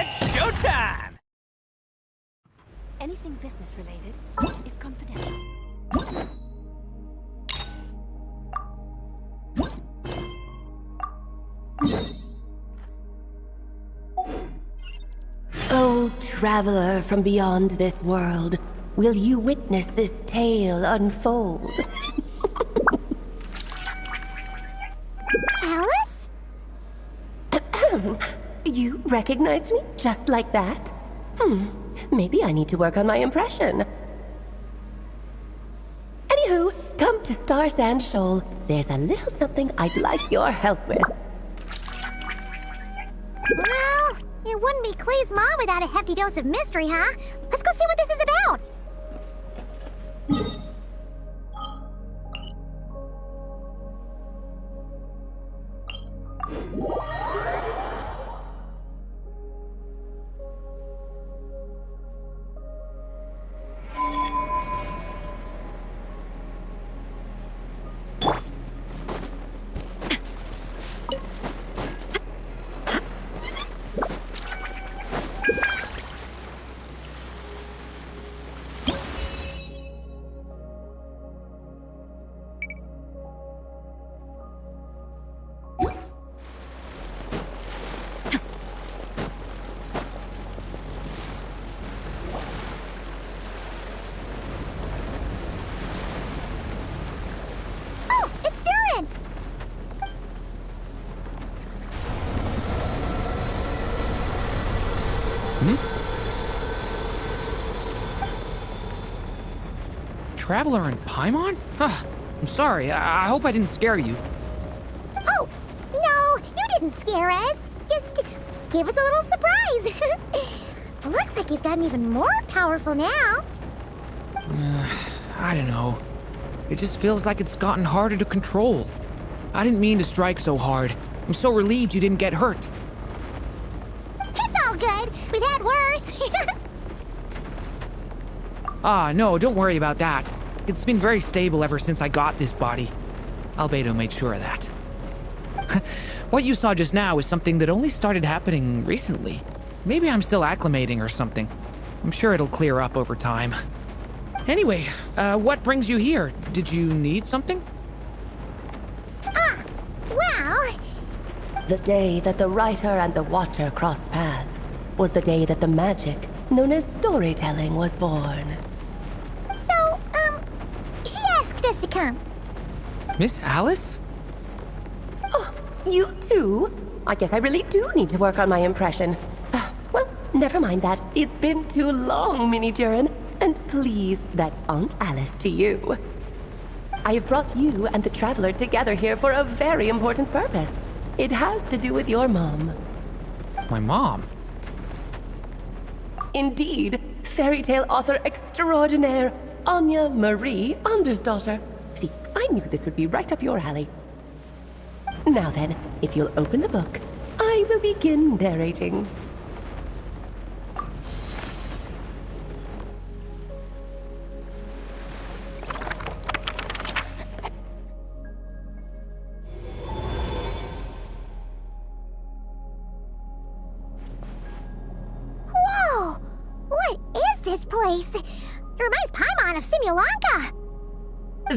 It's showtime! Anything business related is confidential. Oh, traveler from beyond this world, will you witness this tale unfold? Alice? You recognized me just like that? Maybe I need to work on my impression. Anywho, come to Star Sand Shoal. There's a little something I'd like your help with. Well, it wouldn't be Clay's mom without a hefty dose of mystery, huh? Let's go see what this is about. Oh, it's Durin! Traveler in Paimon? I'm sorry. I hope I didn't scare you. Oh, no, you didn't scare us. Just give us a little surprise. Looks like you've gotten even more powerful now. I don't know. It just feels like it's gotten harder to control. I didn't mean to strike so hard. I'm so relieved you didn't get hurt. It's all good. We've had worse. No, don't worry about that. It's been very stable ever since I got this body. Albedo made sure of that. What you saw just now is something that only started happening recently. Maybe I'm still acclimating or something. I'm sure it'll clear up over time. Anyway, what brings you here? Did you need something? Well, The day that the writer and the watcher crossed paths was the day that the magic known as storytelling was born. so, she asked us to come. Miss Alice? Oh, you too? I guess I really do need to work on my impression. Well, never mind that. It's been too long, Mini Durin. And please, that's Aunt Alice to you. I have brought you and the Traveler together here for a very important purpose. It has to do with your mom. My mom? Indeed, fairy tale author extraordinaire, Anya Marie Andersdottir. See, I knew this would be right up your alley. Now then, if you'll open the book, I will begin narrating. Whoa! What is this place? It reminds Paimon of Simulanka.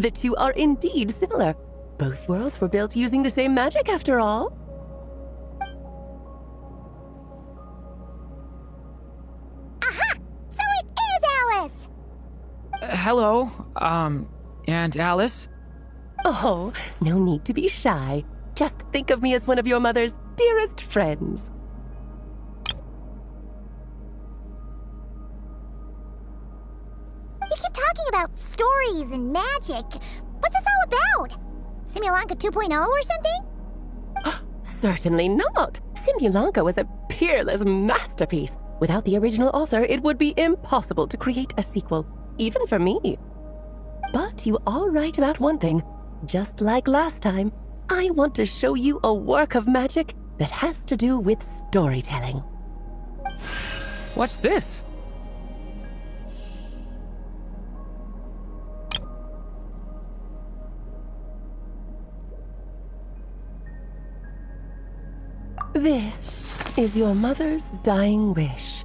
The two are indeed similar. Both worlds were built using the same magic, after all. Aha! So it is Alice! Hello, Aunt Alice? Oh, no need to be shy. Just think of me as one of your mother's dearest friends. You keep talking about stories and magic. What's this all about? Simulanka 2.0 or something? Certainly not. Simulanka was a peerless masterpiece. Without the original author, it would be impossible to create a sequel, even for me. But you are right about one thing. Just like last time, I want to show you a work of magic that has to do with storytelling. What's this? This is your mother's dying wish?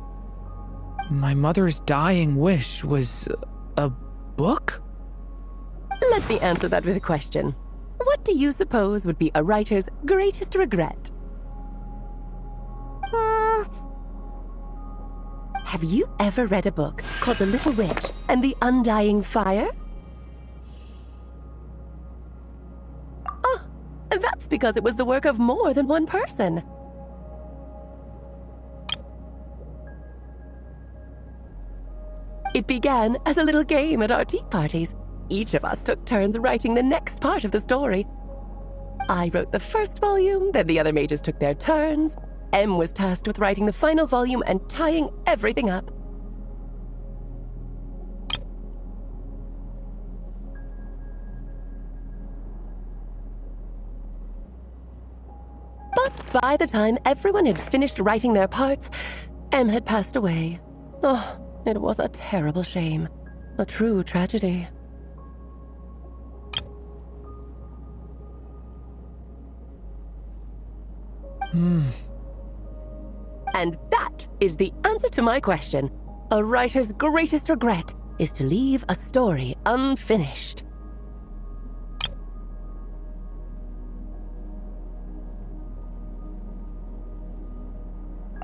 My mother's dying wish was a book? Let me answer that with a question. What do you suppose would be a writer's greatest regret? Have you ever read a book called The Little Witch and the Undying Fire? Oh, that's because it was the work of more than one person. It began as a little game at our tea parties. Each of us took turns writing the next part of the story. I wrote the first volume, then the other mages took their turns. Em was tasked with writing the final volume and tying everything up. But by the time everyone had finished writing their parts, Em had passed away. Oh, it was a terrible shame. A true tragedy. And that is the answer to my question. A writer's greatest regret is to leave a story unfinished.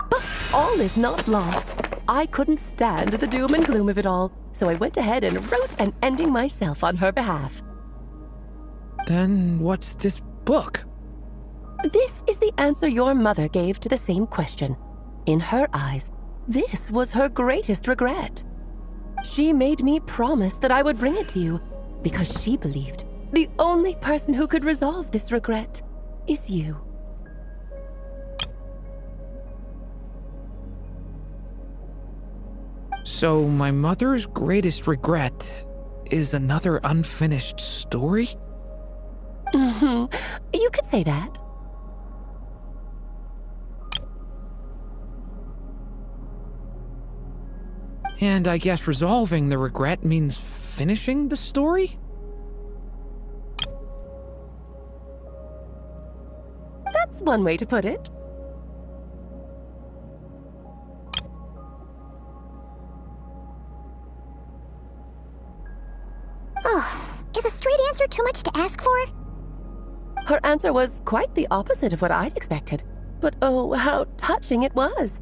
But all is not lost. I couldn't stand the doom and gloom of it all, so I went ahead and wrote an ending myself on her behalf. Then what's this book? This is the answer your mother gave to the same question. In her eyes, this was her greatest regret. She made me promise that I would bring it to you because she believed the only person who could resolve this regret is you. So my mother's greatest regret is another unfinished story? You could say that. And I guess resolving the regret means finishing the story? That's one way to put it. Is a straight answer too much to ask for? Her answer was quite the opposite of what I'd expected. But oh, how touching it was.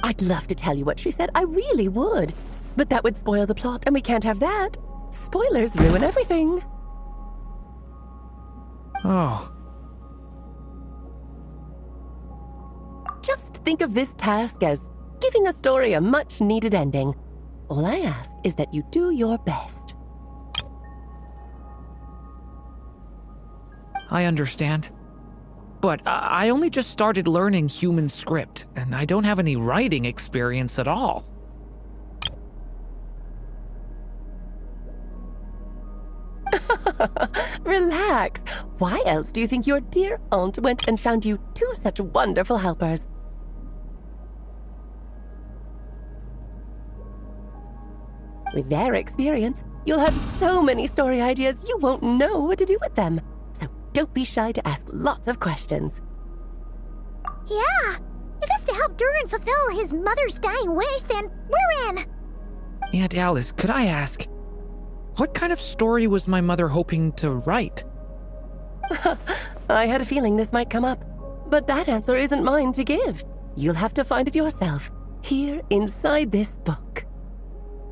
I'd love to tell you what she said, I really would. But that would spoil the plot, and we can't have that. Spoilers ruin everything. Oh. Just think of this task as giving a story a much-needed ending. All I ask is that you do your best. I understand. But I only just started learning human script, and I don't have any writing experience at all. Relax. Why else do you think your dear aunt went and found you two such wonderful helpers? With their experience, you'll have so many story ideas you won't know what to do with them. So don't be shy to ask lots of questions. Yeah. If it's to help Durin fulfill his mother's dying wish, then we're in. Aunt Alice, could I ask, what kind of story was my mother hoping to write? I had a feeling this might come up, but that answer isn't mine to give. You'll have to find it yourself, here inside this book.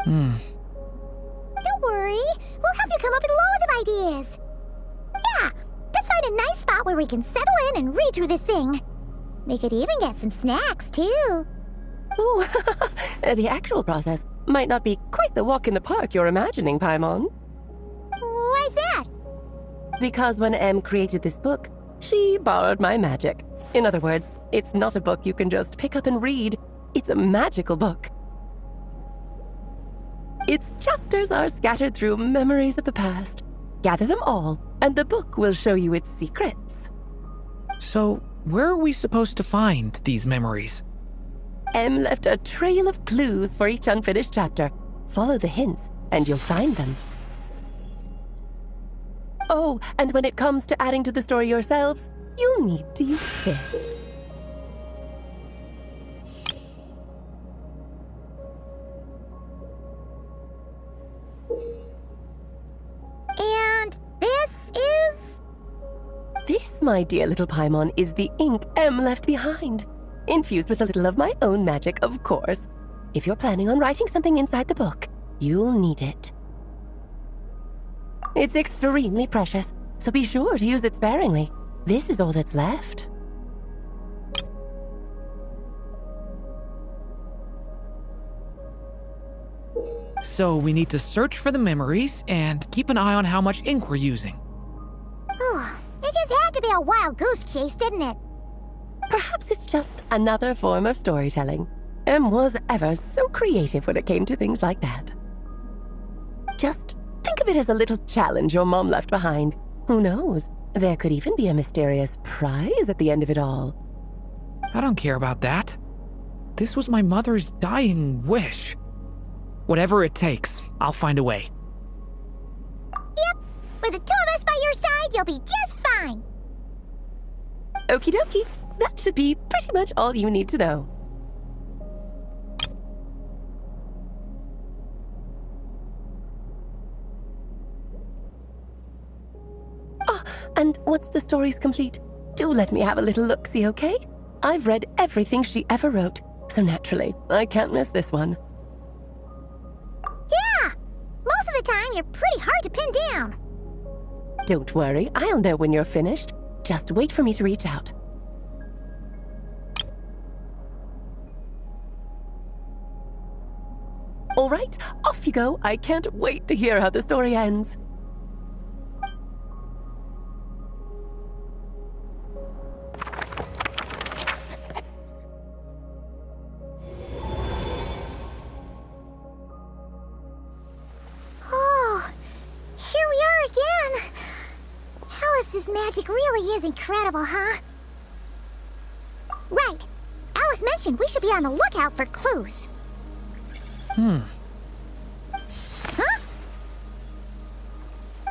Don't worry. We'll help you come up with loads of ideas. Yeah, let's find a nice spot where we can settle in and read through this thing. We could even get some snacks, too. Oh, the actual process might not be quite the walk in the park you're imagining, Paimon. Why's that? Because when Em created this book, she borrowed my magic. In other words, it's not a book you can just pick up and read. It's a magical book. Its chapters are scattered through memories of the past. Gather them all, and the book will show you its secrets. So, where are we supposed to find these memories? Em left a trail of clues for each unfinished chapter. Follow the hints, and you'll find them. Oh, and when it comes to adding to the story yourselves, you'll need to use this. And this is... This, my dear little Paimon, is the ink M left behind. Infused with a little of my own magic, of course. If you're planning on writing something inside the book, you'll need it. It's extremely precious, so be sure to use it sparingly. This is all that's left. So we need to search for the memories and keep an eye on how much ink we're using. Oh, it just had to be a wild goose chase, didn't it? Perhaps it's just another form of storytelling. M was ever so creative when it came to things like that. Just think of it as a little challenge your mom left behind. Who knows? There could even be a mysterious prize at the end of it all. I don't care about that. This was my mother's dying wish. Whatever it takes, I'll find a way. Yep, with the two of us by your side, you'll be just fine. Okie dokie. That should be pretty much all you need to know. Ah, and once the story's complete, do let me have a little look-see, okay? I've read everything she ever wrote, so naturally, I can't miss this one. Yeah, most of the time you're pretty hard to pin down. Don't worry, I'll know when you're finished. Just wait for me to reach out. All right, off you go. I can't wait to hear how the story ends. Oh, here we are again. Alice's magic really is incredible, huh? Right. Alice mentioned we should be on the lookout for clues. Huh?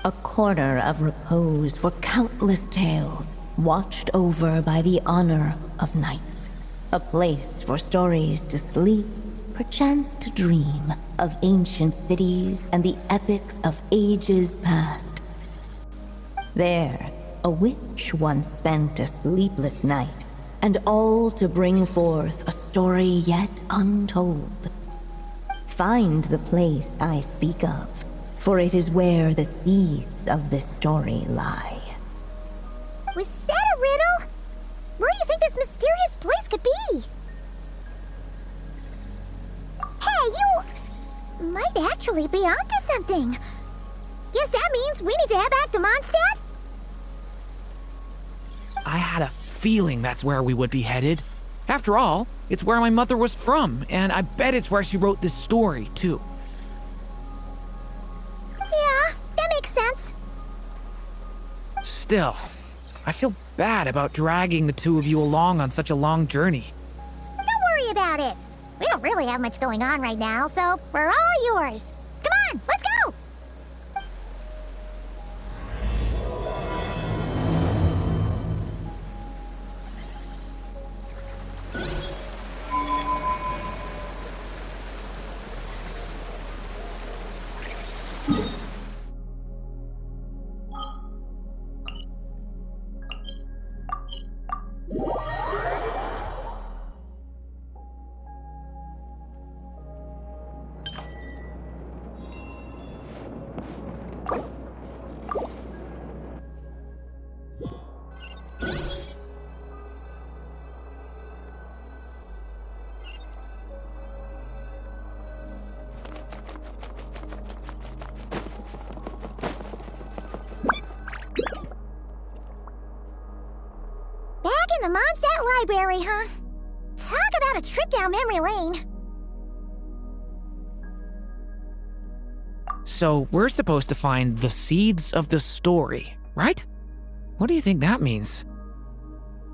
A corner of repose for countless tales, watched over by the honor of knights. A place for stories to sleep, perchance to dream of ancient cities and the epics of ages past. There, a witch once spent a sleepless night, and all to bring forth a story yet untold. Find the place I speak of, for it is where the seeds of this story lie. Was that a riddle? Where do you think this mysterious place could be? Hey, you might actually be onto something. Guess that means we need to head back to Mondstadt? I had a feeling that's where we would be headed. After all, it's where my mother was from, and I bet it's where she wrote this story, too. Yeah, that makes sense. Still, I feel bad about dragging the two of you along on such a long journey. Don't worry about it. We don't really have much going on right now, so we're all yours. Come on, let's go! The Mondstadt Library, huh? Talk about a trip down memory lane. So we're supposed to find the seeds of the story, right? What do you think that means?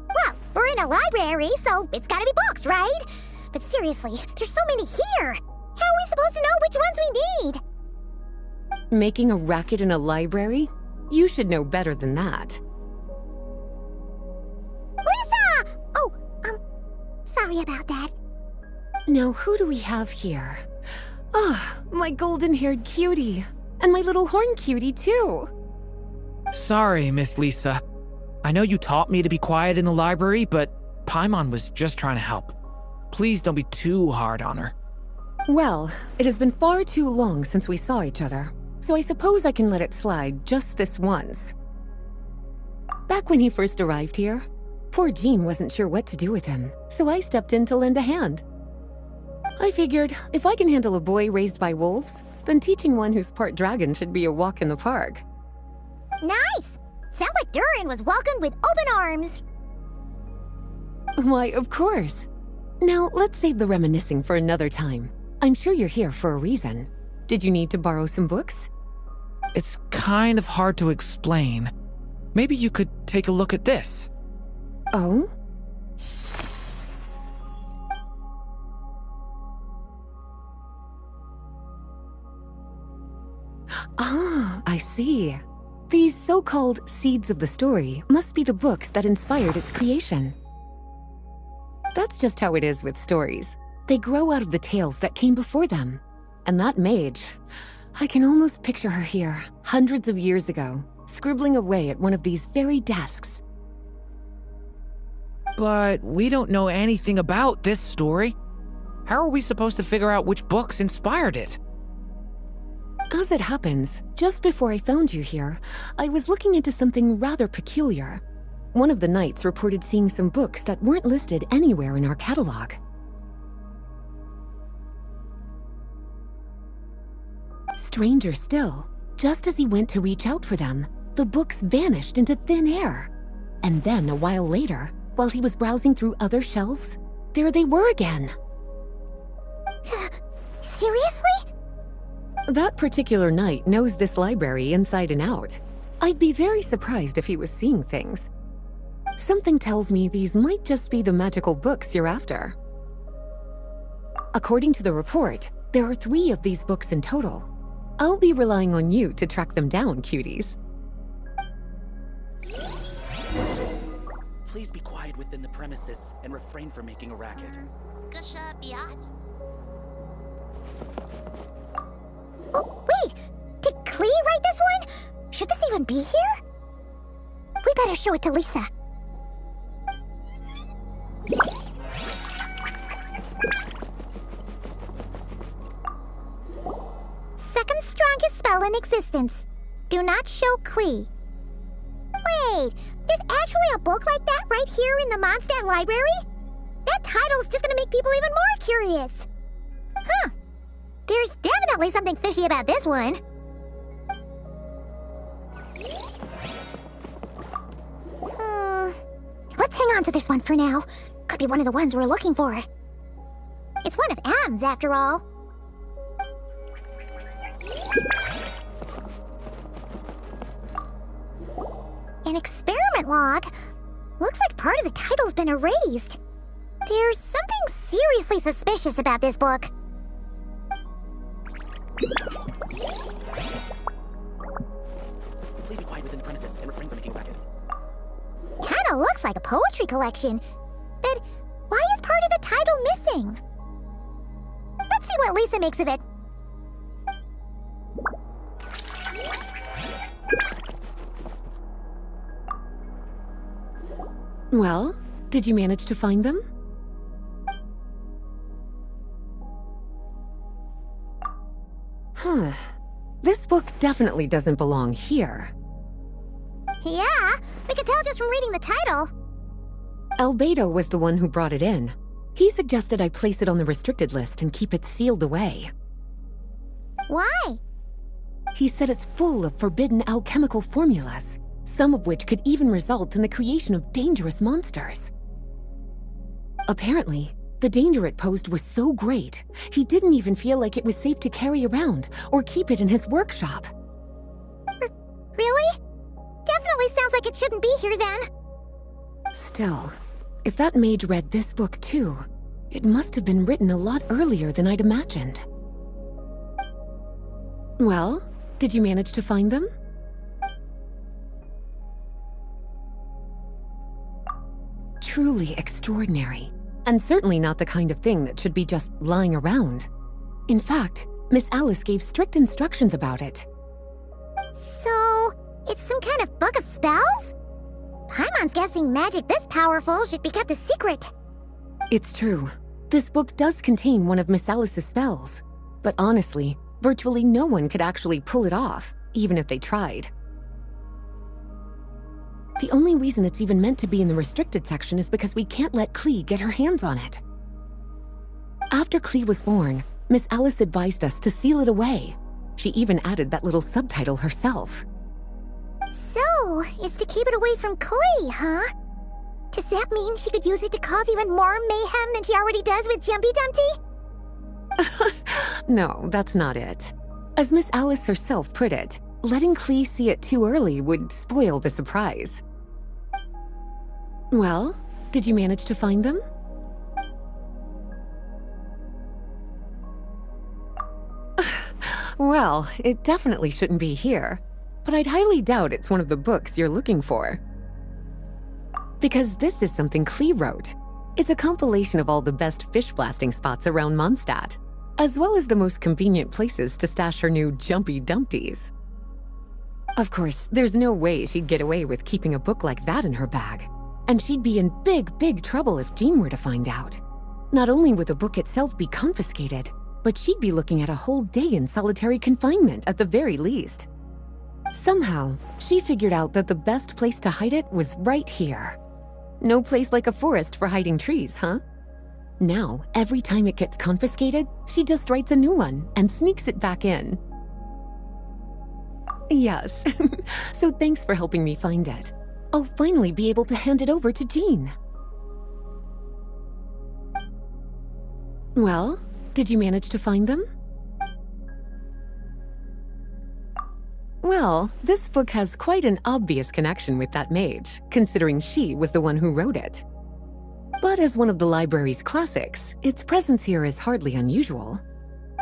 Well, we're in a library, so it's gotta be books, right? But seriously, there's so many here. How are we supposed to know which ones we need? Making a racket in a library? You should know better than that. Lisa! Oh, sorry about that. Now, who do we have here? Ah, my golden-haired cutie. And my little horn cutie, too. Sorry, Miss Lisa. I know you taught me to be quiet in the library, but Paimon was just trying to help. Please don't be too hard on her. Well, it has been far too long since we saw each other, so I suppose I can let it slide just this once. Back when he first arrived here, poor Jean wasn't sure what to do with him, so I stepped in to lend a hand. I figured, if I can handle a boy raised by wolves, then teaching one who's part dragon should be a walk in the park. Nice! Sounds like Durin was welcomed with open arms. Why, of course. Now, let's save the reminiscing for another time. I'm sure you're here for a reason. Did you need to borrow some books? It's kind of hard to explain. Maybe you could take a look at this. Oh? Ah, I see. These so-called seeds of the story must be the books that inspired its creation. That's just how it is with stories. They grow out of the tales that came before them. And that mage, I can almost picture her here, hundreds of years ago, scribbling away at one of these very desks. But we don't know anything about this story. How are we supposed to figure out which books inspired it? As it happens, just before I found you here, I was looking into something rather peculiar. One of the knights reported seeing some books that weren't listed anywhere in our catalog. Stranger still, just as he went to reach out for them, the books vanished into thin air. And then, a while later, while he was browsing through other shelves, there they were again. Seriously? That particular knight knows this library inside and out. I'd be very surprised if he was seeing things. Something tells me these might just be the magical books you're after. According to the report, there are 3 of these books in total. I'll be relying on you to track them down, cuties. Please be quiet within the premises and refrain from making a racket. Oh, wait! Did Klee write this one? Should this even be here? We better show it to Lisa. Second strongest spell in existence. Do not show Klee. Wait, there's actually a book like that right here in the Mondstadt library? That title's just gonna make people even more curious. Huh. There's definitely something fishy about this one. Let's hang on to this one for now. Could be one of the ones we're looking for. It's one of M's, after all. An experiment log. Looks like part of the title's been erased. There's something seriously suspicious about this book. Please be quiet within the premises and refrain from making a racket. Kinda looks like a poetry collection. But why is part of the title missing? Let's see what Lisa makes of it. Well, did you manage to find them? Huh. This book definitely doesn't belong here. Yeah, we can tell just from reading the title. Rubedo was the one who brought it in. He suggested I place it on the restricted list and keep it sealed away. Why? He said it's full of forbidden alchemical formulas, some of which could even result in the creation of dangerous monsters. Apparently, the danger it posed was so great, he didn't even feel like it was safe to carry around or keep it in his workshop. Really? Definitely sounds like it shouldn't be here then. Still, if that mage read this book too, it must have been written a lot earlier than I'd imagined. Well, did you manage to find them? truly extraordinary, and certainly not the kind of thing that should be just lying around. In fact, Miss Alice gave strict instructions about it. So, it's some kind of book of spells? Paimon's guessing magic this powerful should be kept a secret. It's true. This book does contain one of Miss Alice's spells. But honestly, virtually no one could actually pull it off, even if they tried. The only reason it's even meant to be in the restricted section is because we can't let Klee get her hands on it. After Klee was born, Miss Alice advised us to seal it away. She even added that little subtitle herself. So, it's to keep it away from Klee, huh? Does that mean she could use it to cause even more mayhem than she already does with Jumpy Dumpty? No, that's not it. As Miss Alice herself put it, letting Klee see it too early would spoil the surprise. Well, did you manage to find them? Well, it definitely shouldn't be here, but I'd highly doubt it's one of the books you're looking for. Because this is something Klee wrote. It's a compilation of all the best fish blasting spots around Mondstadt, as well as the most convenient places to stash her new Jumpy Dumpties. Of course, there's no way she'd get away with keeping a book like that in her bag, and she'd be in big trouble if Jean were to find out. Not only would the book itself be confiscated, but she'd be looking at a whole day in solitary confinement at the very least. Somehow, she figured out that the best place to hide it was right here. No place like a forest for hiding trees, huh? Now, every time it gets confiscated, she just writes a new one and sneaks it back in. Yes, so thanks for helping me find it. I'll finally be able to hand it over to Jean. Well, did you manage to find them? Well, this book has quite an obvious connection with that mage, considering she was the one who wrote it. But as one of the library's classics, its presence here is hardly unusual.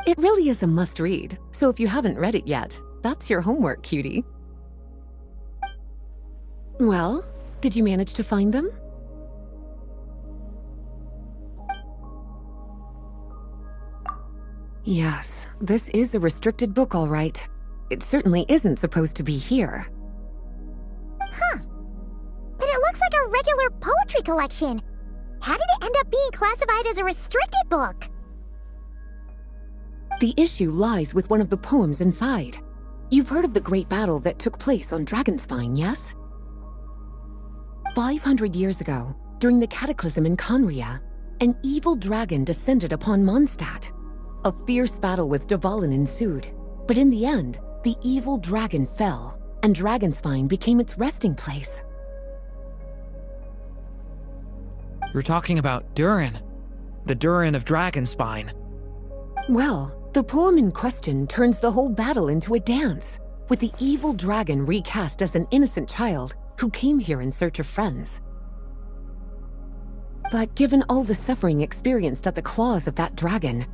It really is a must-read, so if you haven't read it yet, that's your homework, cutie. Well, did you manage to find them? Yes, this is a restricted book, all right. It certainly isn't supposed to be here. Huh. But it looks like a regular poetry collection. How did it end up being classified as a restricted book? The issue lies with one of the poems inside. You've heard of the great battle that took place on Dragonspine, yes? 500 years ago, during the Cataclysm in Conria, an evil dragon descended upon Mondstadt. A fierce battle with Dvalin ensued, but in the end, the evil dragon fell, and Dragonspine became its resting place. You're talking about Durin. The Durin of Dragonspine. Well, the poem in question turns the whole battle into a dance, with the evil dragon recast as an innocent child who came here in search of friends. But given all the suffering experienced at the claws of that dragon,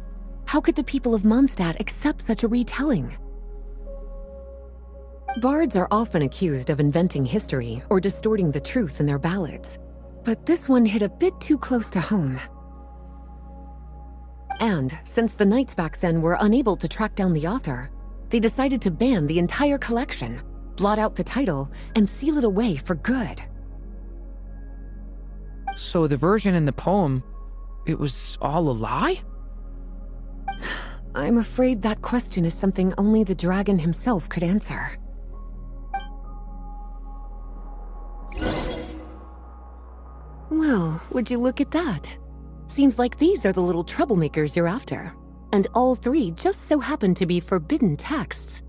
how could the people of Mondstadt accept such a retelling? Bards are often accused of inventing history or distorting the truth in their ballads, but this one hit a bit too close to home. And since the knights back then were unable to track down the author, they decided to ban the entire collection, blot out the title, and seal it away for good. So the version in the poem, it was all a lie? I'm afraid that question is something only the dragon himself could answer. Well, would you look at that? Seems like these are the little troublemakers you're after. And all three just so happen to be forbidden texts.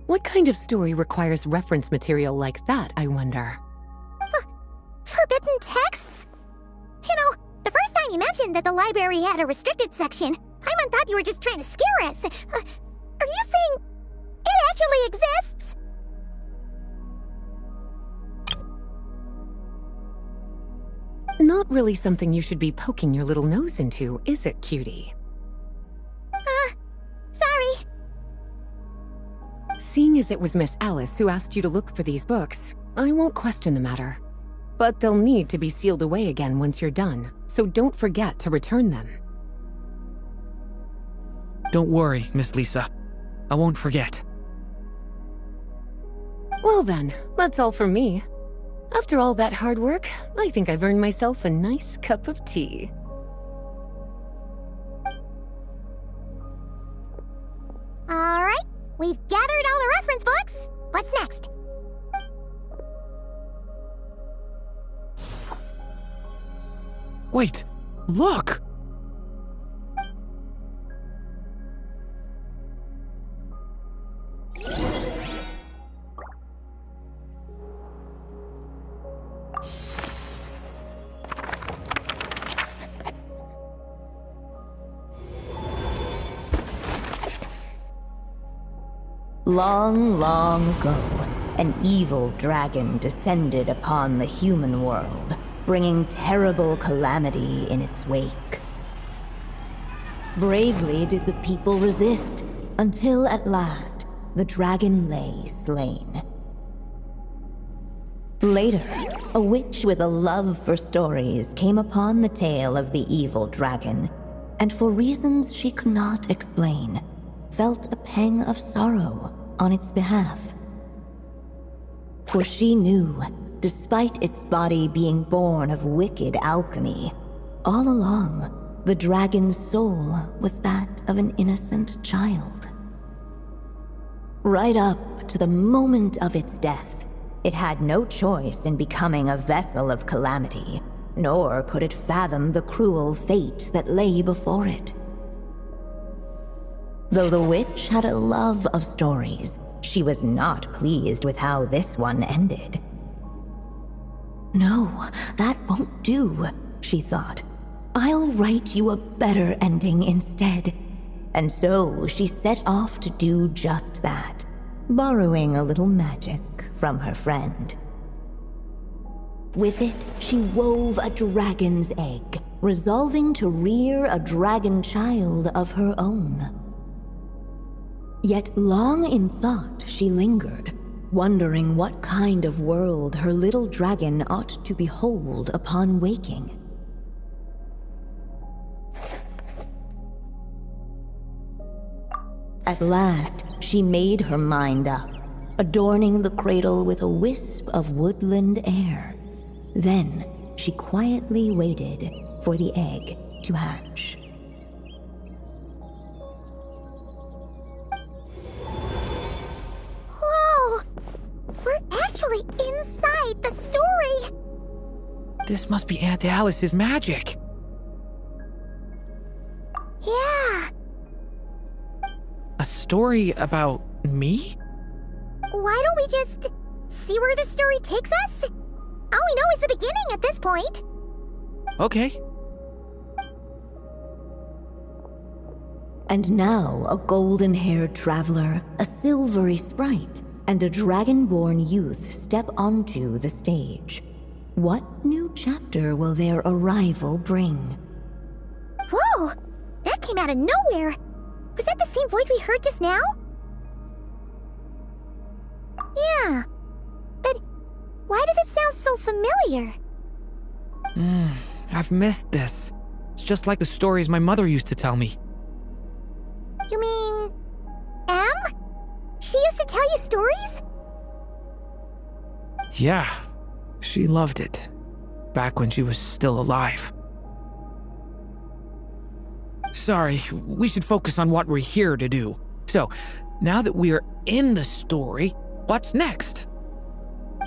What kind of story requires reference material like that, I wonder? Forbidden texts? You know, the first time you mentioned that the library had a restricted section, Paimon thought you were just trying to scare us. Are you saying it actually exists? Not really something you should be poking your little nose into, is it, cutie? Sorry. Seeing as it was Miss Alice who asked you to look for these books, I won't question the matter. But they'll need to be sealed away again once you're done, so don't forget to return them. Don't worry, Miss Lisa. I won't forget. Well then, that's all from me. After all that hard work, I think I've earned myself a nice cup of tea. Alright, we've gathered all the reference books. What's next? Wait, look! Long, long ago, an evil dragon descended upon the human world, bringing terrible calamity in its wake. Bravely did the people resist, until at last, the dragon lay slain. Later, a witch with a love for stories came upon the tale of the evil dragon, and for reasons she could not explain, felt a pang of sorrow on its behalf. For she knew, despite its body being born of wicked alchemy, all along, the dragon's soul was that of an innocent child. Right up to the moment of its death, it had no choice in becoming a vessel of calamity, nor could it fathom the cruel fate that lay before it. Though the witch had a love of stories, she was not pleased with how this one ended. No, that won't do, she thought. I'll write you a better ending instead. And so she set off to do just that, borrowing a little magic from her friend. With it, she wove a dragon's egg, resolving to rear a dragon child of her own. Yet long in thought she lingered, wondering what kind of world her little dragon ought to behold upon waking. At last, she made her mind up, adorning the cradle with a wisp of woodland air. Then, she quietly waited for the egg to hatch. Whoa! We're actually inside the story! This must be Aunt Alice's magic. Yeah. A story about me? Why don't we just see where the story takes us? All we know is the beginning at this point. Okay. And now a golden-haired traveler, a silvery sprite, and a dragon-born youth step onto the stage. What new chapter will their arrival bring? Whoa! That came out of nowhere! Was that the same voice we heard just now? Yeah. But why does it sound so familiar? I've missed this. It's just like the stories my mother used to tell me. You mean... Em? She used to tell you stories? Yeah, she loved it. Back when she was still alive. Sorry, we should focus on what we're here to do. So, now that we're in the story, what's next?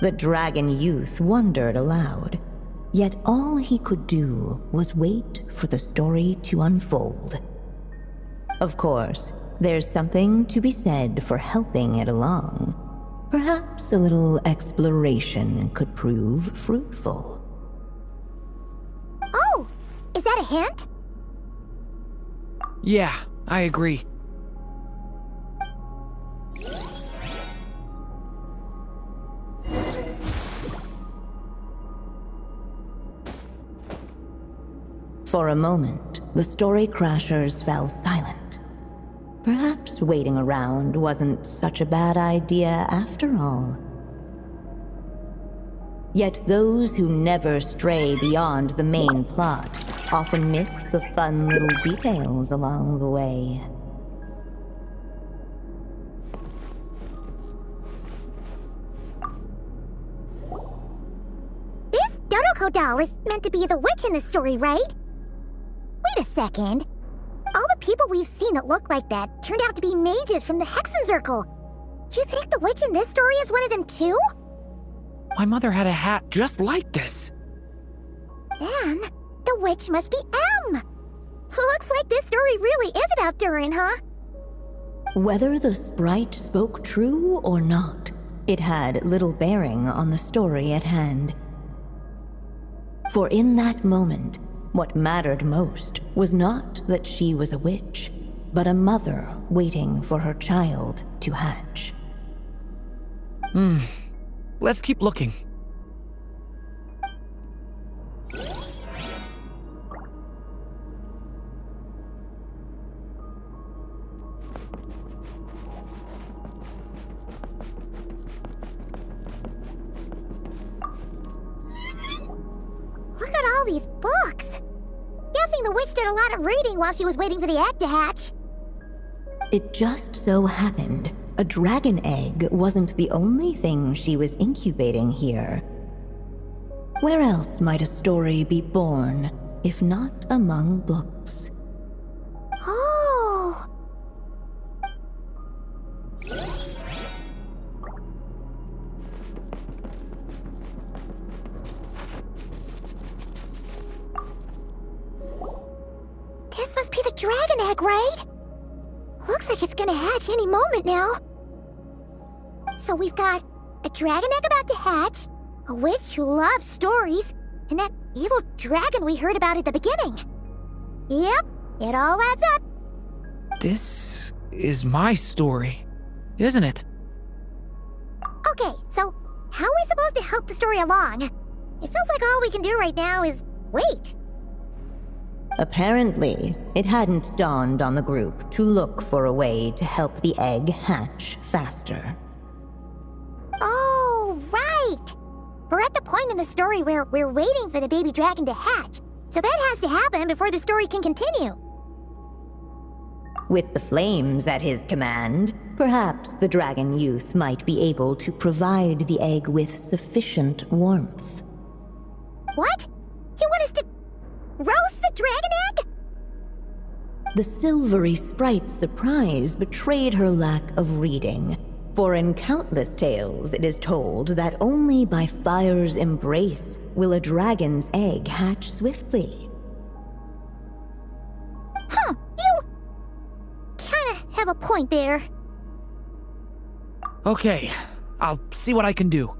The dragon youth wondered aloud. Yet all he could do was wait for the story to unfold. Of course, there's something to be said for helping it along. Perhaps a little exploration could prove fruitful. Oh! Is that a hint? Yeah, I agree. For a moment, the story crashers fell silent. Perhaps waiting around wasn't such a bad idea after all. Yet those who never stray beyond the main plot often miss the fun little details along the way. This Draco doll is meant to be the witch in the story, right? Wait a second. All the people we've seen that look like that turned out to be mages from the Hexen Circle. Do you think the witch in this story is one of them too? My mother had a hat just like this. Then, the witch must be M. Looks like this story really is about Durin, huh? Whether the sprite spoke true or not, it had little bearing on the story at hand. For in that moment, what mattered most was not that she was a witch, but a mother waiting for her child to hatch. Let's keep looking. Look at all these books. Guessing the witch did a lot of reading while she was waiting for the egg to hatch. It just so happened a dragon egg wasn't the only thing she was incubating here. Where else might a story be born, if not among books? Oh. This must be the dragon egg, right? Looks like it's gonna hatch any moment now. So we've got a dragon egg about to hatch, a witch who loves stories, and that evil dragon we heard about at the beginning. Yep, it all adds up. This is my story, isn't it? Okay, so how are we supposed to help the story along? It feels like all we can do right now is wait. Apparently, it hadn't dawned on the group to look for a way to help the egg hatch faster. Oh, right! We're at the point in the story where we're waiting for the baby dragon to hatch, so that has to happen before the story can continue. With the flames at his command, perhaps the dragon youth might be able to provide the egg with sufficient warmth. What? You want us to roast the dragon egg? The silvery sprite's surprise betrayed her lack of reading, for in countless tales it is told that only by fire's embrace will a dragon's egg hatch swiftly. Huh, you kinda have a point there. Okay, I'll see what I can do.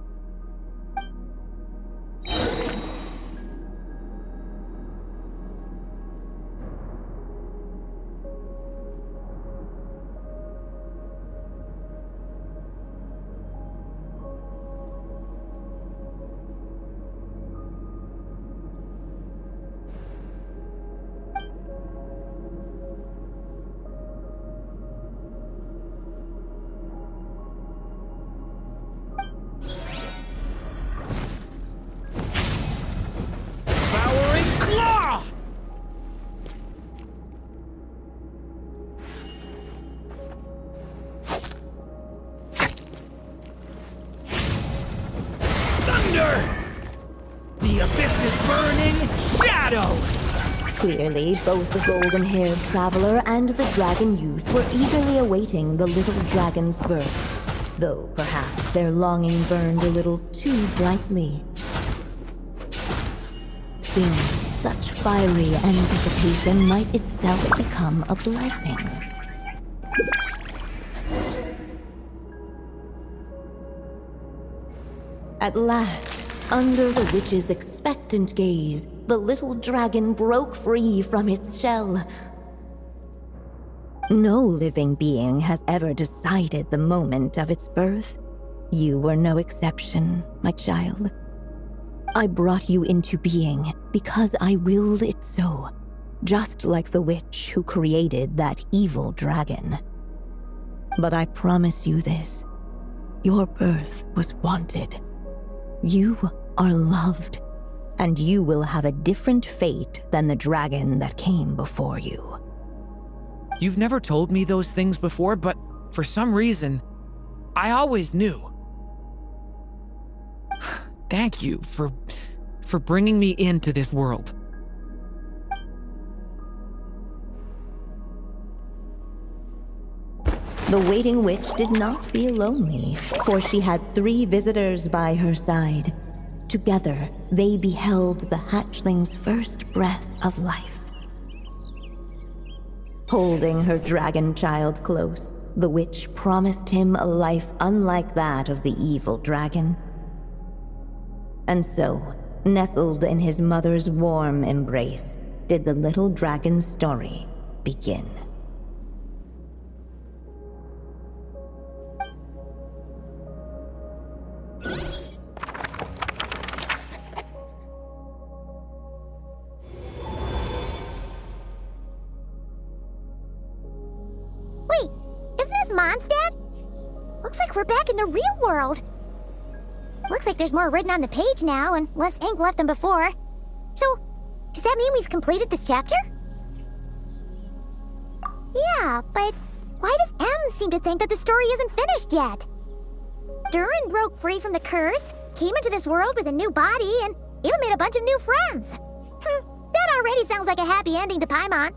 The abyss is burning shadow! Clearly, both the golden-haired traveler and the dragon youth were eagerly awaiting the little dragon's birth, though perhaps their longing burned a little too brightly. Still, such fiery anticipation might itself become a blessing. At last, under the witch's expectant gaze, the little dragon broke free from its shell. No living being has ever decided the moment of its birth. You were no exception, my child. I brought you into being because I willed it so, just like the witch who created that evil dragon. But I promise you this, your birth was wanted. You are loved, and you will have a different fate than the dragon that came before you. You've never told me those things before, but for some reason, I always knew. Thank you for bringing me into this world. The waiting witch did not feel lonely, for she had 3 visitors by her side. Together, they beheld the hatchling's first breath of life. Holding her dragon child close, the witch promised him a life unlike that of the evil dragon. And so, nestled in his mother's warm embrace, did the little dragon's story begin. Wait, isn't this Mondstadt? Looks like we're back in the real world. Looks like there's more written on the page now and less ink left than before. So, does that mean we've completed this chapter? Yeah, but why does M seem to think that the story isn't finished yet? Durin broke free from the curse, came into this world with a new body, and even made a bunch of new friends. That already sounds like a happy ending to Paimon.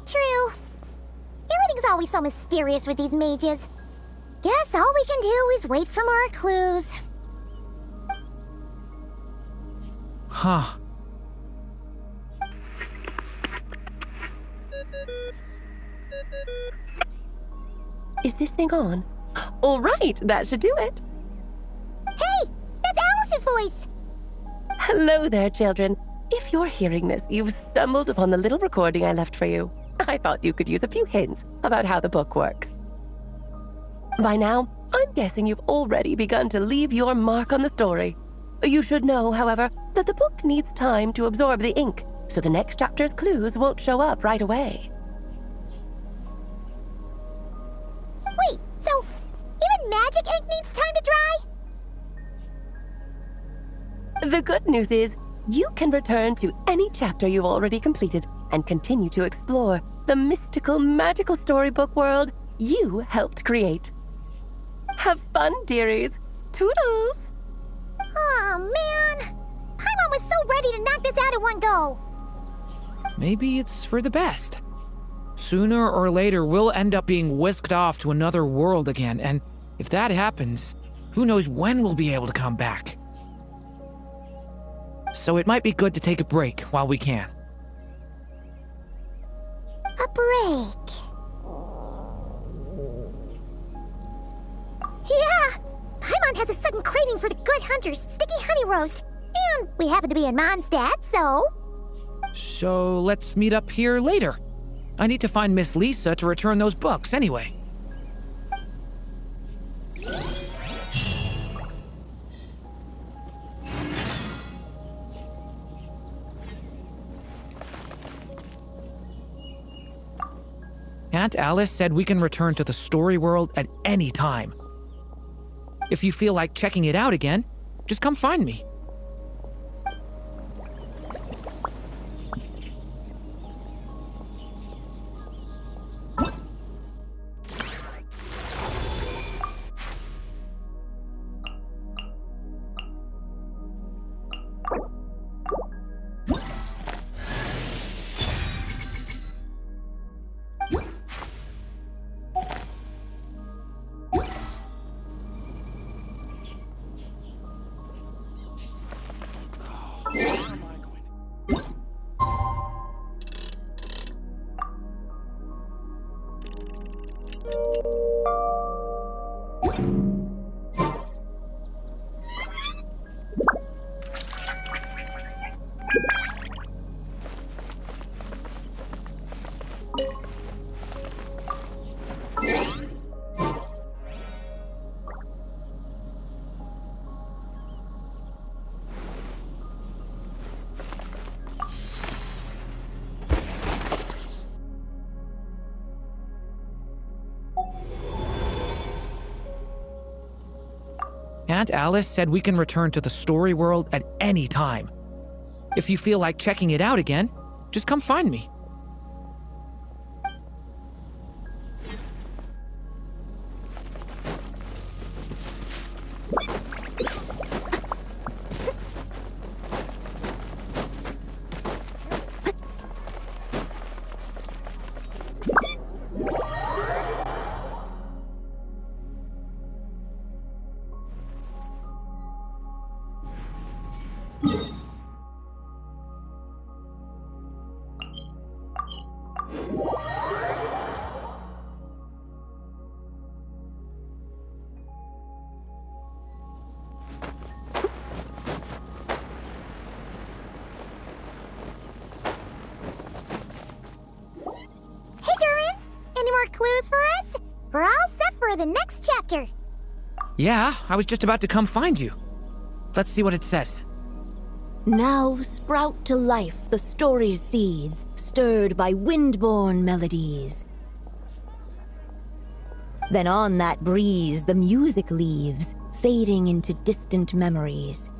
True. Everything's always so mysterious with these mages. Guess all we can do is wait for more clues. Huh. Is this thing on? All right, that should do it. Hey, that's Alice's voice! Hello there, children. If you're hearing this, you've stumbled upon the little recording I left for you. I thought you could use a few hints about how the book works. By now, I'm guessing you've already begun to leave your mark on the story. You should know, however, that the book needs time to absorb the ink, so the next chapter's clues won't show up right away. Wait, so even magic ink needs time to dry? The good news is, you can return to any chapter you've already completed and continue to explore the mystical, magical storybook world you helped create. Have fun, dearies. Toodles! Aw, man! Paimon was so ready to knock this out in one go! Maybe it's for the best. Sooner or later, we'll end up being whisked off to another world again, and if that happens, who knows when we'll be able to come back. So it might be good to take a break while we can. A break. Yeah! Paimon has a sudden craving for the good hunter's sticky honey roast. And we happen to be in Mondstadt, so... So let's meet up here later. I need to find Miss Lisa to return those books anyway. Aunt Alice said we can return to the story world at any time. If you feel like checking it out again, just come find me. Aunt Alice said we can return to the story world at any time. If you feel like checking it out again, just come find me. Clues for us? We're all set for the next chapter. Yeah, I was just about to come find you. Let's see what it says. Now sprout to life the story's seeds, stirred by wind-born melodies. Then on that breeze the music leaves, fading into distant memories.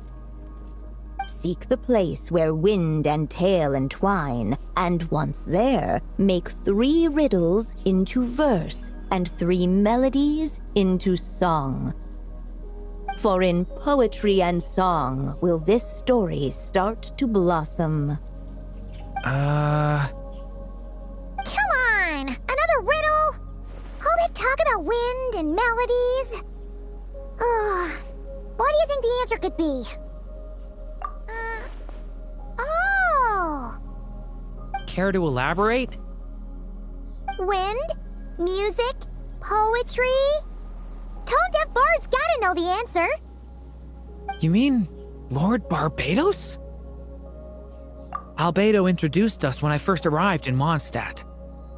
Seek the place where wind and tale entwine, and once there, make 3 riddles into verse, and 3 melodies into song. For in poetry and song will this story start to blossom. Come on! Another riddle? All that talk about wind and melodies? What do you think the answer could be? Oh! Care to elaborate? Wind? Music? Poetry? Tone-deaf bards gotta know the answer. You mean Lord Barbados? Albedo introduced us when I first arrived in Mondstadt.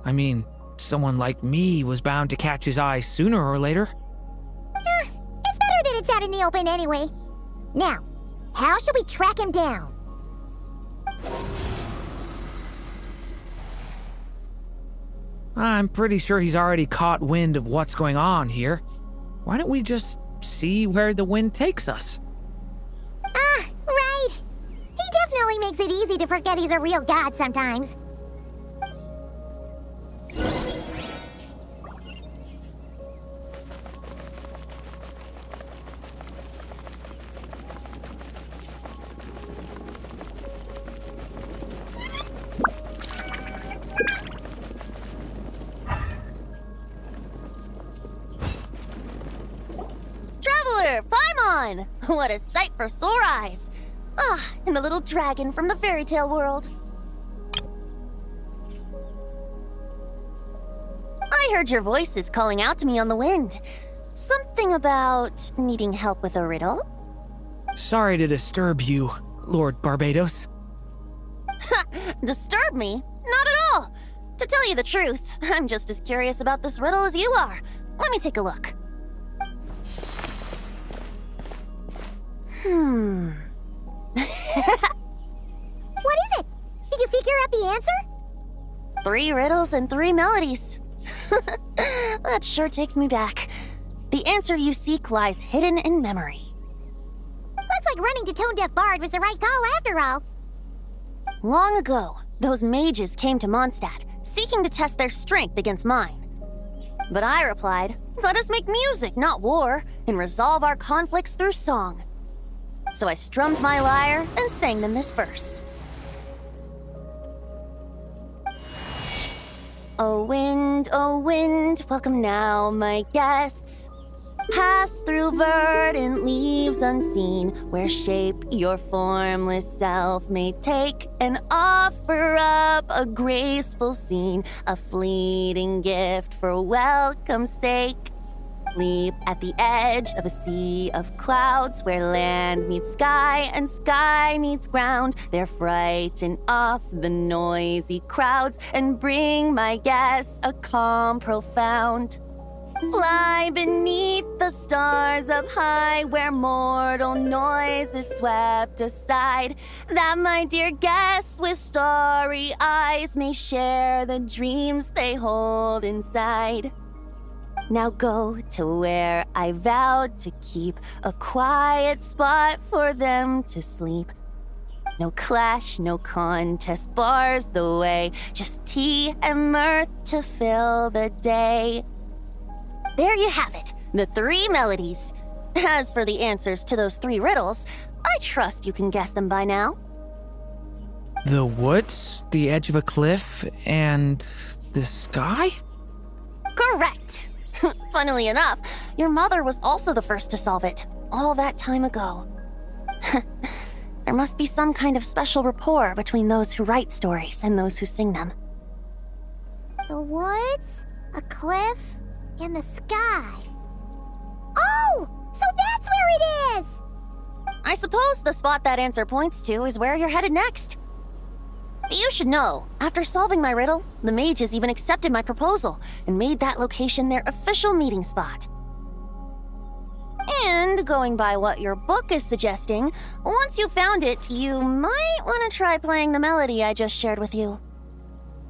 I mean, someone like me was bound to catch his eye sooner or later. It's better that it's out in the open anyway. Now, how should we track him down? I'm pretty sure he's already caught wind of what's going on here. Why don't we just see where the wind takes us? Right. He definitely makes it easy to forget he's a real god sometimes. Traveler, Paimon! What a sight for sore eyes! And the little dragon from the fairy tale world. I heard your voices calling out to me on the wind. Something about needing help with a riddle? Sorry to disturb you, Lord Barbados. Disturb me? Not at all! To tell you the truth, I'm just as curious about this riddle as you are. Let me take a look. What is it? Did you figure out the answer? 3 riddles and 3 melodies. That sure takes me back. The answer you seek lies hidden in memory. Looks like running to Tone-Deaf Bard was the right call after all. Long ago, those mages came to Mondstadt, seeking to test their strength against mine. But I replied, let us make music, not war, and resolve our conflicts through song. So I strummed my lyre and sang them this verse. O wind, welcome now, my guests. Pass through verdant leaves unseen, where shape your formless self may take, and offer up a graceful scene, a fleeting gift for welcome's sake. Leap at the edge of a sea of clouds, where land meets sky and sky meets ground. There frighten off the noisy crowds and bring my guests a calm profound. Fly beneath the stars up high, where mortal noise is swept aside, that my dear guests with starry eyes may share the dreams they hold inside. Now go to where I vowed to keep a quiet spot for them to sleep. No clash, no contest bars the way, just tea and mirth to fill the day. There you have it, the 3 melodies. As for the answers to those 3 riddles, I trust you can guess them by now. The woods, the edge of a cliff, and the sky? Correct! Funnily enough, your mother was also the first to solve it, all that time ago. There must be some kind of special rapport between those who write stories and those who sing them. The woods, a cliff, and the sky. Oh! So that's where it is! I suppose the spot that answer points to is where you're headed next. You should know, after solving my riddle, the mages even accepted my proposal and made that location their official meeting spot. And going by what your book is suggesting, once you found it, you might want to try playing the melody I just shared with you.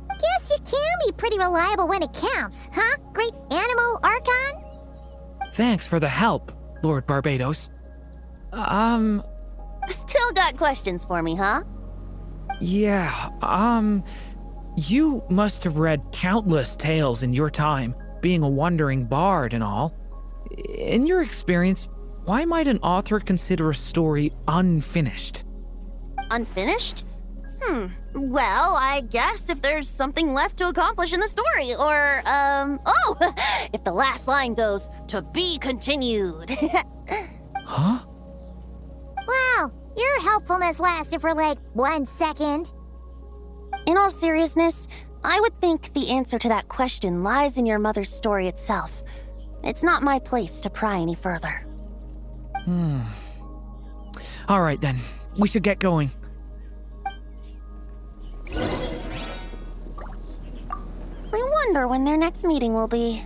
Guess you can be pretty reliable when it counts, huh? Great Animal Archon? Thanks for the help, Lord Barbados. Still got questions for me, huh? Yeah, you must have read countless tales in your time, being a wandering bard and all. In your experience, why might an author consider a story unfinished? Unfinished? Well, I guess if there's something left to accomplish in the story, or, if the last line goes, "To be continued." Huh? Well, your helpfulness lasted for like 1 second. In all seriousness, I would think the answer to that question lies in your mother's story itself. It's not my place to pry any further. All right then, we should get going. I wonder when their next meeting will be.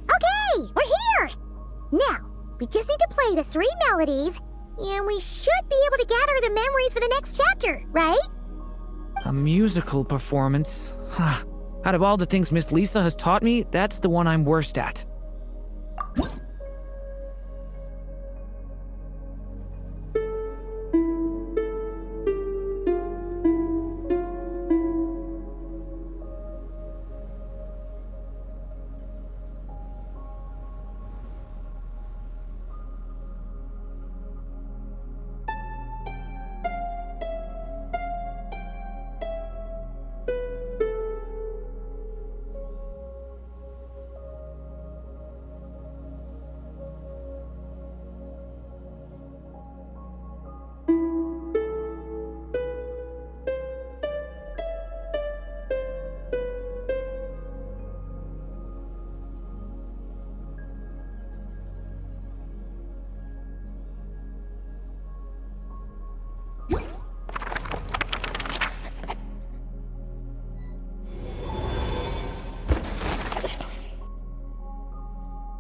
Okay, we're here! Now, we just need to play the 3 melodies, and we should be able to gather the memories for the next chapter, right? A musical performance? Huh. Out of all the things Miss Lisa has taught me, that's the one I'm worst at.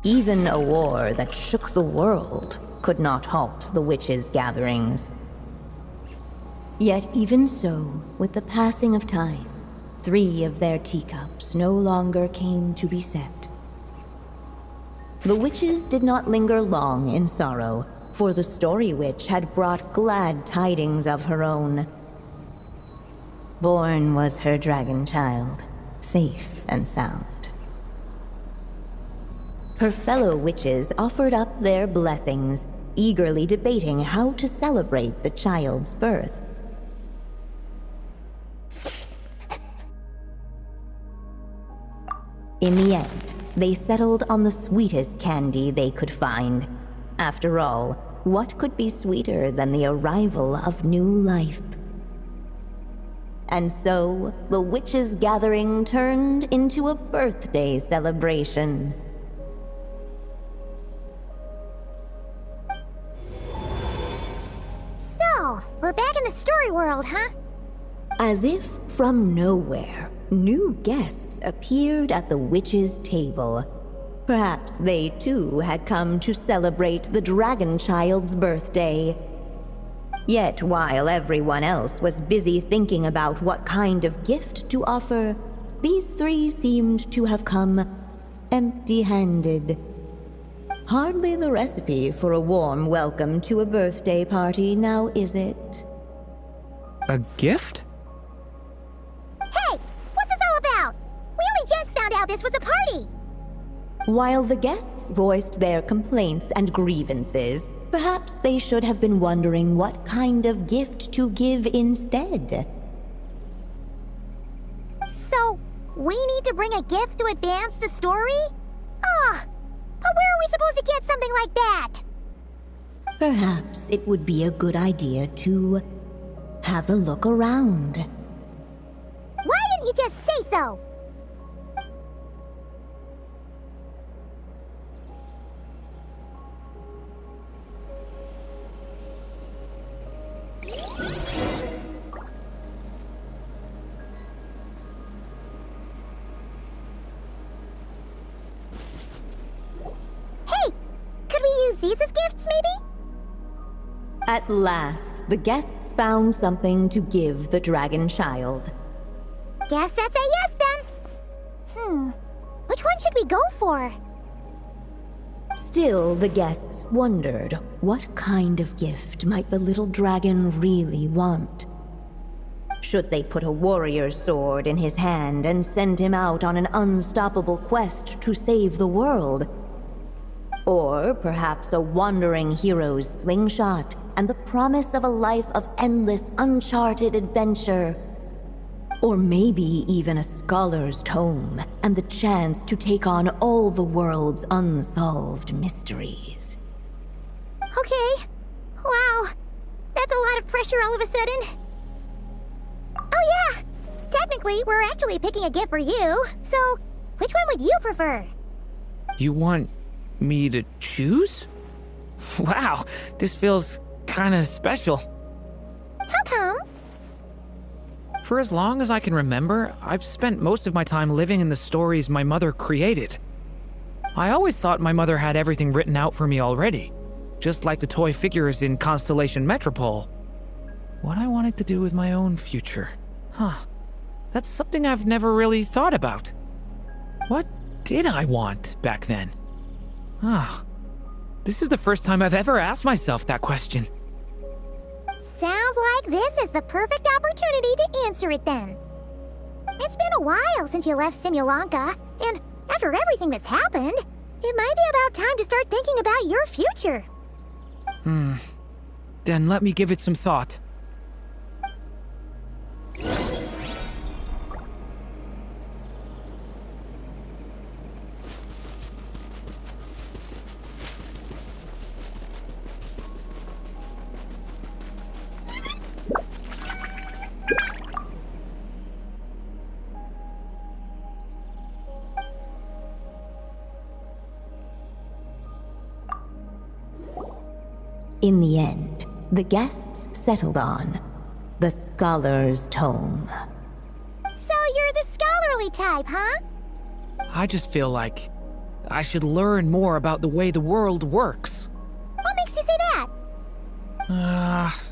Even a war that shook the world could not halt the witches' gatherings. Yet even so, with the passing of time, 3 of their teacups no longer came to be set. The witches did not linger long in sorrow, for the story witch had brought glad tidings of her own. Born was her dragon child, safe and sound. Her fellow witches offered up their blessings, eagerly debating how to celebrate the child's birth. In the end, they settled on the sweetest candy they could find. After all, what could be sweeter than the arrival of new life? And so, the witches' gathering turned into a birthday celebration. So, we're back in the story world, huh? As if from nowhere, new guests appeared at the witches' table. Perhaps they too had come to celebrate the Dragon Child's birthday. Yet while everyone else was busy thinking about what kind of gift to offer, these three seemed to have come empty-handed. Hardly the recipe for a warm welcome to a birthday party, now is it? A gift? Hey, what's this all about? We only just found out this was a party. While the guests voiced their complaints and grievances, perhaps they should have been wondering what kind of gift to give instead. So, we need to bring a gift to advance the story? Ah, but where are we supposed to get something like that? Perhaps it would be a good idea to have a look around. Why didn't you just say so? Hey, could we use these as gifts, maybe? At last, the guests found something to give the Dragon Child. Guess that's a yes then. Which one should we go for? Still, the guests wondered what kind of gift might the little dragon really want. Should they put a warrior's sword in his hand and send him out on an unstoppable quest to save the world? Or perhaps a wandering hero's slingshot and the promise of a life of endless, uncharted adventure? Or maybe even a scholar's tome and the chance to take on all the world's unsolved mysteries. Okay. Wow. That's a lot of pressure all of a sudden. Oh yeah! Technically, we're actually picking a gift for you. So, which one would you prefer? You want me to choose? Wow, this feels kinda special. How come? For as long as I can remember, I've spent most of my time living in the stories my mother created. I always thought my mother had everything written out for me already, just like the toy figures in Constellation Metropole. What I wanted to do with my own future. That's something I've never really thought about. What did I want back then? This is the first time I've ever asked myself that question. Sounds like this is the perfect opportunity to answer it then. It's been a while since you left Simulanka, and after everything that's happened, it might be about time to start thinking about your future. Then let me give it some thought. In the end, the guests settled on the Scholar's Tome. So you're the scholarly type, huh? I just feel like I should learn more about the way the world works. What makes you say that?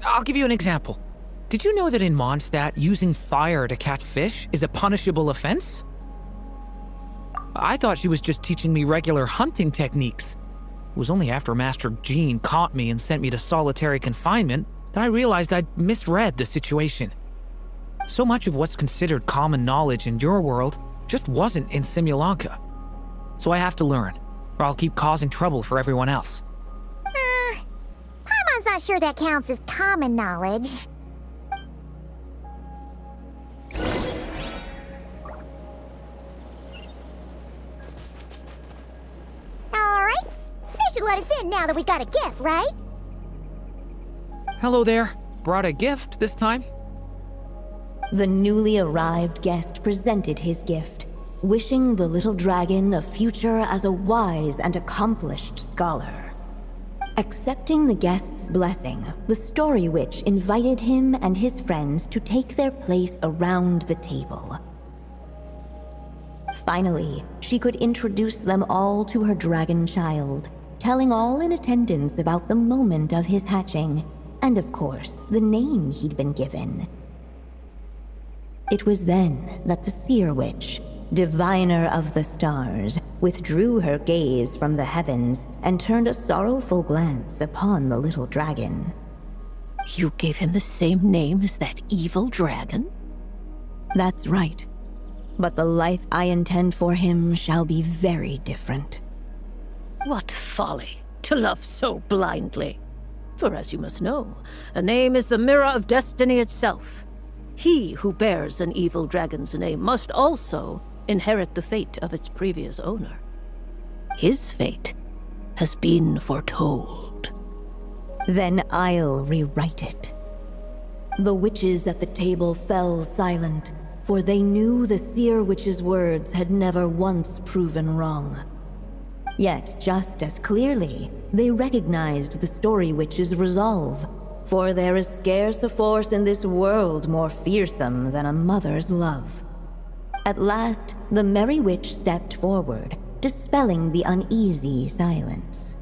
I'll give you an example. Did you know that in Mondstadt, using fire to catch fish is a punishable offense? I thought she was just teaching me regular hunting techniques. It was only after Master Jean caught me and sent me to solitary confinement that I realized I'd misread the situation. So much of what's considered common knowledge in your world just wasn't in Simulanka. So I have to learn, or I'll keep causing trouble for everyone else. Paimon's not sure that counts as common knowledge. Alright, they should let us in now that we've got a gift, right? Hello there. Brought a gift this time. The newly arrived guest presented his gift, wishing the little dragon a future as a wise and accomplished scholar. Accepting the guest's blessing, the Story Witch invited him and his friends to take their place around the table. Finally, she could introduce them all to her dragon child, telling all in attendance about the moment of his hatching, and of course, the name he'd been given. It was then that the Seer Witch, diviner of the stars, withdrew her gaze from the heavens and turned a sorrowful glance upon the little dragon. You gave him the same name as that evil dragon? That's right. But the life I intend for him shall be very different. What folly, to love so blindly. For as you must know, a name is the mirror of destiny itself. He who bears an evil dragon's name must also inherit the fate of its previous owner. His fate has been foretold. Then I'll rewrite it. The witches at the table fell silent, for they knew the Seer Witch's words had never once proven wrong. Yet, just as clearly, they recognized the Story Witch's resolve, for there is scarce a force in this world more fearsome than a mother's love. At last, the Merry Witch stepped forward, dispelling the uneasy silence.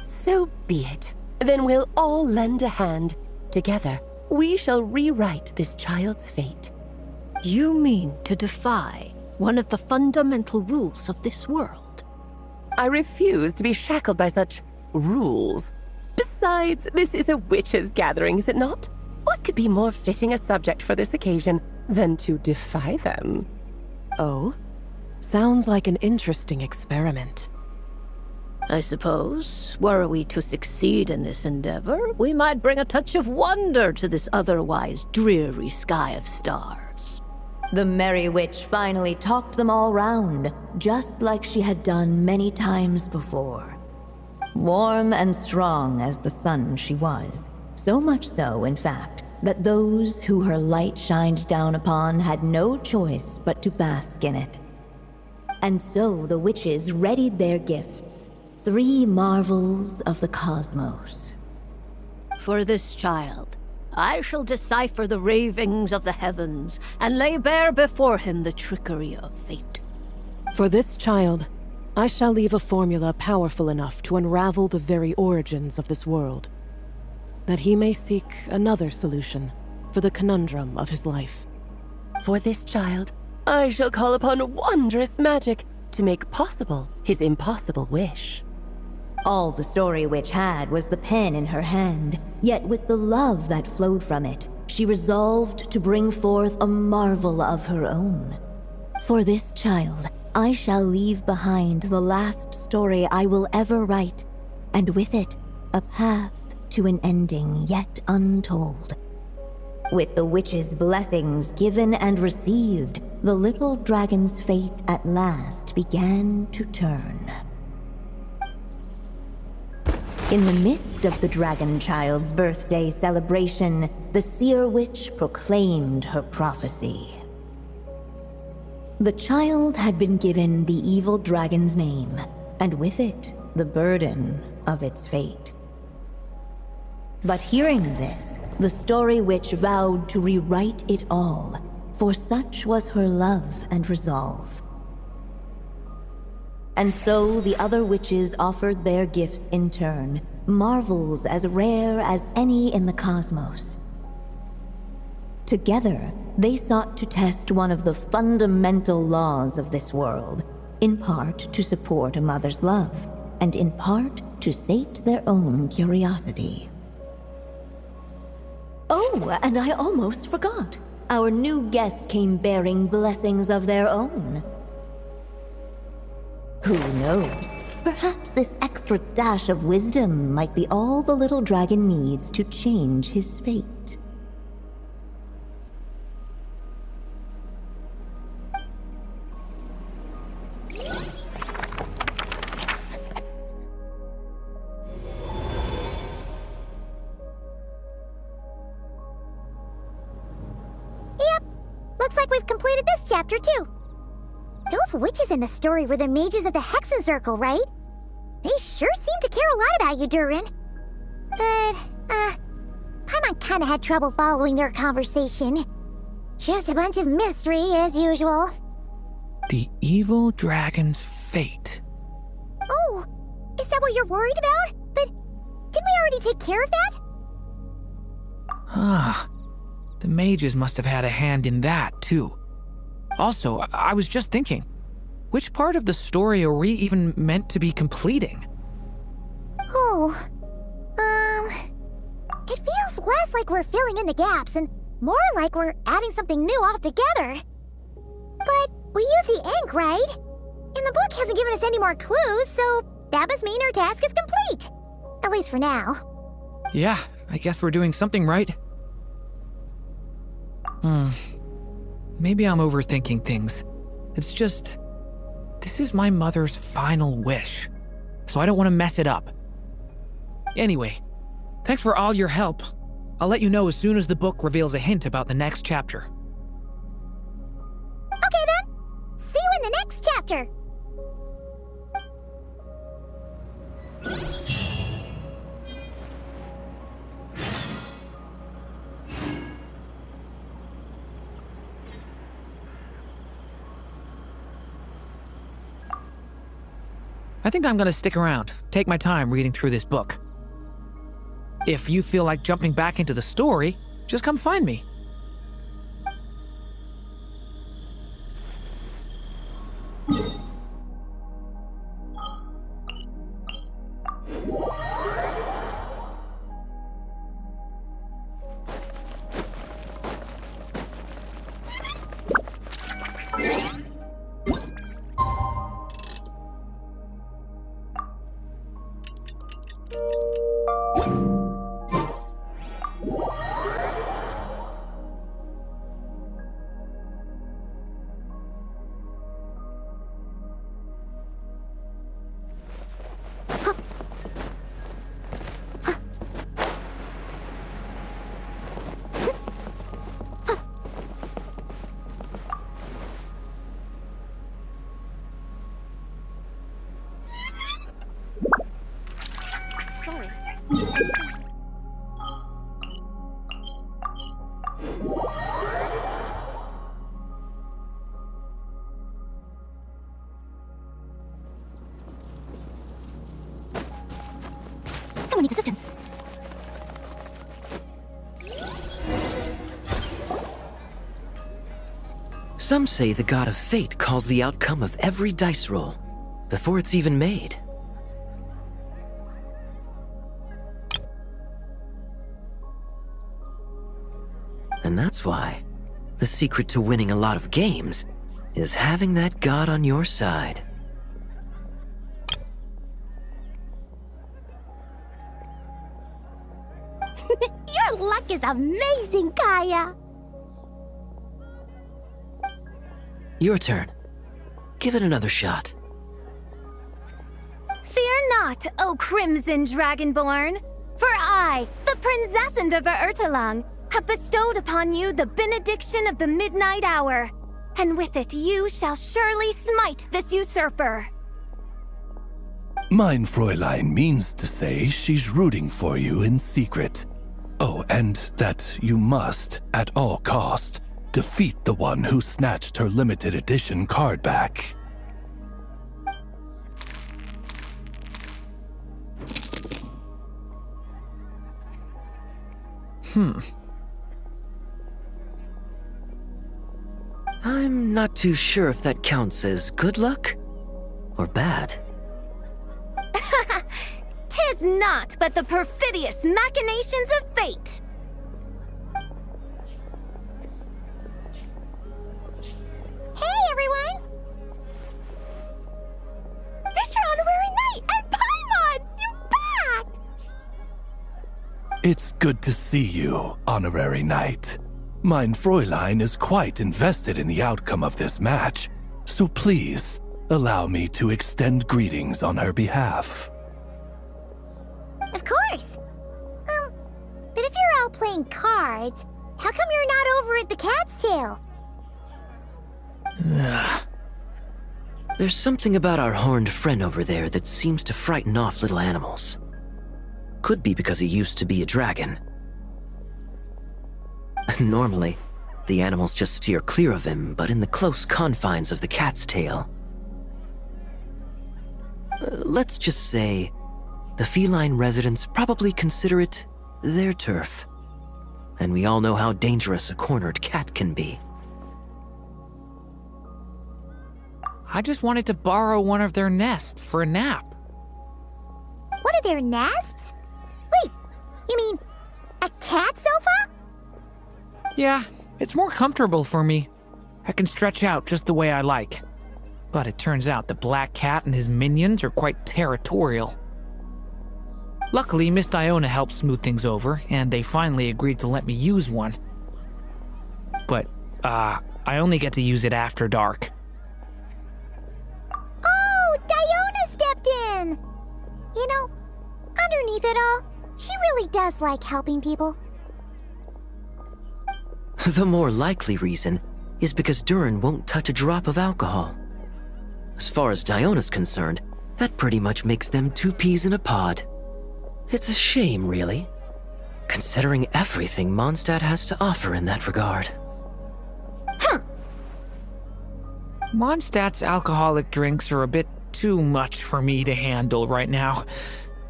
So be it. Then we'll all lend a hand. Together, we shall rewrite this child's fate. You mean to defy one of the fundamental rules of this world? I refuse to be shackled by such rules. Besides, this is a witches' gathering, is it not? What could be more fitting a subject for this occasion than to defy them? Oh? Sounds like an interesting experiment. I suppose, were we to succeed in this endeavor, we might bring a touch of wonder to this otherwise dreary sky of stars. The Merry Witch finally talked them all round, just like she had done many times before. Warm and strong as the sun she was, so much so, in fact, that those who her light shined down upon had no choice but to bask in it. And so the witches readied their gifts, 3 marvels of the cosmos. For this child, I shall decipher the ravings of the heavens and lay bare before him the trickery of fate. For this child, I shall leave a formula powerful enough to unravel the very origins of this world, that he may seek another solution for the conundrum of his life. For this child, I shall call upon wondrous magic to make possible his impossible wish. All the Story Witch had was the pen in her hand, yet with the love that flowed from it, she resolved to bring forth a marvel of her own. For this child, I shall leave behind the last story I will ever write, and with it, a path to an ending yet untold. With the witch's blessings given and received, the little dragon's fate at last began to turn. In the midst of the dragon child's birthday celebration, the Seer Witch proclaimed her prophecy. The child had been given the evil dragon's name, and with it, the burden of its fate. But hearing this, the Story Witch vowed to rewrite it all, for such was her love and resolve. And so the other witches offered their gifts in turn, marvels as rare as any in the cosmos. Together, they sought to test one of the fundamental laws of this world, in part to support a mother's love, and in part to sate their own curiosity. Oh, and I almost forgot. Our new guests came bearing blessings of their own. Who knows? Perhaps this extra dash of wisdom might be all the little dragon needs to change his fate. Yep, looks like we've completed this chapter too. Those witches in the story were the mages of the Hexen Circle, right? They sure seem to care a lot about you, Durin. But, Paimon kinda had trouble following their conversation. Just a bunch of mystery, as usual. The evil dragon's fate. Oh, is that what you're worried about? But didn't we already take care of that? Ah, the mages must have had a hand in that, too. Also, I was just thinking, which part of the story are we even meant to be completing? Oh, it feels less like we're filling in the gaps and more like we're adding something new altogether. But we use the ink, right? And the book hasn't given us any more clues, so that must mean our task is complete. At least for now. Yeah, I guess we're doing something right. Maybe I'm overthinking things. It's just, this is my mother's final wish, so I don't want to mess it up. Anyway, thanks for all your help. I'll let you know as soon as the book reveals a hint about the next chapter. Okay then. See you in the next chapter. I think I'm gonna stick around, take my time reading through this book. If you feel like jumping back into the story, just come find me. Sorry. Someone needs assistance. Some say the god of fate calls the outcome of every dice roll before it's even made. And that's why the secret to winning a lot of games is having that god on your side. Your luck is amazing, Kaya. Your turn. Give it another shot. Fear not, O Crimson Dragonborn, for I, the Princess of Ertalang, have bestowed upon you the benediction of the midnight hour, and with it you shall surely smite this usurper. Mein Fräulein means to say she's rooting for you in secret. Oh, and that you must, at all cost, defeat the one who snatched her limited edition card back. I'm not too sure if that counts as good luck or bad. Tis not but the perfidious machinations of fate. Hey, everyone! Mr. Honorary Knight and Paimon! You're back! It's good to see you, Honorary Knight. Mein Fräulein is quite invested in the outcome of this match, so please, allow me to extend greetings on her behalf. Of course! But if you're all playing cards, how come you're not over at the Cat's Tail? There's something about our horned friend over there that seems to frighten off little animals. Could be because he used to be a dragon. Normally, The animals just steer clear of him, but in the close confines of the cat's tail. Let's just say, the feline residents probably consider it their turf. And we all know how dangerous a cornered cat can be. I just wanted to borrow one of their nests for a nap. One of their nests? Wait, you mean a cat sofa? Yeah, it's more comfortable for me. I can stretch out just the way I like. But it turns out the black cat and his minions are quite territorial. Luckily, Miss Diona helped smooth things over, and they finally agreed to let me use one. But, I only get to use it after dark. Oh, Diona stepped in! You know, underneath it all, she really does like helping people. The more likely reason is because Durin won't touch a drop of alcohol. As far as Diona's concerned, that pretty much makes them two peas in a pod. It's a shame, really, considering everything Mondstadt has to offer in that regard. Mondstadt's alcoholic drinks are a bit too much for me to handle right now.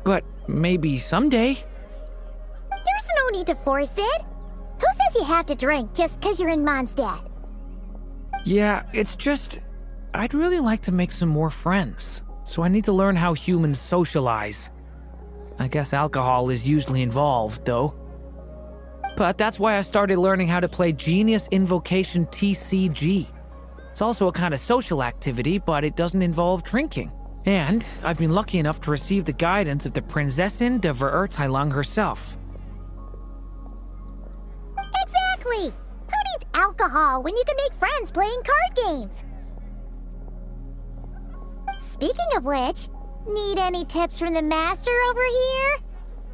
But maybe someday. There's no need to force it. Who says you have to drink just because you're in Mondstadt? Yeah, it's just... I'd really like to make some more friends, so I need to learn how humans socialize. I guess alcohol is usually involved, though. But that's why I started learning how to play Genius Invocation TCG. It's also a kind of social activity, but it doesn't involve drinking. And I've been lucky enough to receive the guidance of the Prinzessin de Verurteilung herself. Exactly! Who needs alcohol when you can make friends playing card games? Speaking of which, need any tips from the master over here?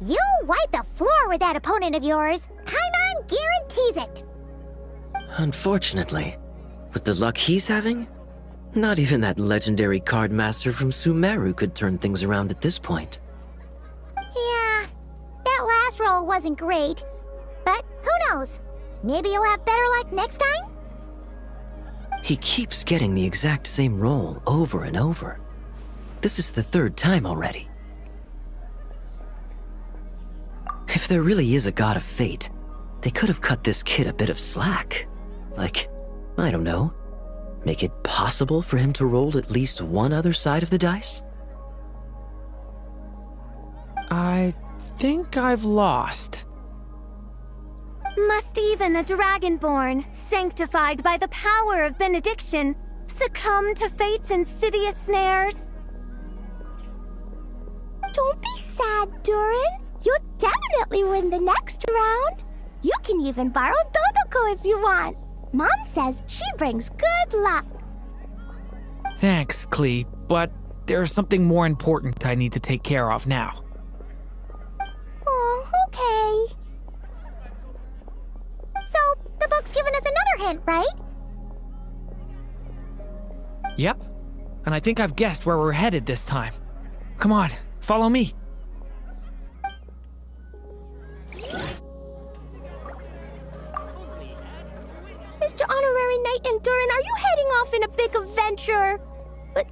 You'll wipe the floor with that opponent of yours. Paimon guarantees it. Unfortunately, with the luck he's having, not even that legendary card master from Sumeru could turn things around at this point. Yeah, that last roll wasn't great. But who knows? Maybe you'll have better luck next time? He keeps getting the exact same roll over and over. This is the third time already. If there really is a god of fate, they could have cut this kid a bit of slack. Like, I don't know, make it possible for him to roll at least one other side of the dice? I think I've lost. Must even a dragonborn, sanctified by the power of benediction, succumb to fate's insidious snares? Don't be sad, Durin. You'll definitely win the next round. You can even borrow Dodoko if you want. Mom says she brings good luck. Thanks, Klee, but there's something more important I need to take care of now. Oh, okay. So, the book's given us another hint, right? Yep, and I think I've guessed where we're headed this time. Come on, follow me. Mr. Honorary Knight and Durin, are you heading off in a big adventure? But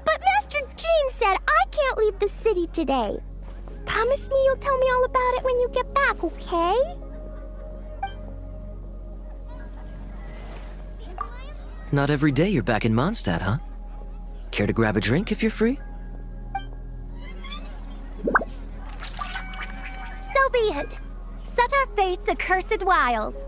Master Jean said I can't leave the city today. Promise me you'll tell me all about it when you get back, okay? Not every day you're back in Mondstadt, huh? Care to grab a drink if you're free? So be it. Such are fate's accursed wiles.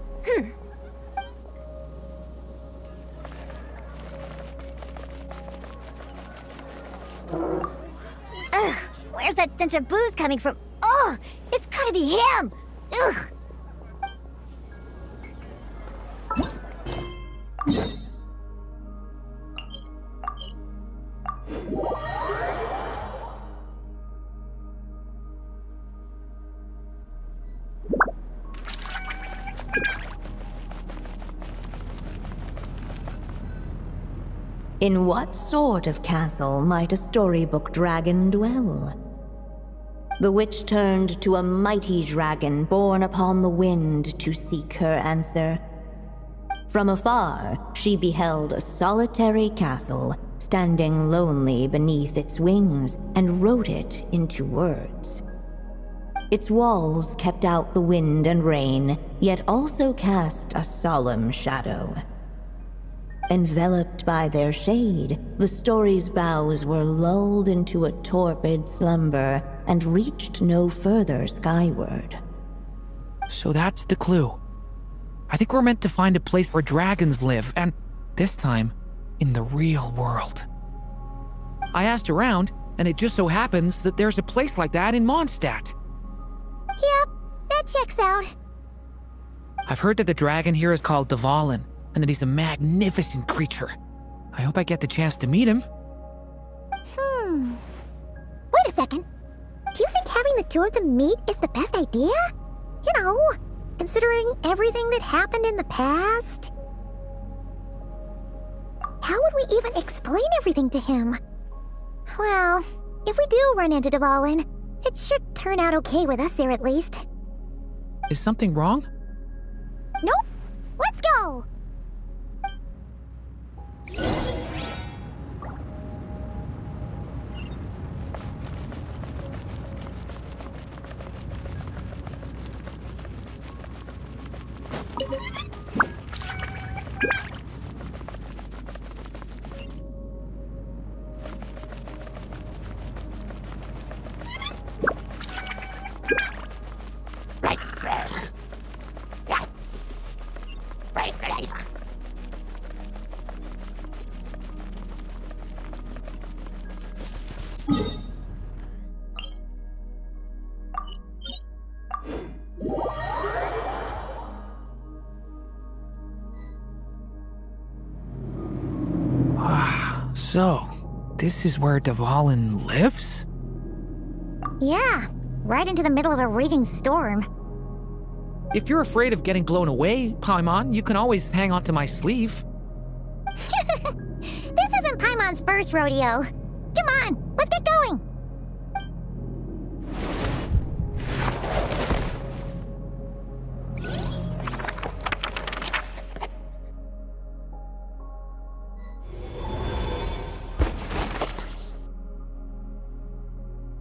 Ugh, where's that stench of booze coming from? Ugh, it's gotta be him! Ugh! In what sort of castle might a storybook dragon dwell? The witch turned to a mighty dragon born upon the wind to seek her answer. From afar, she beheld a solitary castle, standing lonely beneath its wings, and wrote it into words. Its walls kept out the wind and rain, yet also cast a solemn shadow. Enveloped by their shade, the story's boughs were lulled into a torpid slumber and reached no further skyward. So that's the clue. I think we're meant to find a place where dragons live, and this time, in the real world. I asked around, and it just so happens that there's a place like that in Mondstadt. Yep, that checks out. I've heard that the dragon here is called Dvalin, and that he's a magnificent creature. I hope I get the chance to meet him. Wait a second. Do you think having the two of them meet is the best idea? You know, considering everything that happened in the past? How would we even explain everything to him? Well, if we do run into Dvalin, it should turn out okay with us there at least. Is something wrong? Nope. Let's go! So, this is where Dvalin lives? Yeah, right into the middle of a raging storm. If you're afraid of getting blown away, Paimon, you can always hang onto my sleeve. This isn't Paimon's first rodeo. Come on, let's get going!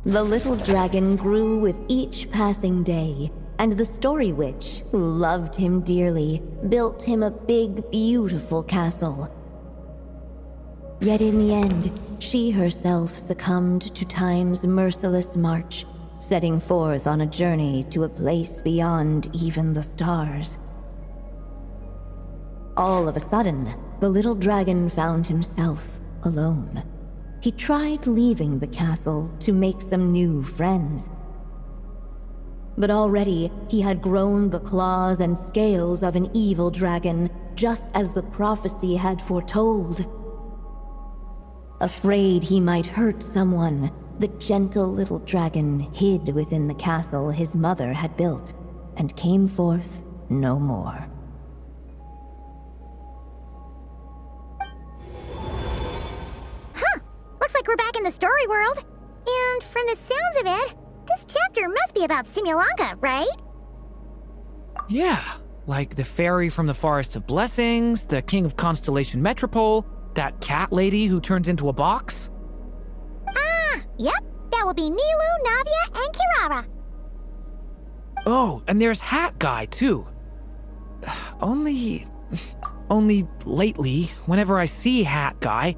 The little dragon grew with each passing day, and the Story Witch, who loved him dearly, built him a big, beautiful castle. Yet in the end, she herself succumbed to time's merciless march, setting forth on a journey to a place beyond even the stars. All of a sudden, the little dragon found himself alone. He tried leaving the castle to make some new friends. But already he had grown the claws and scales of an evil dragon, just as the prophecy had foretold. Afraid he might hurt someone, the gentle little dragon hid within the castle his mother had built, and came forth no more. Looks like we're back in the story world. And from the sounds of it, this chapter must be about Simulanka, right? Yeah, like the fairy from the Forest of Blessings, the king of Constellation Metropole, that cat lady who turns into a box. Ah, yep. That will be Nilu, Navia, and Kirara. Oh, and there's Hat Guy, too. Only lately, whenever I see Hat Guy,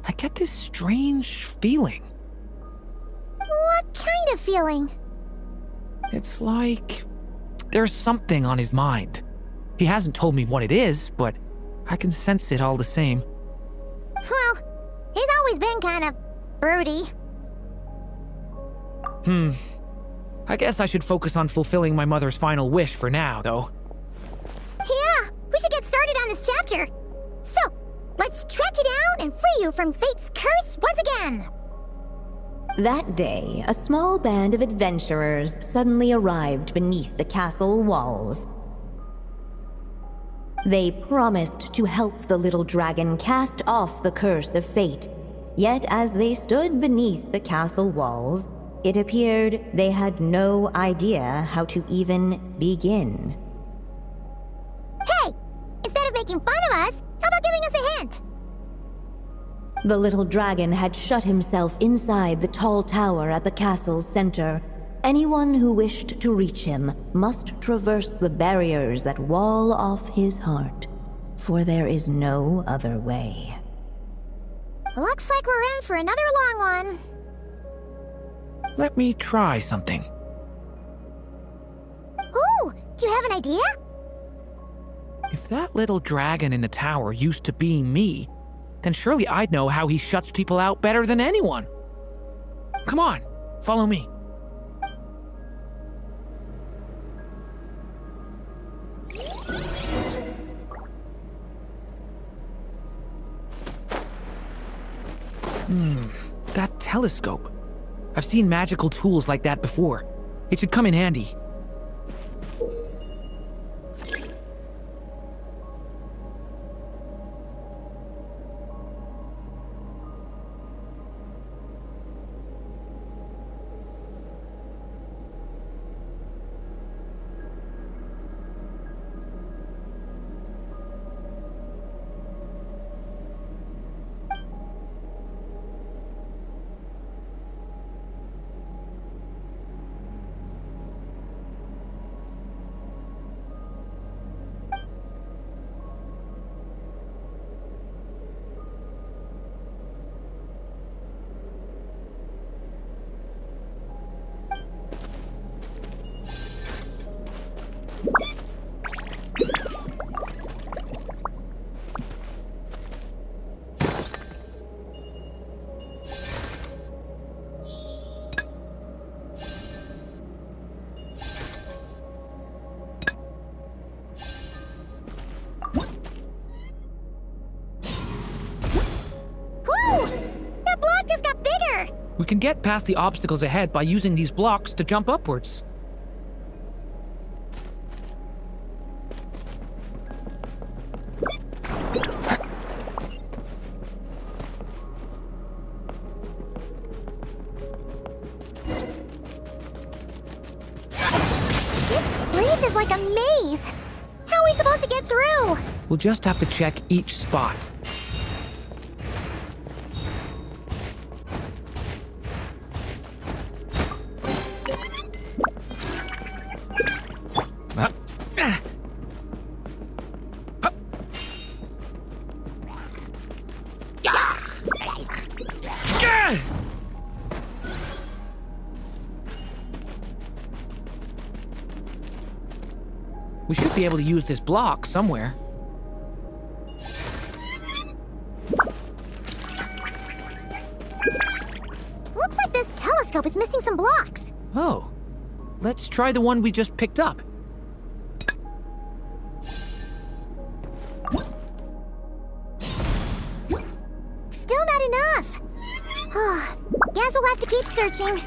I get this strange feeling. What kind of feeling? It's like there's something on his mind. He hasn't told me what it is, but I can sense it all the same. Well, he's always been kind of broody. I guess I should focus on fulfilling my mother's final wish for now, though. Yeah, we should get started on this chapter. So, let's track you down and free you from fate's curse once again. That day, a small band of adventurers suddenly arrived beneath the castle walls. They promised to help the little dragon cast off the curse of fate. Yet as they stood beneath the castle walls, it appeared they had no idea how to even begin. Hey! Instead of making making fun of us, how about giving us a hint? The little dragon had shut himself inside the tall tower at the castle's center. Anyone who wished to reach him must traverse the barriers that wall off his heart, for there is no other way. Looks like we're in for another long one. Let me try something. Ooh, do you have an idea? If that little dragon in the tower used to be me, then surely I'd know how he shuts people out better than anyone. Come on, follow me. That telescope. I've seen magical tools like that before. It should come in handy. We can get past the obstacles ahead by using these blocks to jump upwards. This is like a maze. How are we supposed to get through? We'll just have to check each spot. We should be able to use this block somewhere. Looks like this telescope is missing some blocks. Oh. Let's try the one we just picked up. Still not enough. Guess we'll have to keep searching.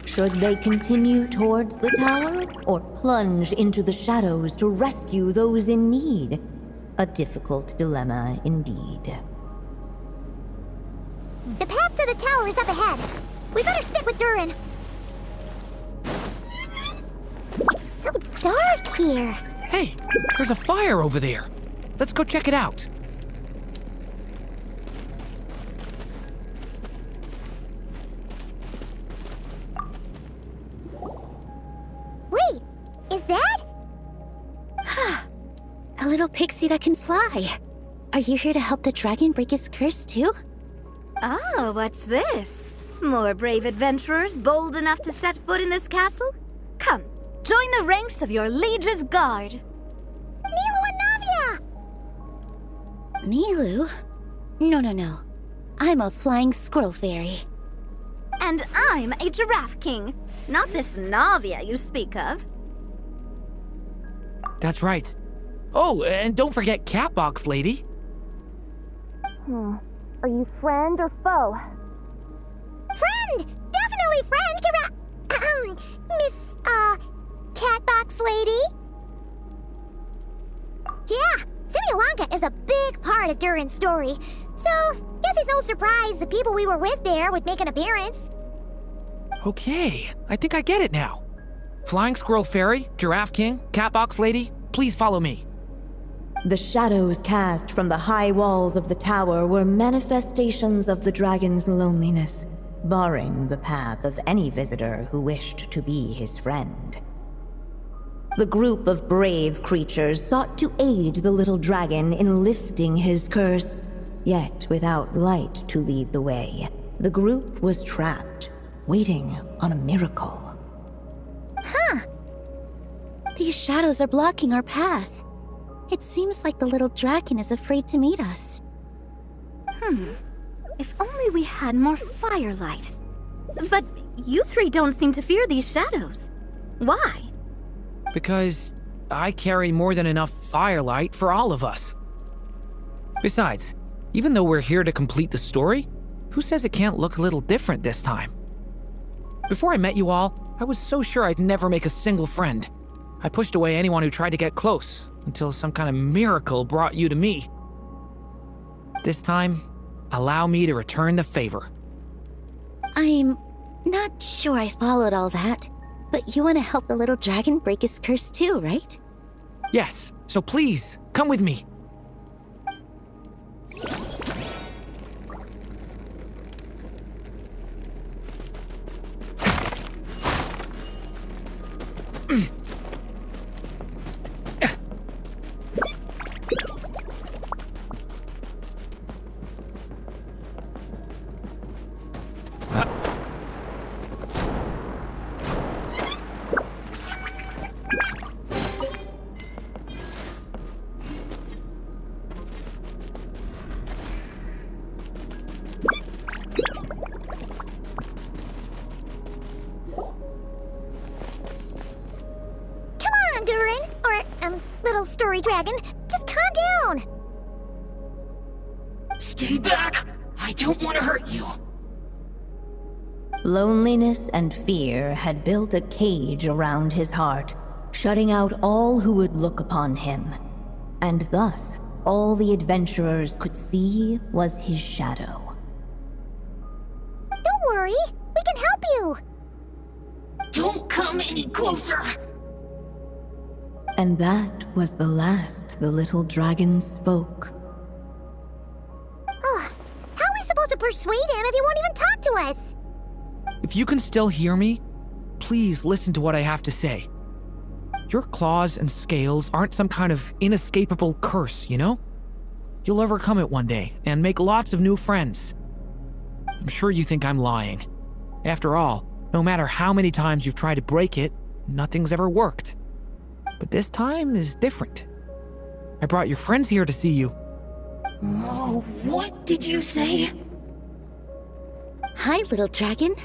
Should they continue towards the tower, or plunge into the shadows to rescue those in need? A difficult dilemma indeed. The path to the tower is up ahead. We better stick with Durin. It's so dark here. Hey, there's a fire over there. Let's go check it out. Wait, is that? A little pixie that can fly. Are you here to help the dragon break his curse too? Oh, what's this? More brave adventurers bold enough to set foot in this castle? Come, join the ranks of your liege's guard. Nilu and Navia! Nilu? No. I'm a flying squirrel fairy. And I'm a giraffe king, not this Navia you speak of. That's right. Oh, and don't forget Catbox Lady. Are you friend or foe? Friend! Definitely friend! Miss, Catbox Lady? Yeah, Simulonga is a big part of Durin's story, so guess it's no surprise the people we were with there would make an appearance. Okay, I think I get it now. Flying Squirrel Fairy, Giraffe King, Catbox Lady, please follow me. The shadows cast from the high walls of the tower were manifestations of the dragon's loneliness, barring the path of any visitor who wished to be his friend. The group of brave creatures sought to aid the little dragon in lifting his curse, yet without light to lead the way, the group was trapped, waiting on a miracle. Huh. These shadows are blocking our path. It seems like the little dragon is afraid to meet us. If only we had more firelight. But you three don't seem to fear these shadows. Why? Because I carry more than enough firelight for all of us. Besides, even though we're here to complete the story, who says it can't look a little different this time? Before I met you all, I was so sure I'd never make a single friend. I pushed away anyone who tried to get close, until some kind of miracle brought you to me. This time, allow me to return the favor. I'm not sure I followed all that, but you want to help the little dragon break his curse too, right? Yes, so please, come with me. Little story dragon, just calm down! Stay back! I don't want to hurt you! Loneliness and fear had built a cage around his heart, shutting out all who would look upon him. And thus, all the adventurers could see was his shadow. Don't worry, we can help you! Don't come any closer! And that was the last the little dragon spoke. How are we supposed to persuade him if he won't even talk to us? If you can still hear me, please listen to what I have to say. Your claws and scales aren't some kind of inescapable curse, you know? You'll overcome it one day and make lots of new friends. I'm sure you think I'm lying. After all, no matter how many times you've tried to break it, nothing's ever worked. But this time is different. I brought your friends here to see you. Oh, what did you say? Hi, little dragon.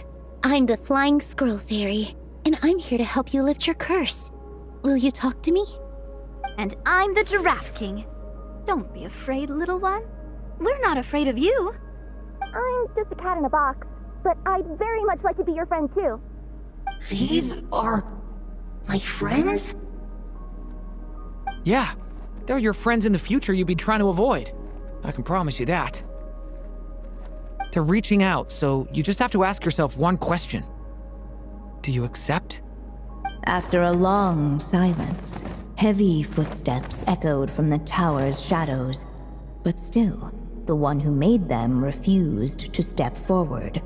I'm the Flying Squirrel Fairy, and I'm here to help you lift your curse. Will you talk to me? And I'm the Giraffe King. Don't be afraid, little one. We're not afraid of you. I'm just a cat in a box, but I'd very much like to be your friend too. These are my friends? Yeah, they're your friends in the future you'd be trying to avoid. I can promise you that. They're reaching out, so you just have to ask yourself one question. Do you accept? After a long silence, heavy footsteps echoed from the tower's shadows, but still, the one who made them refused to step forward.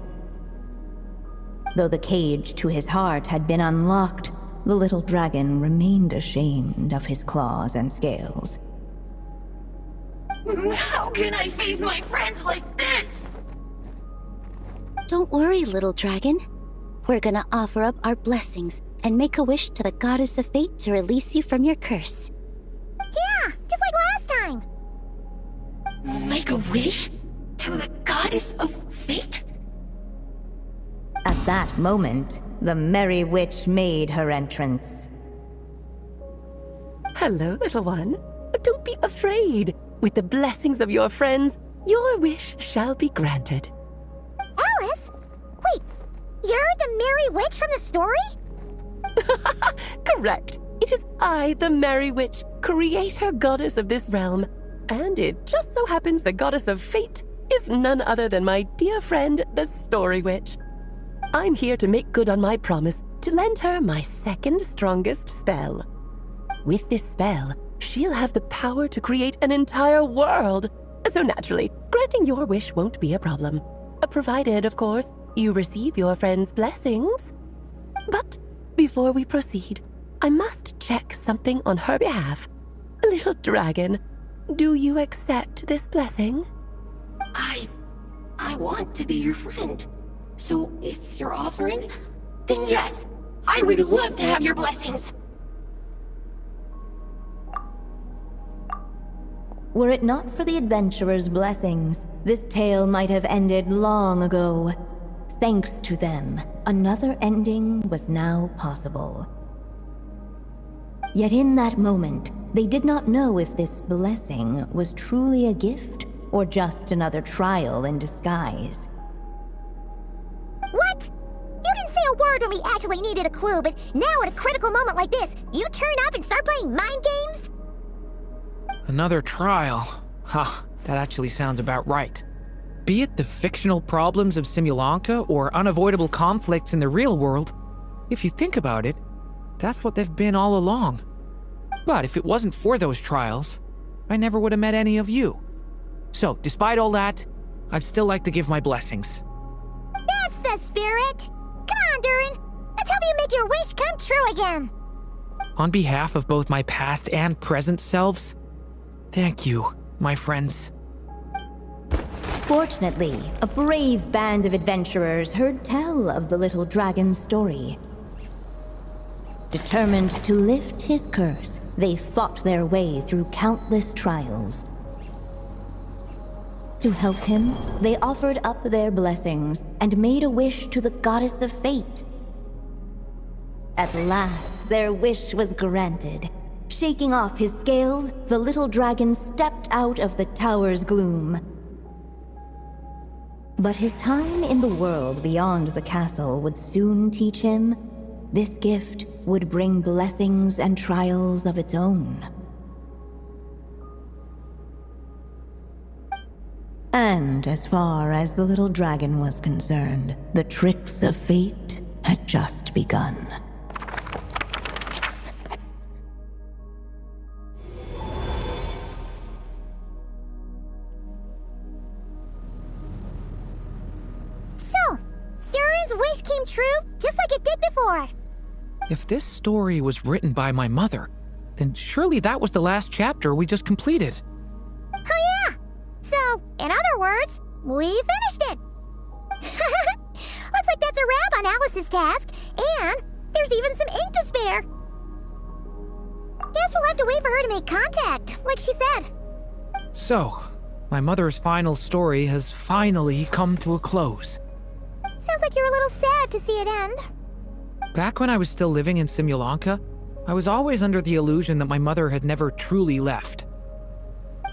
Though the cage to his heart had been unlocked, the little dragon remained ashamed of his claws and scales. How can I face my friends like this? Don't worry, little dragon. We're gonna offer up our blessings and make a wish to the goddess of fate to release you from your curse. Yeah, just like last time! Make a wish? To the goddess of fate? At that moment, the merry witch made her entrance. Hello, little one. don't be afraid. With the blessings of your friends, your wish shall be granted. Alice? Wait, you're the Merry Witch from the story? Correct. It is I, the Merry Witch, creator goddess of this realm. And it just so happens the goddess of fate is none other than my dear friend, the Story Witch. I'm here to make good on my promise to lend her my second strongest spell. With this spell, she'll have the power to create an entire world. So naturally, granting your wish won't be a problem. Provided, of course, you receive your friend's blessings. But before we proceed, I must check something on her behalf. Little dragon, do you accept this blessing? I want to be your friend. So if you're offering, then yes, I would love to have your blessings. Were it not for the adventurer's blessings, this tale might have ended long ago. Thanks to them, another ending was now possible. Yet in that moment, they did not know if this blessing was truly a gift or just another trial in disguise. What? You didn't say a word when we actually needed a clue, but now at a critical moment like this, you turn up and start playing mind games? Another trial. That actually sounds about right. Be it the fictional problems of Simulanka or unavoidable conflicts in the real world, if you think about it, that's what they've been all along. But if it wasn't for those trials, I never would have met any of you. So, despite all that, I'd still like to give my blessings. That's the spirit! Come on, Durin! Let's help you make your wish come true again! On behalf of both my past and present selves, thank you, my friends. Fortunately, a brave band of adventurers heard tell of the little dragon's story. Determined to lift his curse, they fought their way through countless trials. To help him, they offered up their blessings and made a wish to the goddess of fate. At last, their wish was granted. Shaking off his scales, the little dragon stepped out of the tower's gloom. But his time in the world beyond the castle would soon teach him this gift would bring blessings and trials of its own. And as far as the little dragon was concerned, the tricks of fate had just begun. So, Durin's wish came true just like it did before. If this story was written by my mother, then surely that was the last chapter we just completed. Oh yeah! So, in other words, we finished it! Looks like that's a wrap on Alice's task, and there's even some ink to spare. Guess we'll have to wait for her to make contact, like she said. So, my mother's final story has finally come to a close. Sounds like you're a little sad to see it end. Back when I was still living in Simulanka, I was always under the illusion that my mother had never truly left.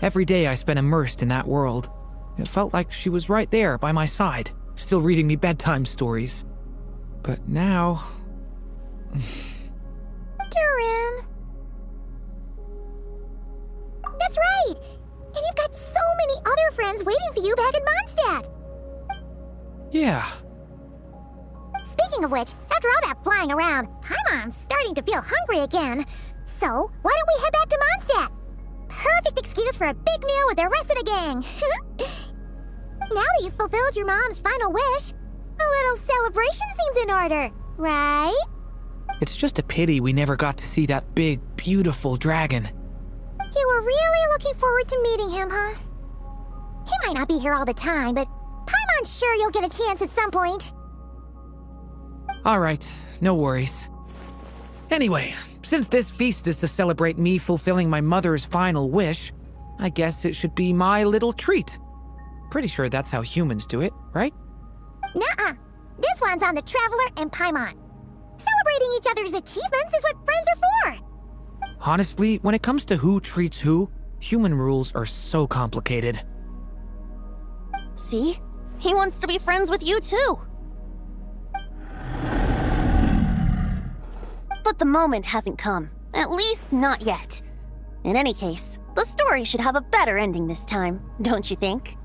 Every day I spent immersed in that world. It felt like she was right there by my side, still reading me bedtime stories. But now... Durin! That's right! And you've got so many other friends waiting for you back in Mondstadt! Yeah. Speaking of which, after all that flying around, Paimon's starting to feel hungry again. So, why don't we head back to Mondstadt? Perfect excuse for a big meal with the rest of the gang. Now that you've fulfilled your mom's final wish, a little celebration seems in order, right? It's just a pity we never got to see that big, beautiful dragon. You were really looking forward to meeting him, huh? He might not be here all the time, but Paimon's sure you'll get a chance at some point. Alright, no worries. Anyway, since this feast is to celebrate me fulfilling my mother's final wish, I guess it should be my little treat. Pretty sure that's how humans do it, right? Nuh-uh. This one's on the Traveler and Paimon. Celebrating each other's achievements is what friends are for. Honestly, when it comes to who treats who, Human rules are so complicated. See? He wants to be friends with you too. But the moment hasn't come. At least not yet. In any case, the story should have a better ending this time, don't you think?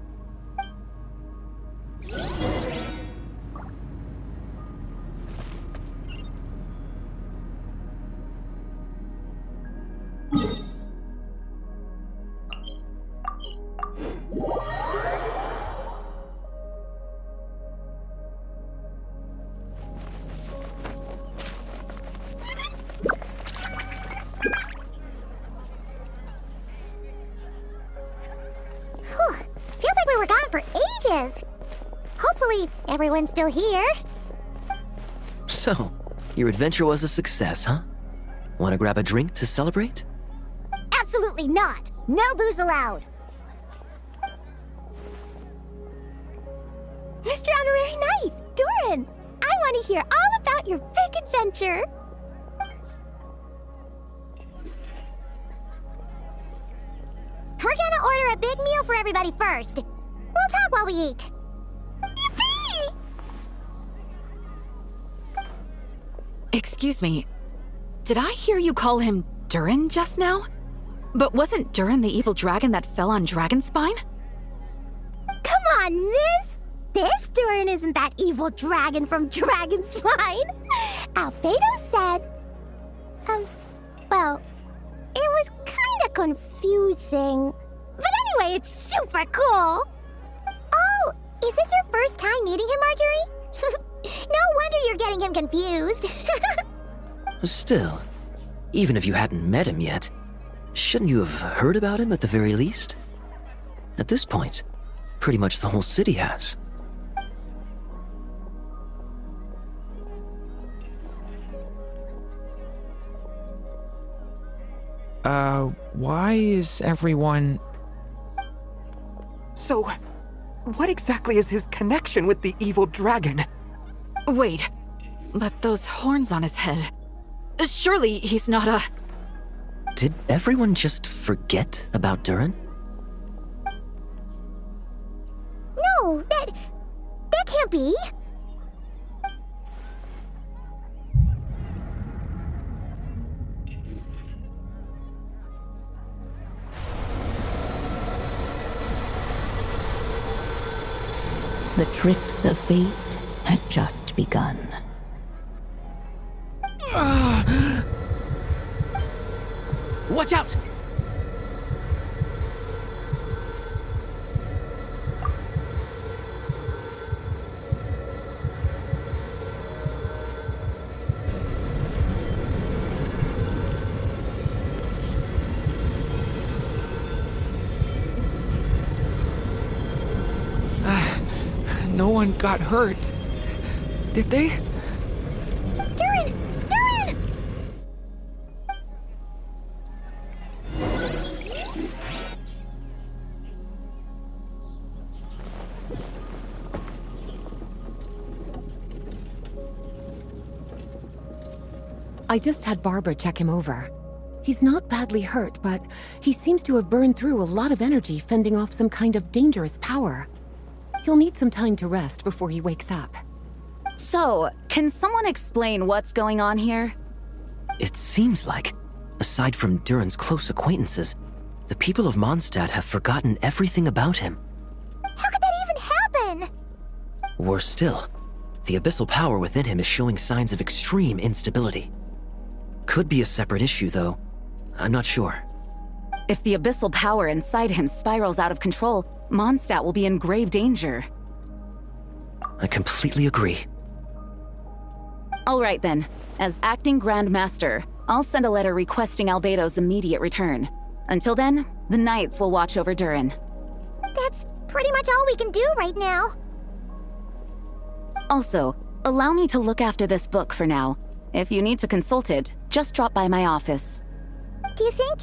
Feels like we were gone for ages. Hopefully, everyone's still here. So, your adventure was a success, huh? Want to grab a drink to celebrate? Absolutely not. No booze allowed. Mr. Honorary Knight, Doran, I want to hear all about your big adventure. We're gonna order a big meal for everybody first. We'll talk while we eat. Yippee! Excuse me. Did I hear you call him Duran just now? But wasn't Duran the evil dragon that fell on Dragonspine? Come on, miss! This Duran isn't that evil dragon from Dragonspine. Albedo said... well, it was kinda confusing. But anyway, it's super cool. Oh, is this your first time meeting him, Marjorie? No wonder you're getting him confused. Still, even if you hadn't met him yet, shouldn't you have heard about him at the very least? At this point, pretty much the whole city has. Why is everyone... So, what exactly is his connection with the evil dragon? Wait, but those horns on his head... Surely he's not a... Did everyone just forget about Duran? No, that can't be. The tricks of fate had just begun. Watch out! No one got hurt. Did they? Duran! Duran! I just had Barbara check him over. He's not badly hurt, but he seems to have burned through a lot of energy fending off some kind of dangerous power. He'll need some time to rest before he wakes up. So, can someone explain what's going on here? It seems like, aside from Duran's close acquaintances, the people of Mondstadt have forgotten everything about him. How could that even happen? Worse still, the abyssal power within him is showing signs of extreme instability. Could be a separate issue, though. I'm not sure. If the abyssal power inside him spirals out of control, Mondstadt will be in grave danger. I completely agree. All right then. As acting Grand Master, I'll send a letter requesting Albedo's immediate return. Until then, the Knights will watch over Duran. That's pretty much all we can do right now. Also, allow me to look after this book for now. If you need to consult it, just drop by my office. Do you think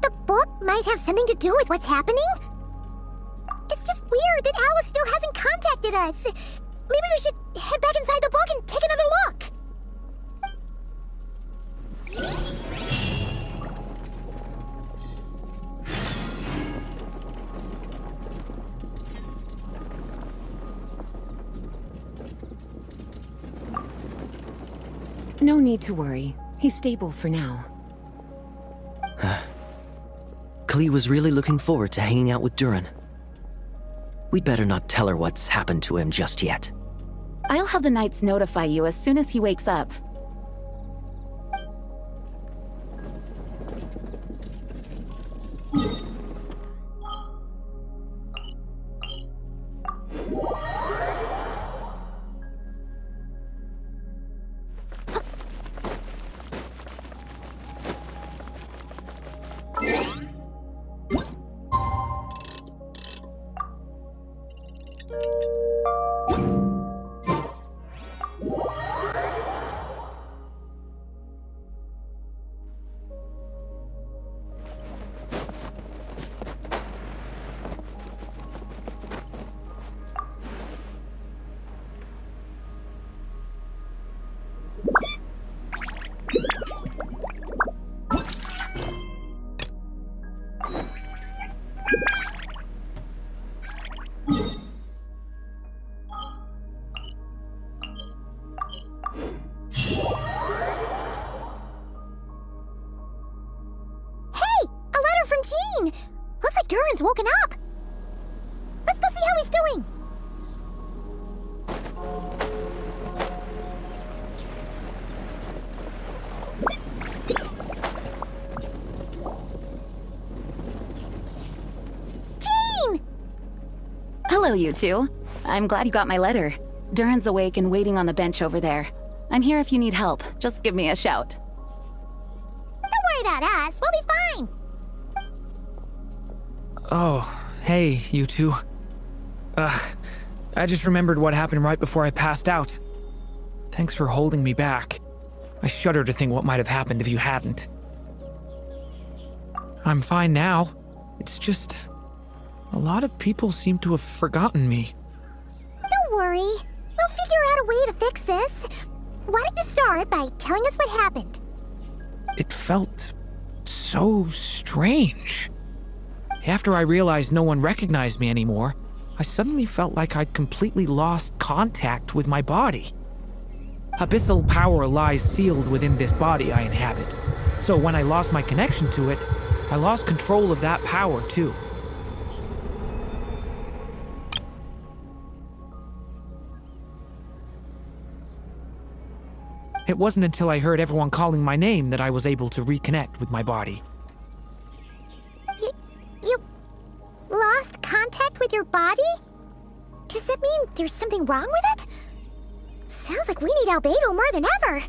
the book might have something to do with what's happening? It's just weird that Alice still hasn't contacted us. Maybe we should head back inside the book and take another look. No need to worry. He's stable for now. Klee was really looking forward to hanging out with Durin. We'd better not tell her what's happened to him just yet. I'll have the Knights notify you as soon as he wakes up. Looks like Durin's woken up. Let's go see how he's doing. Jean! Hello, you two. I'm glad you got my letter. Durin's awake and waiting on the bench over there. I'm here if you need help. Just give me a shout. Don't worry about us. We'll be fine. Oh, hey, you two. I just remembered what happened right before I passed out. Thanks for holding me back. I shudder to think what might have happened if you hadn't. I'm fine now. It's just... a lot of people seem to have forgotten me. Don't worry. We'll figure out a way to fix this. Why don't you start by telling us what happened? It felt so strange. After I realized no one recognized me anymore, I suddenly felt like I'd completely lost contact with my body. Abyssal power lies sealed within this body I inhabit. So when I lost my connection to it, I lost control of that power too. It wasn't until I heard everyone calling my name that I was able to reconnect with my body. You lost contact with your body? Does that mean there's something wrong with it? Sounds like we need Albedo more than ever.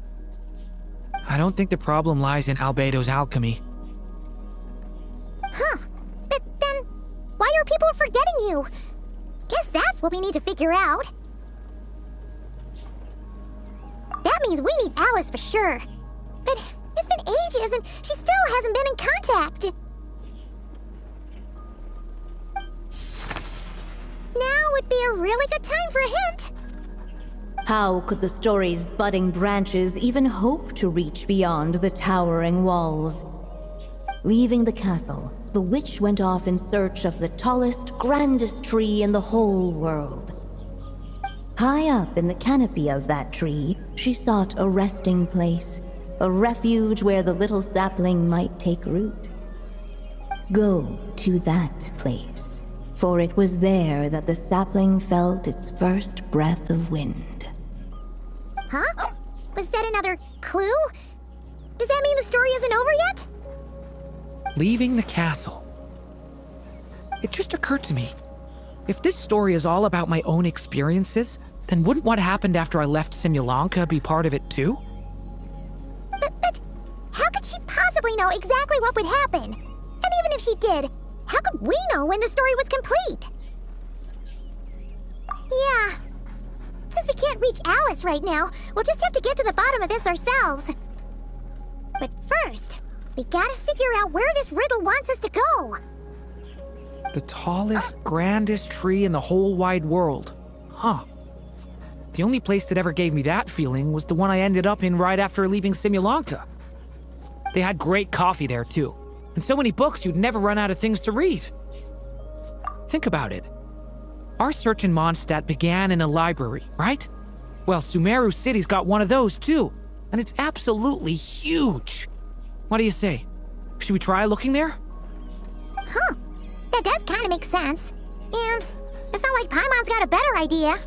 I don't think the problem lies in Albedo's alchemy. Huh. But then, why are people forgetting you? Guess that's what we need to figure out. That means we need Alice for sure. But it's been ages and she still hasn't been in contact. Now would be a really good time for a hint. How could the story's budding branches even hope to reach beyond the towering walls? Leaving the castle, the witch went off in search of the tallest, grandest tree in the whole world. High up in the canopy of that tree, she sought a resting place, a refuge where the little sapling might take root. Go to that place, for it was there that the sapling felt its first breath of wind. Huh? Was that another clue? Does that mean the story isn't over yet? Leaving the castle. It just occurred to me. If this story is all about my own experiences, then wouldn't what happened after I left Simulanka be part of it too? But how could she possibly know exactly what would happen? And even if she did, how could we know when the story was complete? Yeah. Since we can't reach Alice right now, we'll just have to get to the bottom of this ourselves. But first, we gotta figure out where this riddle wants us to go. The tallest, grandest tree in the whole wide world. Huh. The only place that ever gave me that feeling was the one I ended up in right after leaving Simulanka. They had great coffee there too, and so many books you'd never run out of things to read. Think about it. Our search in Mondstadt began in a library, right? Well, Sumeru City's got one of those too, and it's absolutely huge. What do you say? Should we try looking there? Huh. That does kind of make sense. And it's not like Paimon's got a better idea.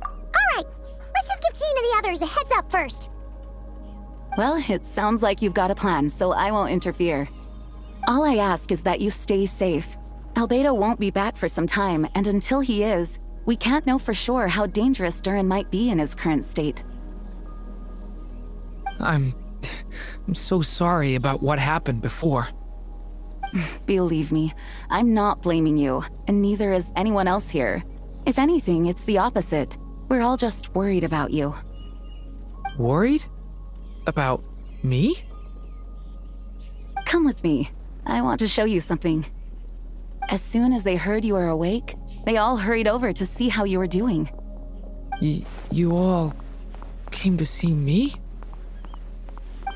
Alright, let's just give Jean and the others a heads up first. Well, it sounds like you've got a plan, so I won't interfere. All I ask is that you stay safe. Albedo won't be back for some time, and until he is, we can't know for sure how dangerous Durin might be in his current state. I'm so sorry about what happened before. Believe me, I'm not blaming you, and neither is anyone else here. If anything, it's the opposite. We're all just worried about you. Worried? About me? Come with me. I want to show you something. As soon as they heard you were awake, they all hurried over to see how you were doing. You all came to see me?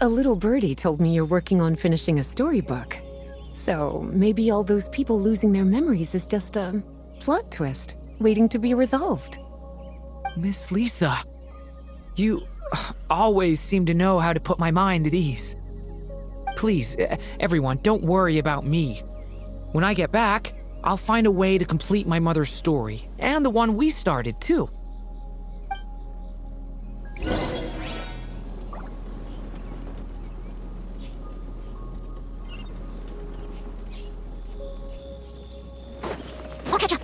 A little birdie told me you're working on finishing a storybook. So maybe all those people losing their memories is just a plot twist waiting to be resolved. Miss Lisa, you always seem to know how to put my mind at ease. Please, everyone, don't worry about me. When I get back, I'll find a way to complete my mother's story, and the one we started, too. I'll catch up.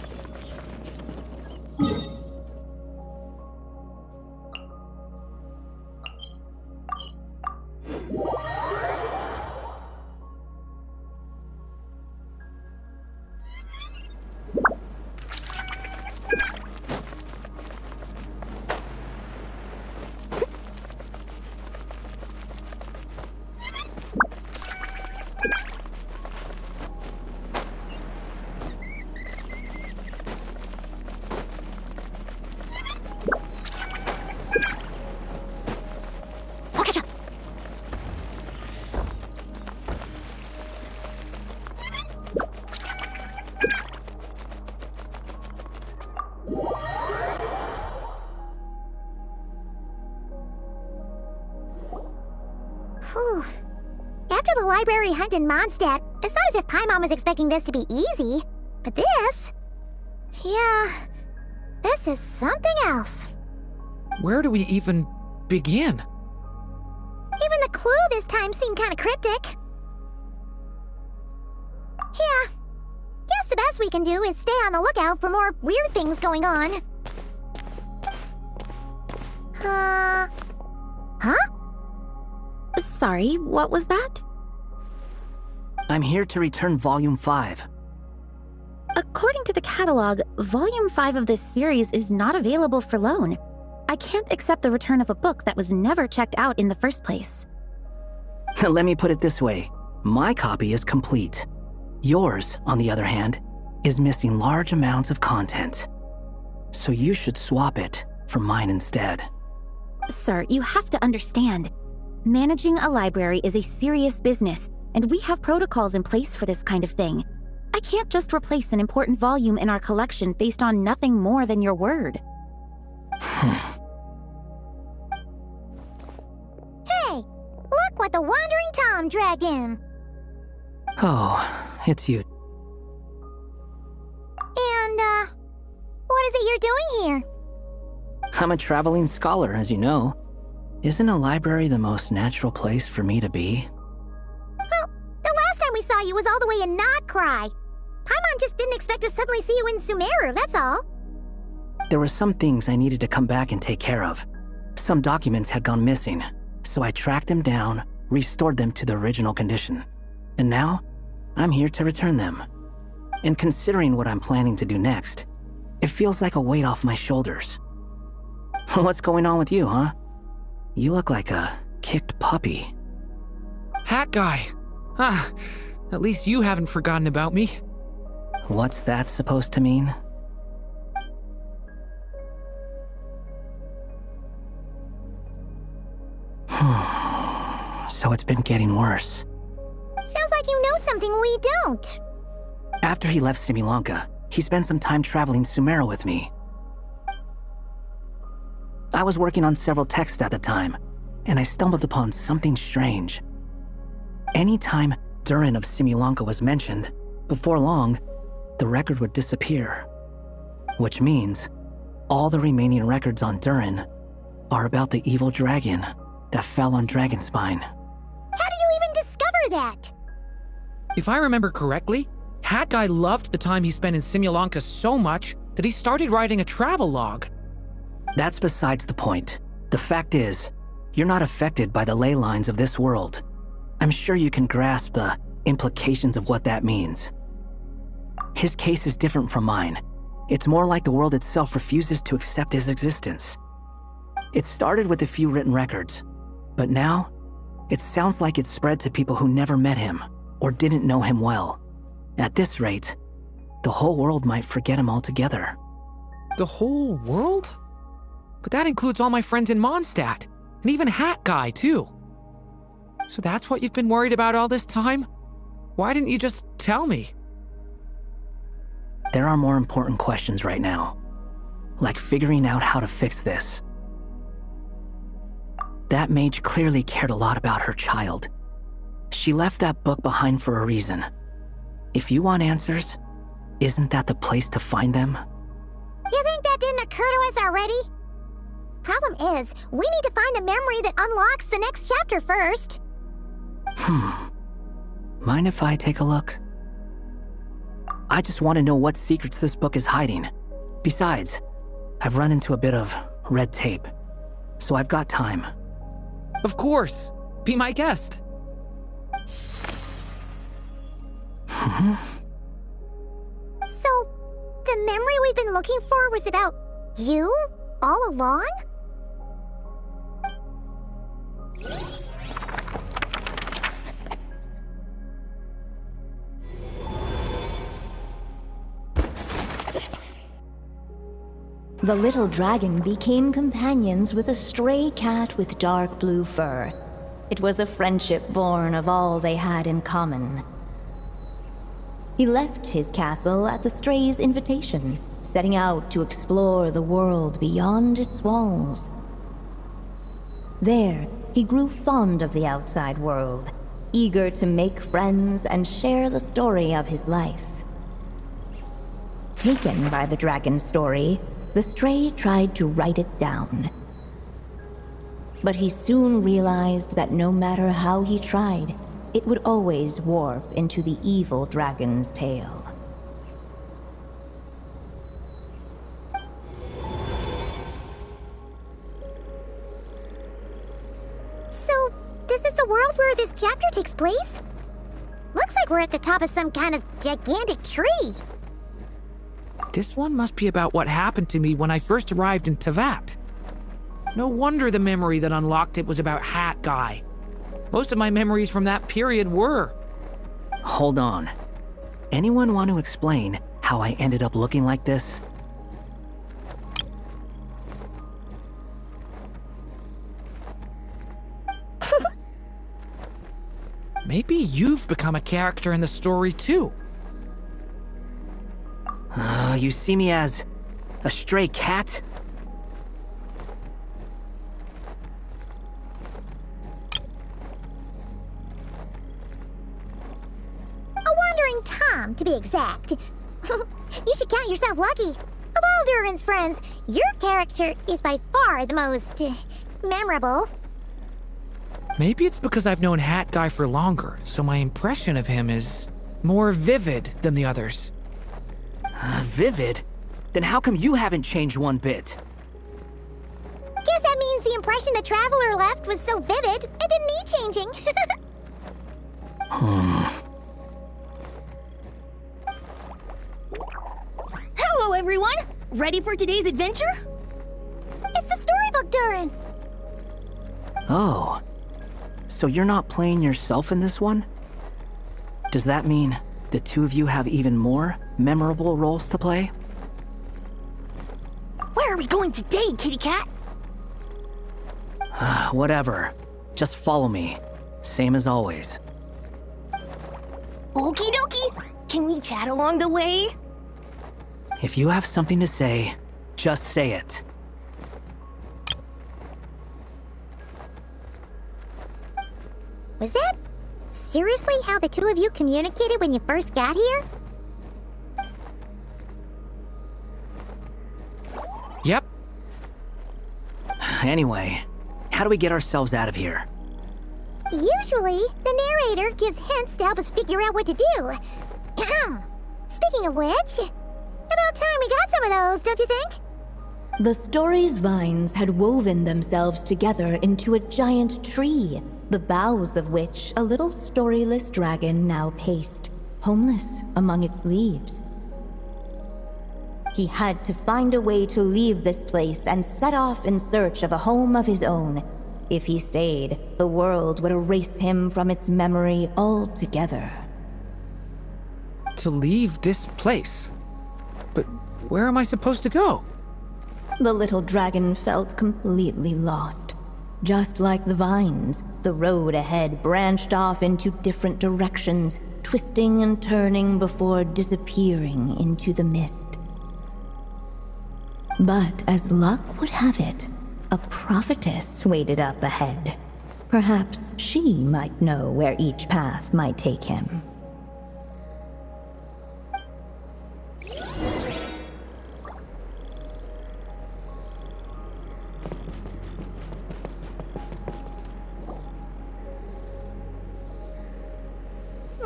Whew. After the library hunt in Mondstadt, it's not as if Paimon was expecting this to be easy. But this... yeah... this is something else. Where do we even begin? Even the clue this time seemed kind of cryptic. Yeah. Guess the best we can do is stay on the lookout for more weird things going on. Huh? Sorry, what was that? I'm here to return Volume 5. According to the catalog, Volume 5 of this series is not available for loan. I can't accept the return of a book that was never checked out in the first place. Let me put it this way. My copy is complete. Yours, on the other hand, is missing large amounts of content. So you should swap it for mine instead. Sir, you have to understand. Managing a library is a serious business, and we have protocols in place for this kind of thing. I can't just replace an important volume in our collection based on nothing more than your word. Hey! Look what the Wandering Tom dragged in! Oh, it's you. And, what is it you're doing here? I'm a traveling scholar, as you know. Isn't a library the most natural place for me to be? Well, the last time we saw you was all the way in Notcry. Paimon just didn't expect to suddenly see you in Sumeru, that's all. There were some things I needed to come back and take care of. Some documents had gone missing, so I tracked them down, restored them to the original condition. And now, I'm here to return them. And considering what I'm planning to do next, it feels like a weight off my shoulders. What's going on with you, huh? You look like a kicked puppy. Hat guy. Ah, at least you haven't forgotten about me. What's that supposed to mean? So it's been getting worse. Sounds like you know something we don't. After he left Similanka, he spent some time traveling Sumeru with me. I was working on several texts at the time, and I stumbled upon something strange. Anytime Durin of Simulanka was mentioned, before long, the record would disappear. Which means all the remaining records on Durin are about the evil dragon that fell on Dragonspine. How did you even discover that? If I remember correctly, Hat Guy loved the time he spent in Simulanka so much that he started writing a travel log. That's besides the point. The fact is, you're not affected by the ley lines of this world. I'm sure you can grasp the implications of what that means. His case is different from mine. It's more like the world itself refuses to accept his existence. It started with a few written records, but now, it sounds like it's spread to people who never met him or didn't know him well. At this rate, the whole world might forget him altogether. The whole world? But that includes all my friends in Mondstadt, and even Hat Guy, too. So that's what you've been worried about all this time? Why didn't you just tell me? There are more important questions right now, like figuring out how to fix this. That mage clearly cared a lot about her child. She left that book behind for a reason. If you want answers, isn't that the place to find them? You think that didn't occur to us already? Problem is, we need to find the memory that unlocks the next chapter first. Mind if I take a look? I just want to know what secrets this book is hiding. Besides, I've run into a bit of red tape, so I've got time. Of course. Be my guest. So, the memory we've been looking for was about you all along? The little dragon became companions with a stray cat with dark blue fur. It was a friendship born of all they had in common. He left his castle at the stray's invitation, setting out to explore the world beyond its walls. There, he grew fond of the outside world, eager to make friends and share the story of his life. Taken by the dragon's story, the stray tried to write it down. But he soon realized that no matter how he tried, it would always warp into the evil dragon's tale. So, this is the world where this chapter takes place? Looks like we're at the top of some kind of gigantic tree. This one must be about what happened to me when I first arrived in Tevat. No wonder the memory that unlocked it was about Hat Guy. Most of my memories from that period were. Hold on. Anyone want to explain how I ended up looking like this? Maybe you've become a character in the story too. You see me as a stray cat? A wandering Tom, to be exact. You should count yourself lucky. Of all Durin's friends, your character is by far the most memorable. Maybe it's because I've known Hat Guy for longer, so my impression of him is more vivid than the others. Vivid? Then how come you haven't changed one bit? Guess that means the impression the Traveler left was so vivid, it didn't need changing. Hello, everyone! Ready for today's adventure? It's the storybook, Durin! Oh. So you're not playing yourself in this one? Does that mean the two of you have even more memorable roles to play? Where are we going today, kitty cat? Whatever. Just follow me. Same as always. Okie dokie! Can we chat along the way? If you have something to say, just say it. Was that seriously how the two of you communicated when you first got here? Yep. Anyway, how do we get ourselves out of here? Usually, the narrator gives hints to help us figure out what to do. Speaking of which, about time we got some of those, don't you think? The story's vines had woven themselves together into a giant tree, the boughs of which a little storyless dragon now paced, homeless among its leaves. He had to find a way to leave this place and set off in search of a home of his own. If he stayed, the world would erase him from its memory altogether. To leave this place? But where am I supposed to go? The little dragon felt completely lost. Just like the vines, the road ahead branched off into different directions, twisting and turning before disappearing into the mist. But as luck would have it, a prophetess waited up ahead. Perhaps she might know where each path might take him.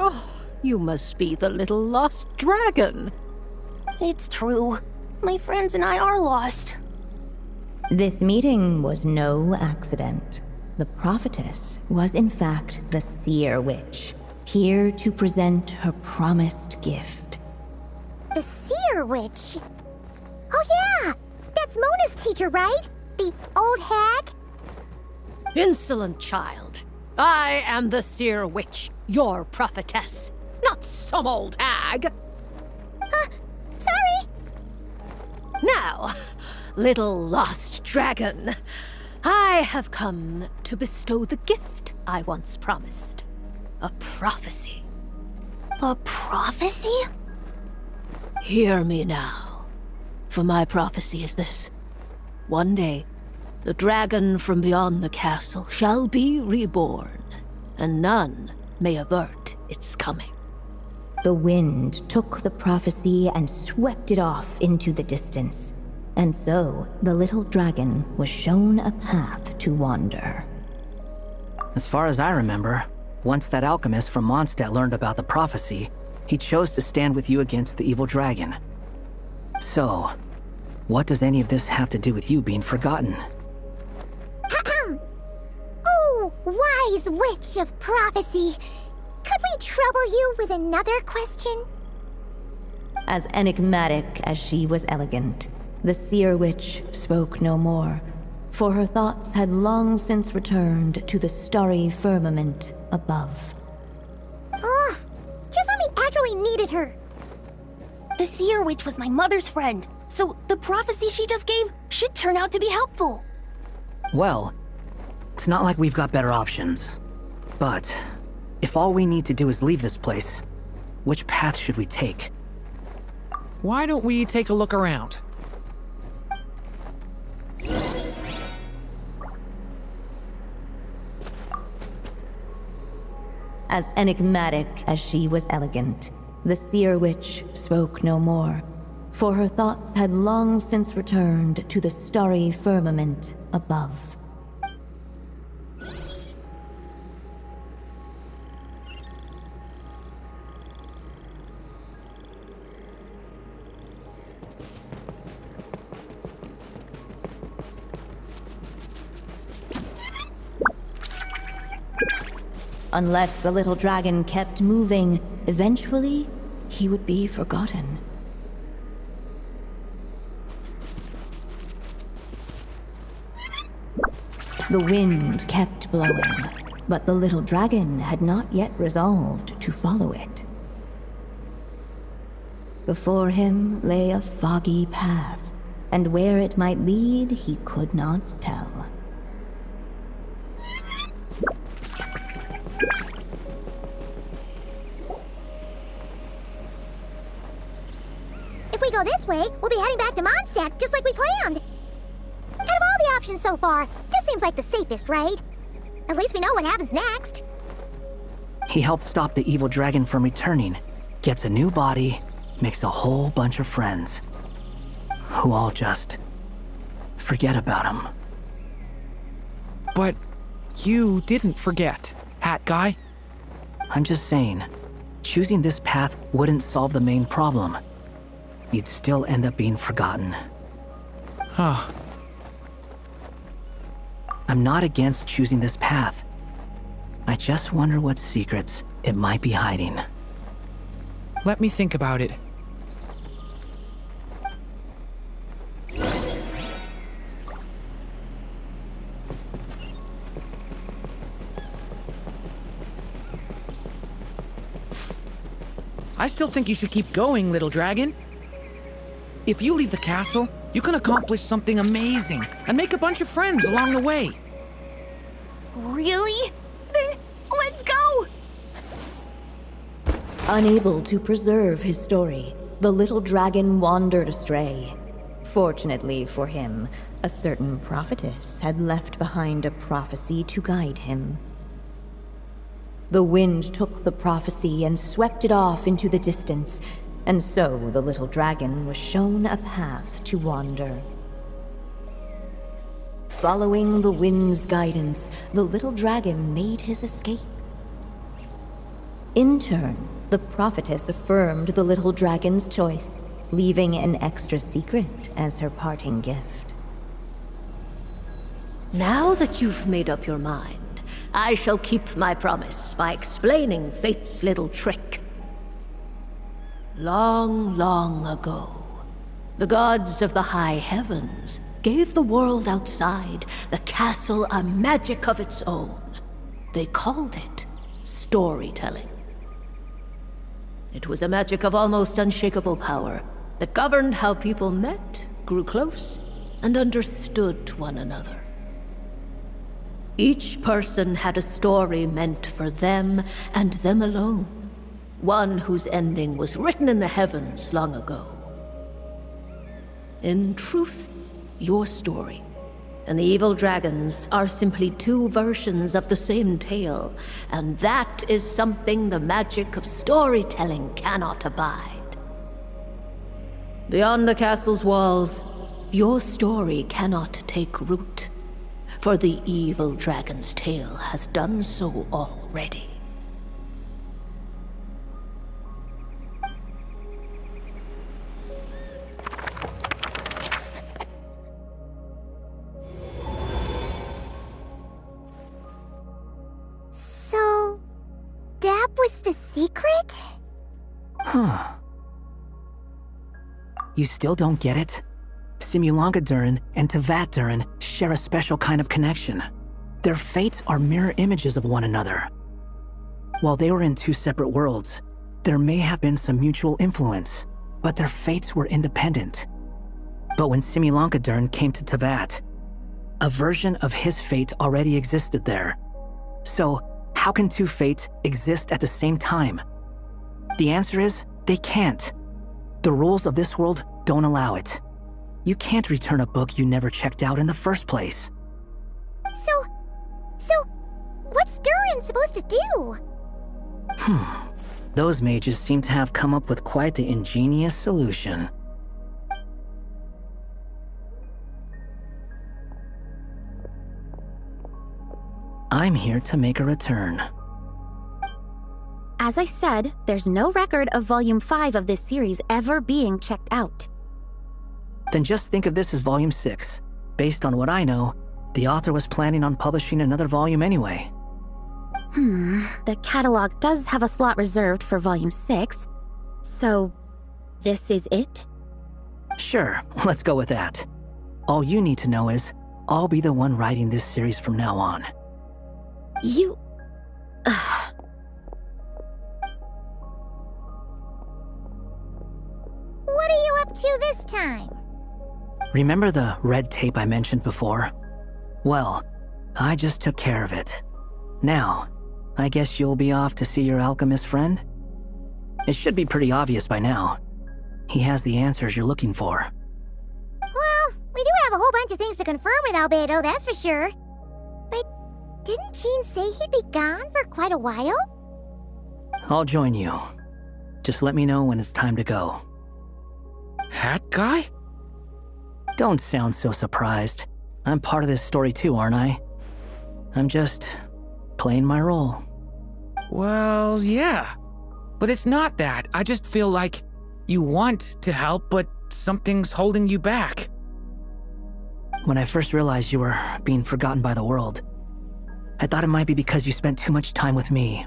Oh, you must be the little lost dragon. It's true. My friends and I are lost. This meeting was no accident. The prophetess was in fact the seer witch, here to present her promised gift. The seer witch? Oh yeah! That's Mona's teacher, right? The old hag? Insolent child. I am the seer witch, your prophetess, not some old hag. Sorry! Now, little lost dragon, I have come to bestow the gift I once promised. A prophecy. A prophecy? Hear me now, for my prophecy is this. One day, the dragon from beyond the castle shall be reborn, and none may avert its coming. The wind took the prophecy and swept it off into the distance. And so, the little dragon was shown a path to wander. As far as I remember, once that alchemist from Mondstadt learned about the prophecy, he chose to stand with you against the evil dragon. So, what does any of this have to do with you being forgotten? Oh, wise witch of prophecy! Could we trouble you with another question? As enigmatic as she was elegant, the seer witch spoke no more, for her thoughts had long since returned to the starry firmament above. Ugh! Just when we actually needed her! The seer witch was my mother's friend, so the prophecy she just gave should turn out to be helpful. Well, it's not like we've got better options. But if all we need to do is leave this place, which path should we take? Why don't we take a look around? As enigmatic as she was elegant, the seer witch spoke no more, for her thoughts had long since returned to the starry firmament above. Unless the little dragon kept moving, eventually, he would be forgotten. The wind kept blowing, but the little dragon had not yet resolved to follow it. Before him lay a foggy path, and where it might lead he could not tell. If we go this way, we'll be heading back to Mondstadt, just like we planned. Out of all the options so far, this seems like the safest, right? At least we know what happens next. He helped stop the evil dragon from returning, gets a new body, makes a whole bunch of friends, who all just forget about him. But you didn't forget, Hat Guy. I'm just saying, choosing this path wouldn't solve the main problem. You'd still end up being forgotten. Huh. I'm not against choosing this path. I just wonder what secrets it might be hiding. Let me think about it. I still think you should keep going, little dragon. If you leave the castle, you can accomplish something amazing and make a bunch of friends along the way. Really? Then let's go! Unable to preserve his story, the little dragon wandered astray. Fortunately for him, a certain prophetess had left behind a prophecy to guide him. The wind took the prophecy and swept it off into the distance, and so the little dragon was shown a path to wander. Following the wind's guidance, the little dragon made his escape. In turn, the prophetess affirmed the little dragon's choice, leaving an extra secret as her parting gift. Now that you've made up your mind, I shall keep my promise by explaining Fate's little trick. Long, long ago, the gods of the high heavens gave the world outside the castle a magic of its own. They called it storytelling. It was a magic of almost unshakable power that governed how people met, grew close, and understood one another. Each person had a story meant for them and them alone, one whose ending was written in the heavens long ago. In truth, your story and the evil dragons are simply two versions of the same tale, and that is something the magic of storytelling cannot abide. Beyond the castle's walls, your story cannot take root, for the evil dragon's tale has done so already. So, that was the secret? Huh. You still don't get it? Simulanga Durin and Tevat Durin share a special kind of connection. Their fates are mirror images of one another. While they were in two separate worlds, there may have been some mutual influence, but their fates were independent. But when Simulanga Durin came to Tevat, a version of his fate already existed there. So, how can two fates exist at the same time? The answer is, they can't. The rules of this world don't allow it. You can't return a book you never checked out in the first place. So, what's Durin supposed to do? Those mages seem to have come up with quite the ingenious solution. I'm here to make a return. As I said, there's no record of Volume 5 of this series ever being checked out. Then just think of this as Volume 6. Based on what I know, the author was planning on publishing another volume anyway. The catalog does have a slot reserved for Volume 6. So, this is it? Sure, let's go with that. All you need to know is, I'll be the one writing this series from now on. You... What are you up to this time? Remember the red tape I mentioned before? Well, I just took care of it. Now, I guess you'll be off to see your alchemist friend? It should be pretty obvious by now. He has the answers you're looking for. Well, we do have a whole bunch of things to confirm with Rubedo, that's for sure. But didn't Jean say he'd be gone for quite a while? I'll join you. Just let me know when it's time to go. Hat guy? Don't sound so surprised. I'm part of this story too, aren't I? I'm just playing my role. Well, yeah. But it's not that. I just feel like you want to help, but something's holding you back. When I first realized you were being forgotten by the world, I thought it might be because you spent too much time with me.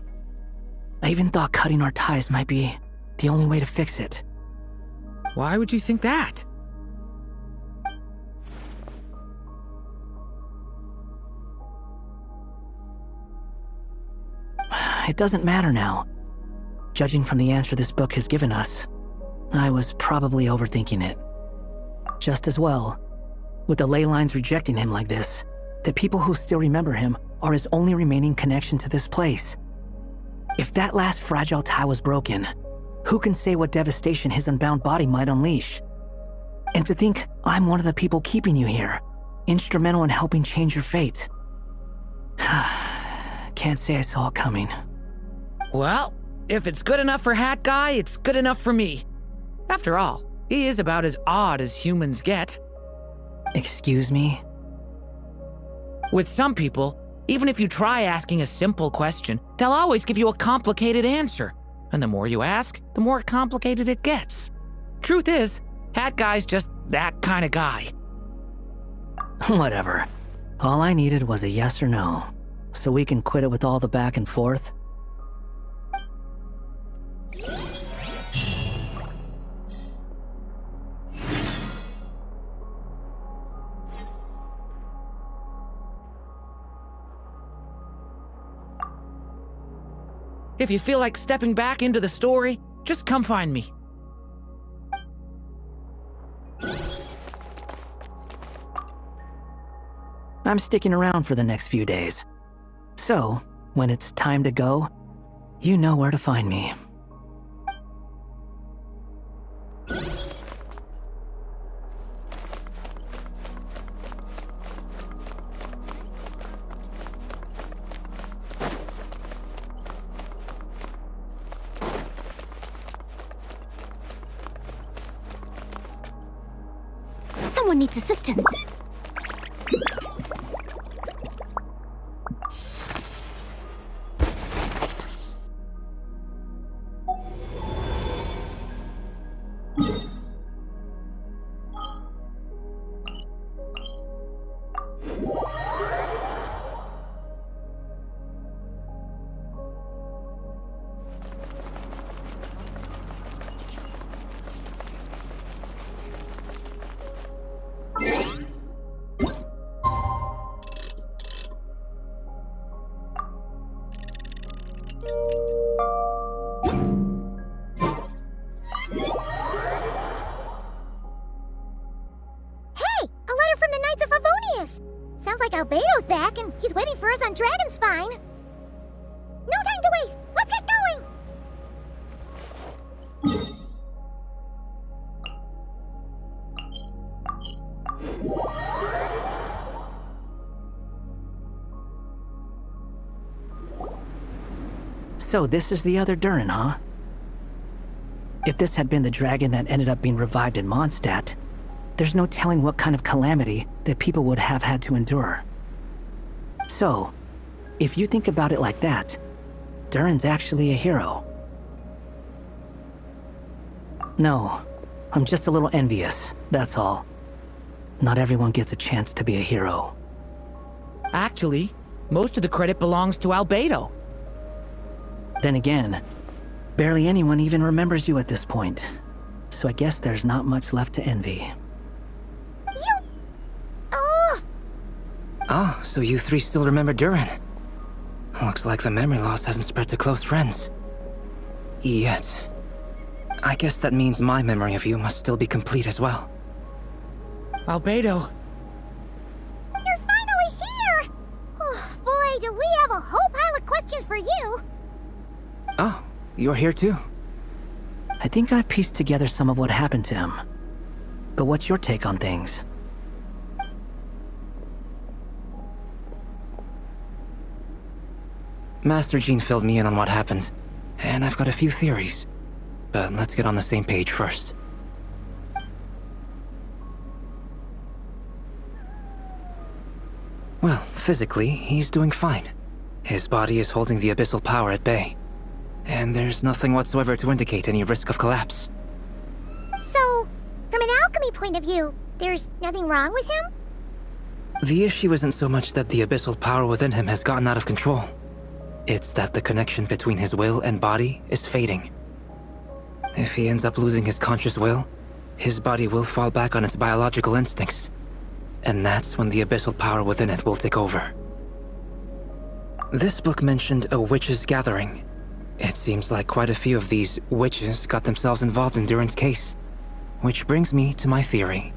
I even thought cutting our ties might be the only way to fix it. Why would you think that? It doesn't matter now. Judging from the answer this book has given us, I was probably overthinking it. Just as well, with the ley lines rejecting him like this, the people who still remember him are his only remaining connection to this place. If that last fragile tie was broken, who can say what devastation his unbound body might unleash? And to think I'm one of the people keeping you here, instrumental in helping change your fate. Can't say I saw it coming. Well, if it's good enough for Hat Guy, it's good enough for me. After all, he is about as odd as humans get. Excuse me? With some people, even if you try asking a simple question, they'll always give you a complicated answer. And the more you ask, the more complicated it gets. Truth is, Hat Guy's just that kind of guy. Whatever. All I needed was a yes or no, so we can quit it with all the back and forth. If you feel like stepping back into the story, just come find me. I'm sticking around for the next few days. So, when it's time to go, you know where to find me. Someone needs assistance. Rubedo's back, and he's waiting for us on Dragonspine. No time to waste! Let's get going! So this is the other Durin, huh? If this had been the dragon that ended up being revived in Mondstadt, there's no telling what kind of calamity that people would have had to endure. So, if you think about it like that, Durin's actually a hero. No, I'm just a little envious, that's all. Not everyone gets a chance to be a hero. Actually, most of the credit belongs to Rubedo. Then again, barely anyone even remembers you at this point. So I guess there's not much left to envy. Oh, so you three still remember Durin. Looks like the memory loss hasn't spread to close friends. Yet. I guess that means my memory of you must still be complete as well. Rubedo. You're finally here! Oh, boy, do we have a whole pile of questions for you! Oh, you're here too? I think I've pieced together some of what happened to him. But what's your take on things? Master Jean filled me in on what happened, and I've got a few theories. But let's get on the same page first. Well, physically, he's doing fine. His body is holding the abyssal power at bay. And there's nothing whatsoever to indicate any risk of collapse. So, from an alchemy point of view, there's nothing wrong with him? The issue isn't so much that the abyssal power within him has gotten out of control. It's that the connection between his will and body is fading. If he ends up losing his conscious will, his body will fall back on its biological instincts. And that's when the abyssal power within it will take over. This book mentioned a witches' gathering. It seems like quite a few of these witches got themselves involved in Durin's case. Which brings me to my theory.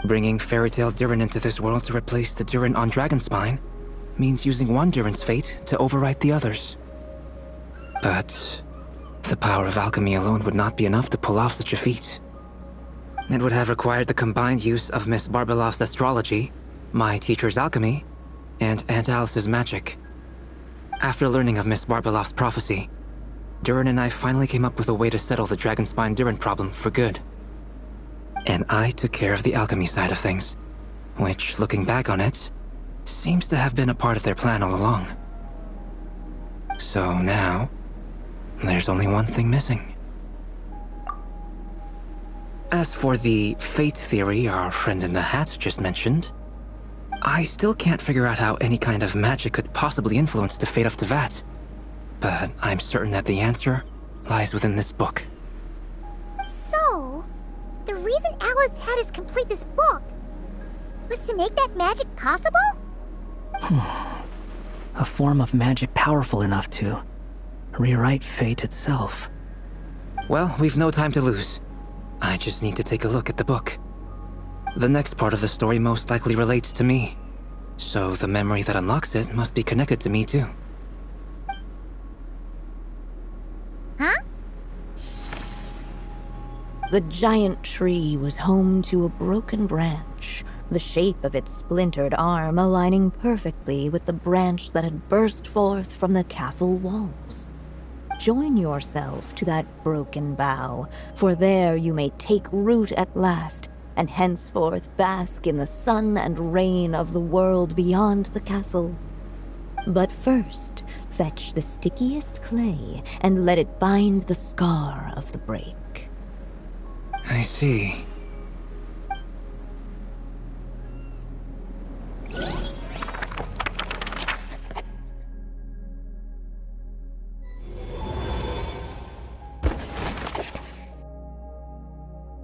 Bringing Fairy Tale Durin into this world to replace the Durin on Dragonspine means using one Durin's fate to overwrite the others. But the power of alchemy alone would not be enough to pull off such a feat. It would have required the combined use of Miss Barbeloff's astrology, my teacher's alchemy, and Aunt Alice's magic. After learning of Miss Barbeloff's prophecy, Durin and I finally came up with a way to settle the Dragonspine Durin problem for good. And I took care of the alchemy side of things, which, looking back on it, seems to have been a part of their plan all along. So now, there's only one thing missing. As for the fate theory our friend in the hat just mentioned, I still can't figure out how any kind of magic could possibly influence the fate of Tevat. But I'm certain that the answer lies within this book. So, the reason Alice had us complete this book was to make that magic possible? A form of magic powerful enough to rewrite fate itself. Well, we've no time to lose. I just need to take a look at the book. The next part of the story most likely relates to me, so the memory that unlocks it must be connected to me too. Huh? The giant tree was home to a broken branch, the shape of its splintered arm aligning perfectly with the branch that had burst forth from the castle walls. Join yourself to that broken bough, for there you may take root at last, and henceforth bask in the sun and rain of the world beyond the castle. But first, fetch the stickiest clay and let it bind the scar of the break. I see.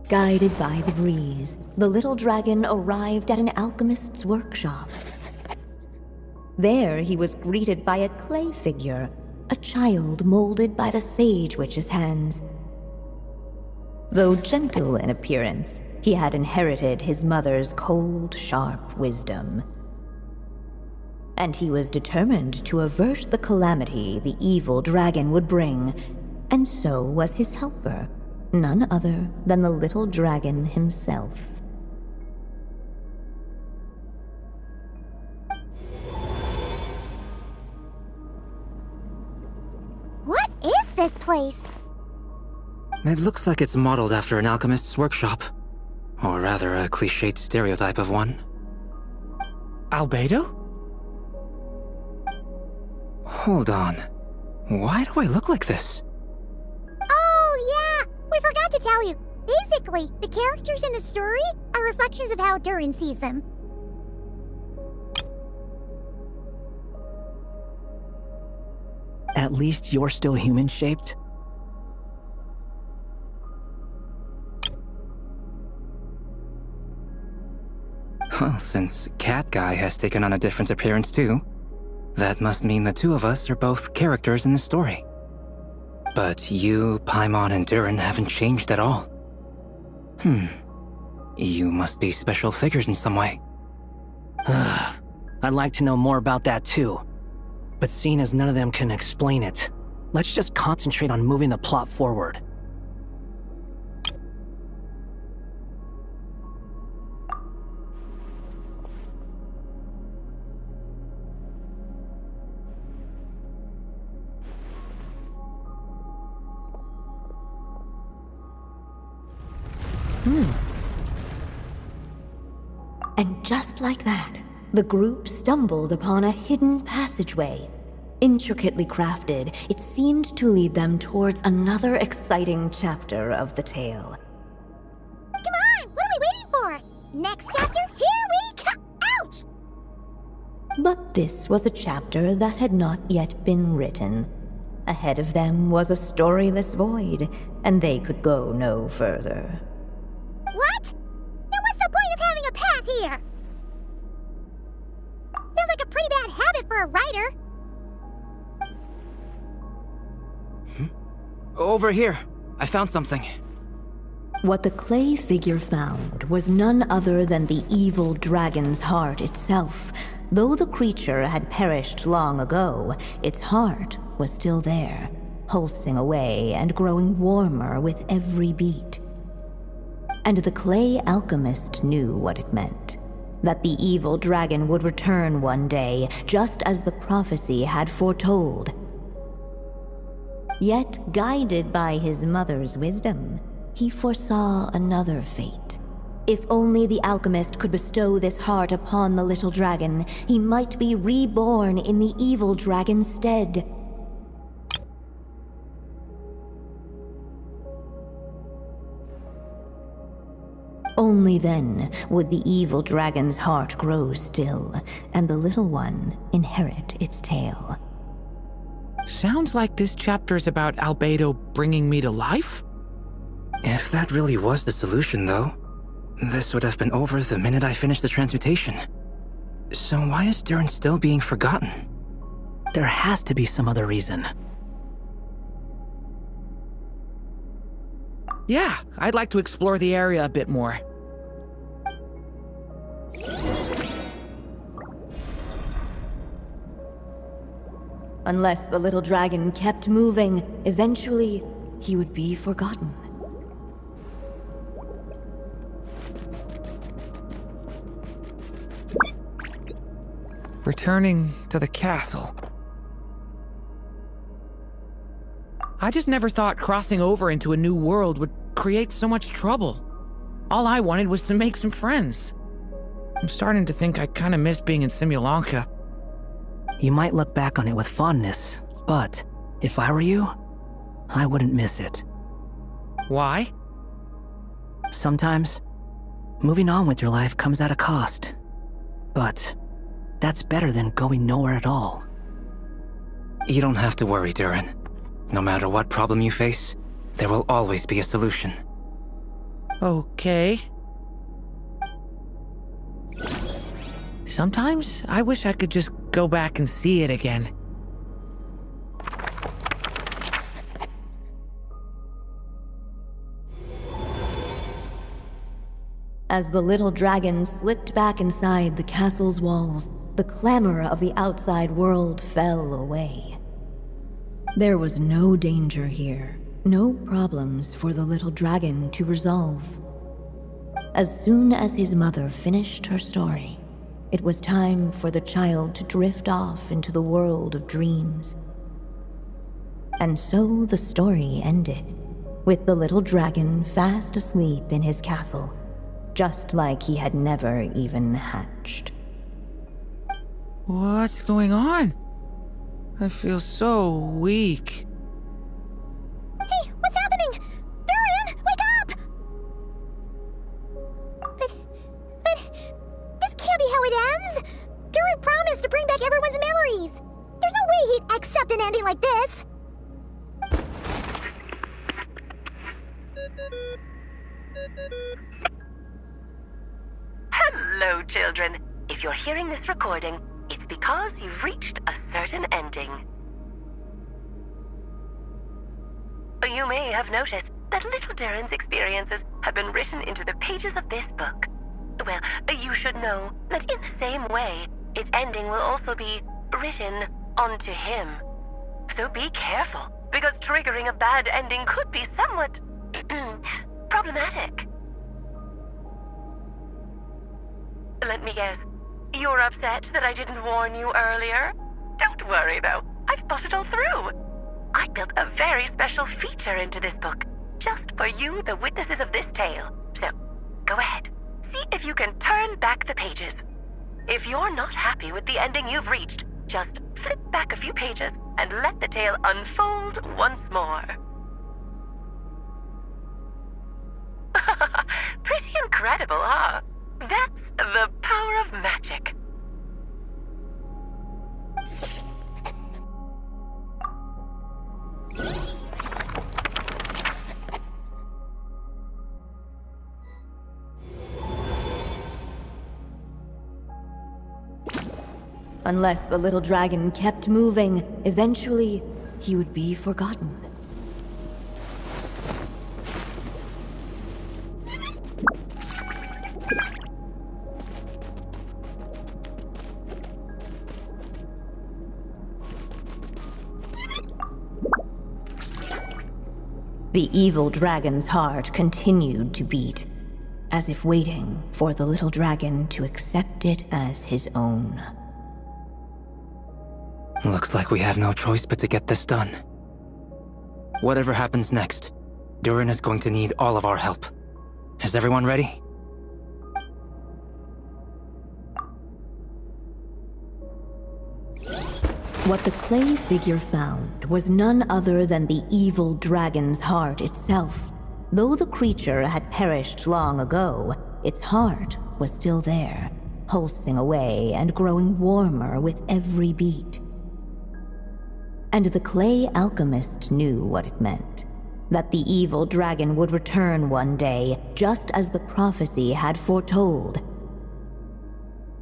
Guided by the breeze, the little dragon arrived at an alchemist's workshop. There he was greeted by a clay figure, a child molded by the Sage Witch's hands. Though gentle in appearance, he had inherited his mother's cold, sharp wisdom. And he was determined to avert the calamity the evil dragon would bring, and so was his helper, none other than the little dragon himself. What is this place? It looks like it's modeled after an alchemist's workshop. Or rather, a cliched stereotype of one. Albedo? Hold on. Why do I look like this? Oh, yeah! We forgot to tell you. Basically, the characters in the story are reflections of how Durin sees them. At least you're still human-shaped? Well, since Cat Guy has taken on a different appearance too, that must mean the two of us are both characters in the story. But you, Paimon, and Durin haven't changed at all. You must be special figures in some way. I'd like to know more about that too. But seeing as none of them can explain it, let's just concentrate on moving the plot forward. And just like that, the group stumbled upon a hidden passageway. Intricately crafted, it seemed to lead them towards another exciting chapter of the tale. Come on! What are we waiting for? Next chapter, here we come! Ouch! But this was a chapter that had not yet been written. Ahead of them was a storyless void, and they could go no further. What? Then what's the point of having a path here? Sounds like a pretty bad habit for a writer. Over here. I found something. What the clay figure found was none other than the evil dragon's heart itself. Though the creature had perished long ago, its heart was still there, pulsing away and growing warmer with every beat. And the clay alchemist knew what it meant. That the evil dragon would return one day, just as the prophecy had foretold. Yet, guided by his mother's wisdom, he foresaw another fate. If only the alchemist could bestow this heart upon the little dragon, he might be reborn in the evil dragon's stead. Only then would the evil dragon's heart grow still, and the little one inherit its tale. Sounds like this chapter's about Albedo bringing me to life? If that really was the solution, though, this would have been over the minute I finished the transmutation. So why is Durin still being forgotten? There has to be some other reason. Yeah, I'd like to explore the area a bit more. Unless the little dragon kept moving, eventually he would be forgotten. Returning to the castle. I just never thought crossing over into a new world would create so much trouble. All I wanted was to make some friends. I'm starting to think I kinda miss being in Simulanka. You might look back on it with fondness, but if I were you, I wouldn't miss it. Why? Sometimes, moving on with your life comes at a cost. But that's better than going nowhere at all. You don't have to worry, Durin. No matter what problem you face, there will always be a solution. Okay. Sometimes I wish I could just go back and see it again. As the little dragon slipped back inside the castle's walls, the clamor of the outside world fell away. There was no danger here, no problems for the little dragon to resolve. As soon as his mother finished her story, it was time for the child to drift off into the world of dreams. And so the story ended, with the little dragon fast asleep in his castle, just like he had never even hatched. What's going on? I feel so weak. Hey, what's happening? Durin, wake up! But this can't be how it ends. Durin promised to bring back everyone's memories. There's no way he'd accept an ending like this. Hello, children. If you're hearing this recording, it's because you've reached a certain ending. You may have noticed that little Durin's experiences have been written into the pages of this book. Well, you should know that in the same way, its ending will also be written onto him. So be careful, because triggering a bad ending could be somewhat problematic. Let me guess. You're upset that I didn't warn you earlier? Don't worry, though. I've thought it all through. I built a very special feature into this book. just for you, the witnesses of this tale. So, go ahead. See if you can turn back the pages. If you're not happy with the ending you've reached, just flip back a few pages and let the tale unfold once more. Pretty incredible, huh? That's the power of magic. Unless the little dragon kept moving, eventually he would be forgotten. The evil dragon's heart continued to beat, as if waiting for the little dragon to accept it as his own. Looks like we have no choice but to get this done. Whatever happens next, Durin is going to need all of our help. Is everyone ready? What the clay figure found was none other than the evil dragon's heart itself. Though the creature had perished long ago, its heart was still there, pulsing away and growing warmer with every beat. And the clay alchemist knew what it meant. That the evil dragon would return one day, just as the prophecy had foretold.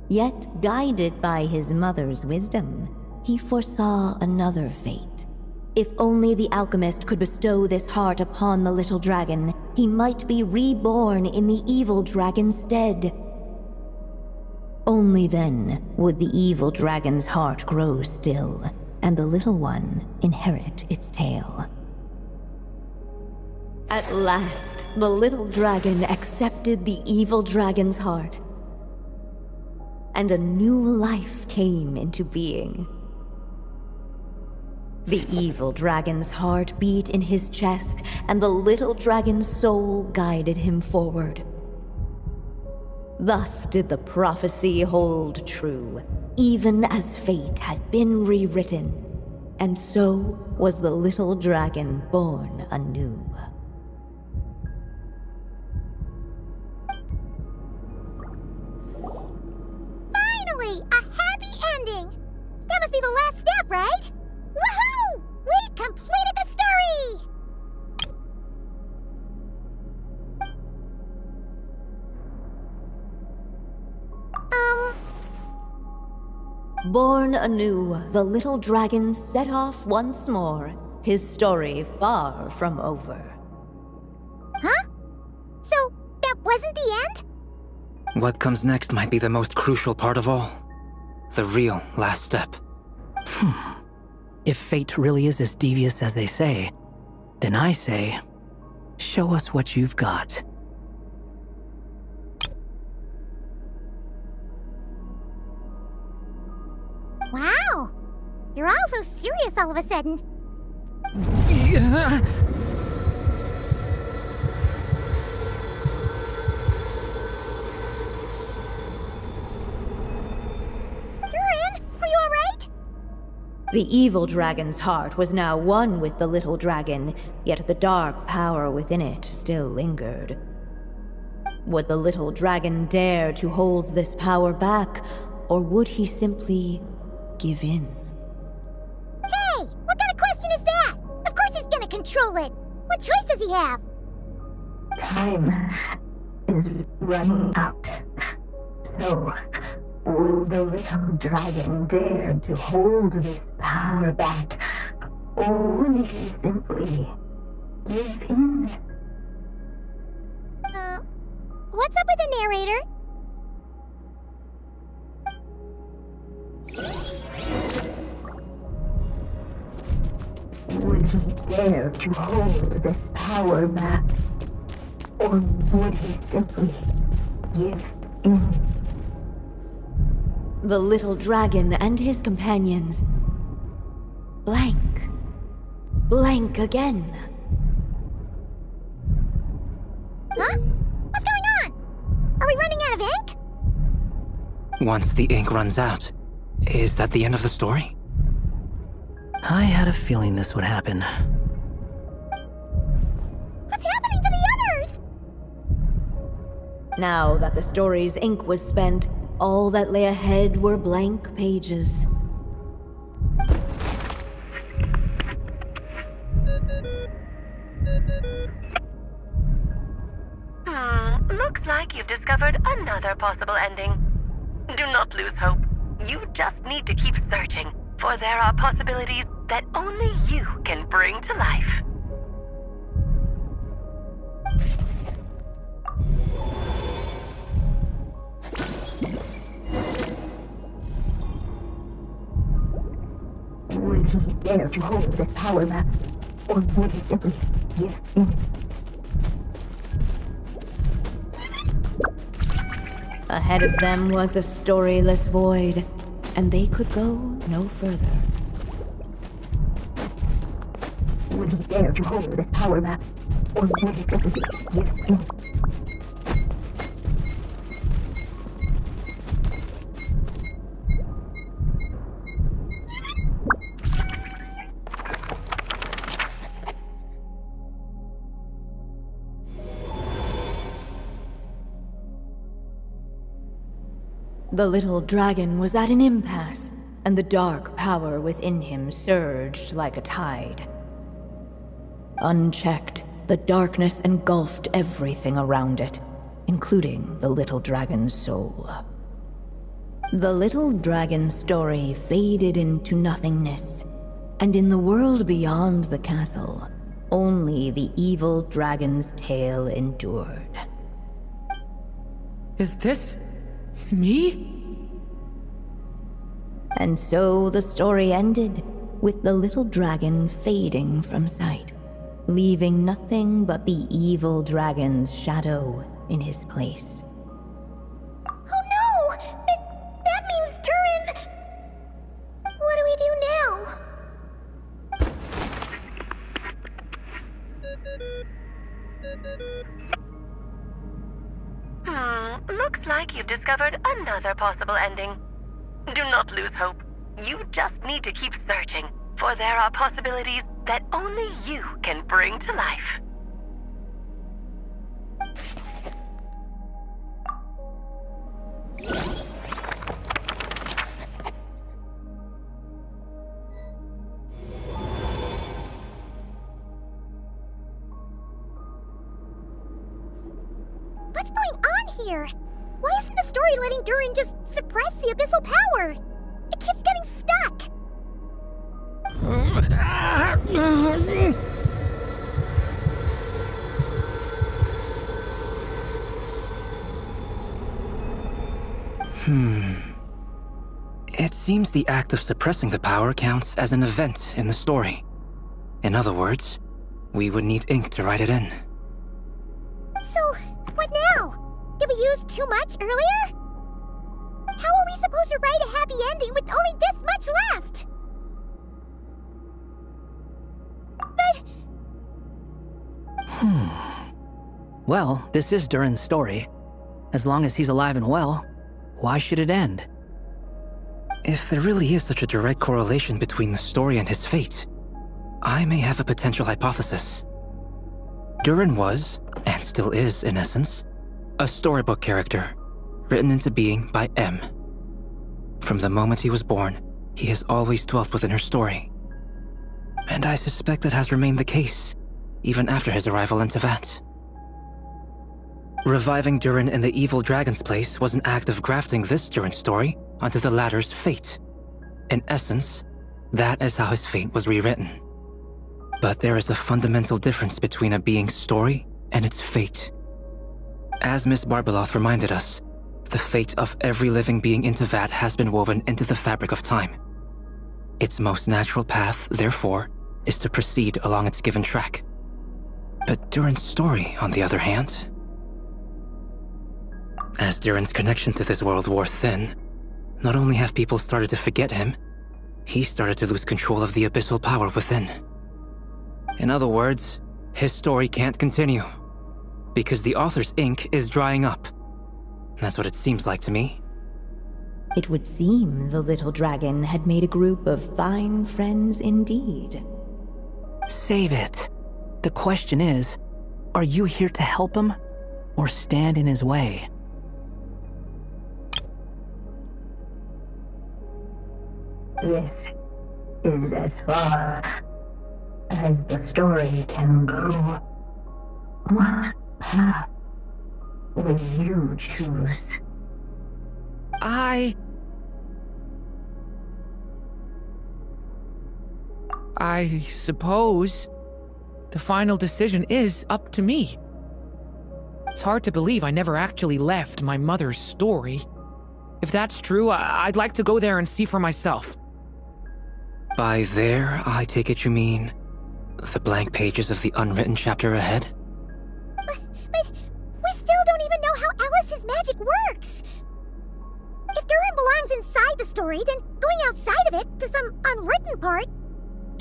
Yet, guided by his mother's wisdom, he foresaw another fate. If only the alchemist could bestow this heart upon the little dragon, he might be reborn in the evil dragon's stead. Only then would the evil dragon's heart grow still, and the little one inherit its tale. At last, the little dragon accepted the evil dragon's heart, and a new life came into being. The evil dragon's heart beat in his chest, and the little dragon's soul guided him forward. Thus did the prophecy hold true, even as fate had been rewritten, and so was the little dragon born anew. Finally! A happy ending! That must be the last step, right? Woohoo! We completed the story! Born anew, the little dragon set off once more, his story far from over. Huh? So, that wasn't the end? What comes next might be the most crucial part of all. The real last step. If fate really is as devious as they say, then I say, show us what you've got. Wow! You're all so serious all of a sudden. The evil dragon's heart was now one with the little dragon, yet the dark power within it still lingered. Would the little dragon dare to hold this power back, or would he simply give in? Hey! What kind of question is that? Of course he's gonna control it! What choice does he have? Time is running out. So, will the little dragon dare to hold this power back, or will he simply give in? What's up with the narrator? Would he dare to hold this power back, or would he simply give in? The little dragon and his companions blank again. Once the ink runs out, is that the end of the story? I had a feeling this would happen. What's happening to the others? Now that the story's ink was spent, all that lay ahead were blank pages. Looks like you've discovered another possible ending. Do not lose hope. You just need to keep searching, for there are possibilities that only you can bring to life. Would he dare to hold the power map, or would he simply give in? Ahead of them was a storyless void, and they could go no further. Would he dare to hold the power map, or would he simply give in? The little dragon was at an impasse, and the dark power within him surged like a tide. Unchecked, the darkness engulfed everything around it, including the little dragon's soul. The little dragon's story faded into nothingness, and in the world beyond the castle, only the evil dragon's tale endured. Is this me? And so the story ended, with the little dragon fading from sight, leaving nothing but the evil dragon's shadow in his place. Oh no! That means Durin... What do we do now? Looks like you've discovered another possible ending. Do not lose hope. You just need to keep searching, for there are possibilities that only you can bring to life. What's going on here? Why isn't the story letting Durin just suppress the abyssal power? It keeps getting stuck. It seems the act of suppressing the power counts as an event in the story. In other words, we would need ink to write it in. So, what now? Did we use too much earlier? How are we supposed to write a happy ending with only this much left? Well, this is Durin's story. As long as he's alive and well, why should it end? If there really is such a direct correlation between the story and his fate, I may have a potential hypothesis. Durin was, and still is in essence, a storybook character, written into being by M. From the moment he was born, he has always dwelt within her story. And I suspect that has remained the case, even after his arrival in Tevat. Reviving Durin in the evil dragon's place was an act of grafting this Durin story onto the latter's fate. In essence, that is how his fate was rewritten. But there is a fundamental difference between a being's story and its fate. As Miss Barbeloth reminded us, the fate of every living being in Tevat has been woven into the fabric of time. Its most natural path, therefore, is to proceed along its given track. But Durin's story, on the other hand... As Durin's connection to this world wore thin, not only have people started to forget him, he started to lose control of the abyssal power within. In other words, his story can't continue, because the author's ink is drying up. That's what it seems like to me. It would seem the little dragon had made a group of fine friends indeed. Save it. The question is, are you here to help him or stand in his way? This is as far as the story can go. What path will you choose? I suppose the final decision is up to me. It's hard to believe I never actually left my mother's story. If that's true, I'd like to go there and see for myself. By there, I take it you mean the blank pages of the unwritten chapter ahead? But we still don't even know how Alice's magic works. If Durin belongs inside the story, then going outside of it to some unwritten part,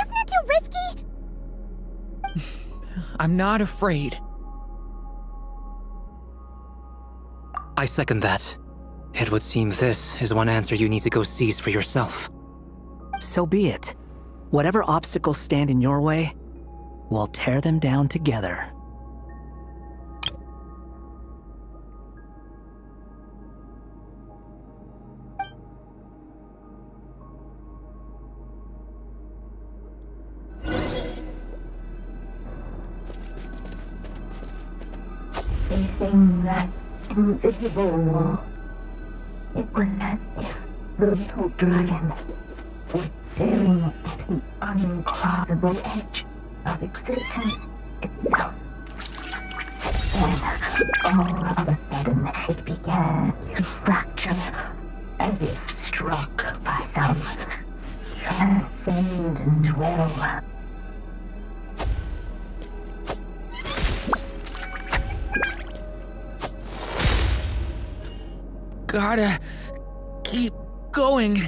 isn't it too risky? I'm not afraid. I second that. It would seem this is one answer you need to go seize for yourself. So be it. Whatever obstacles stand in your way, we'll tear them down together. Facing that invisible wall, it was as if the little dragon was staring at the uncrossable edge of existence itself. And all of a sudden, it began to fracture, as if struck by some transcendent will. Gotta keep going.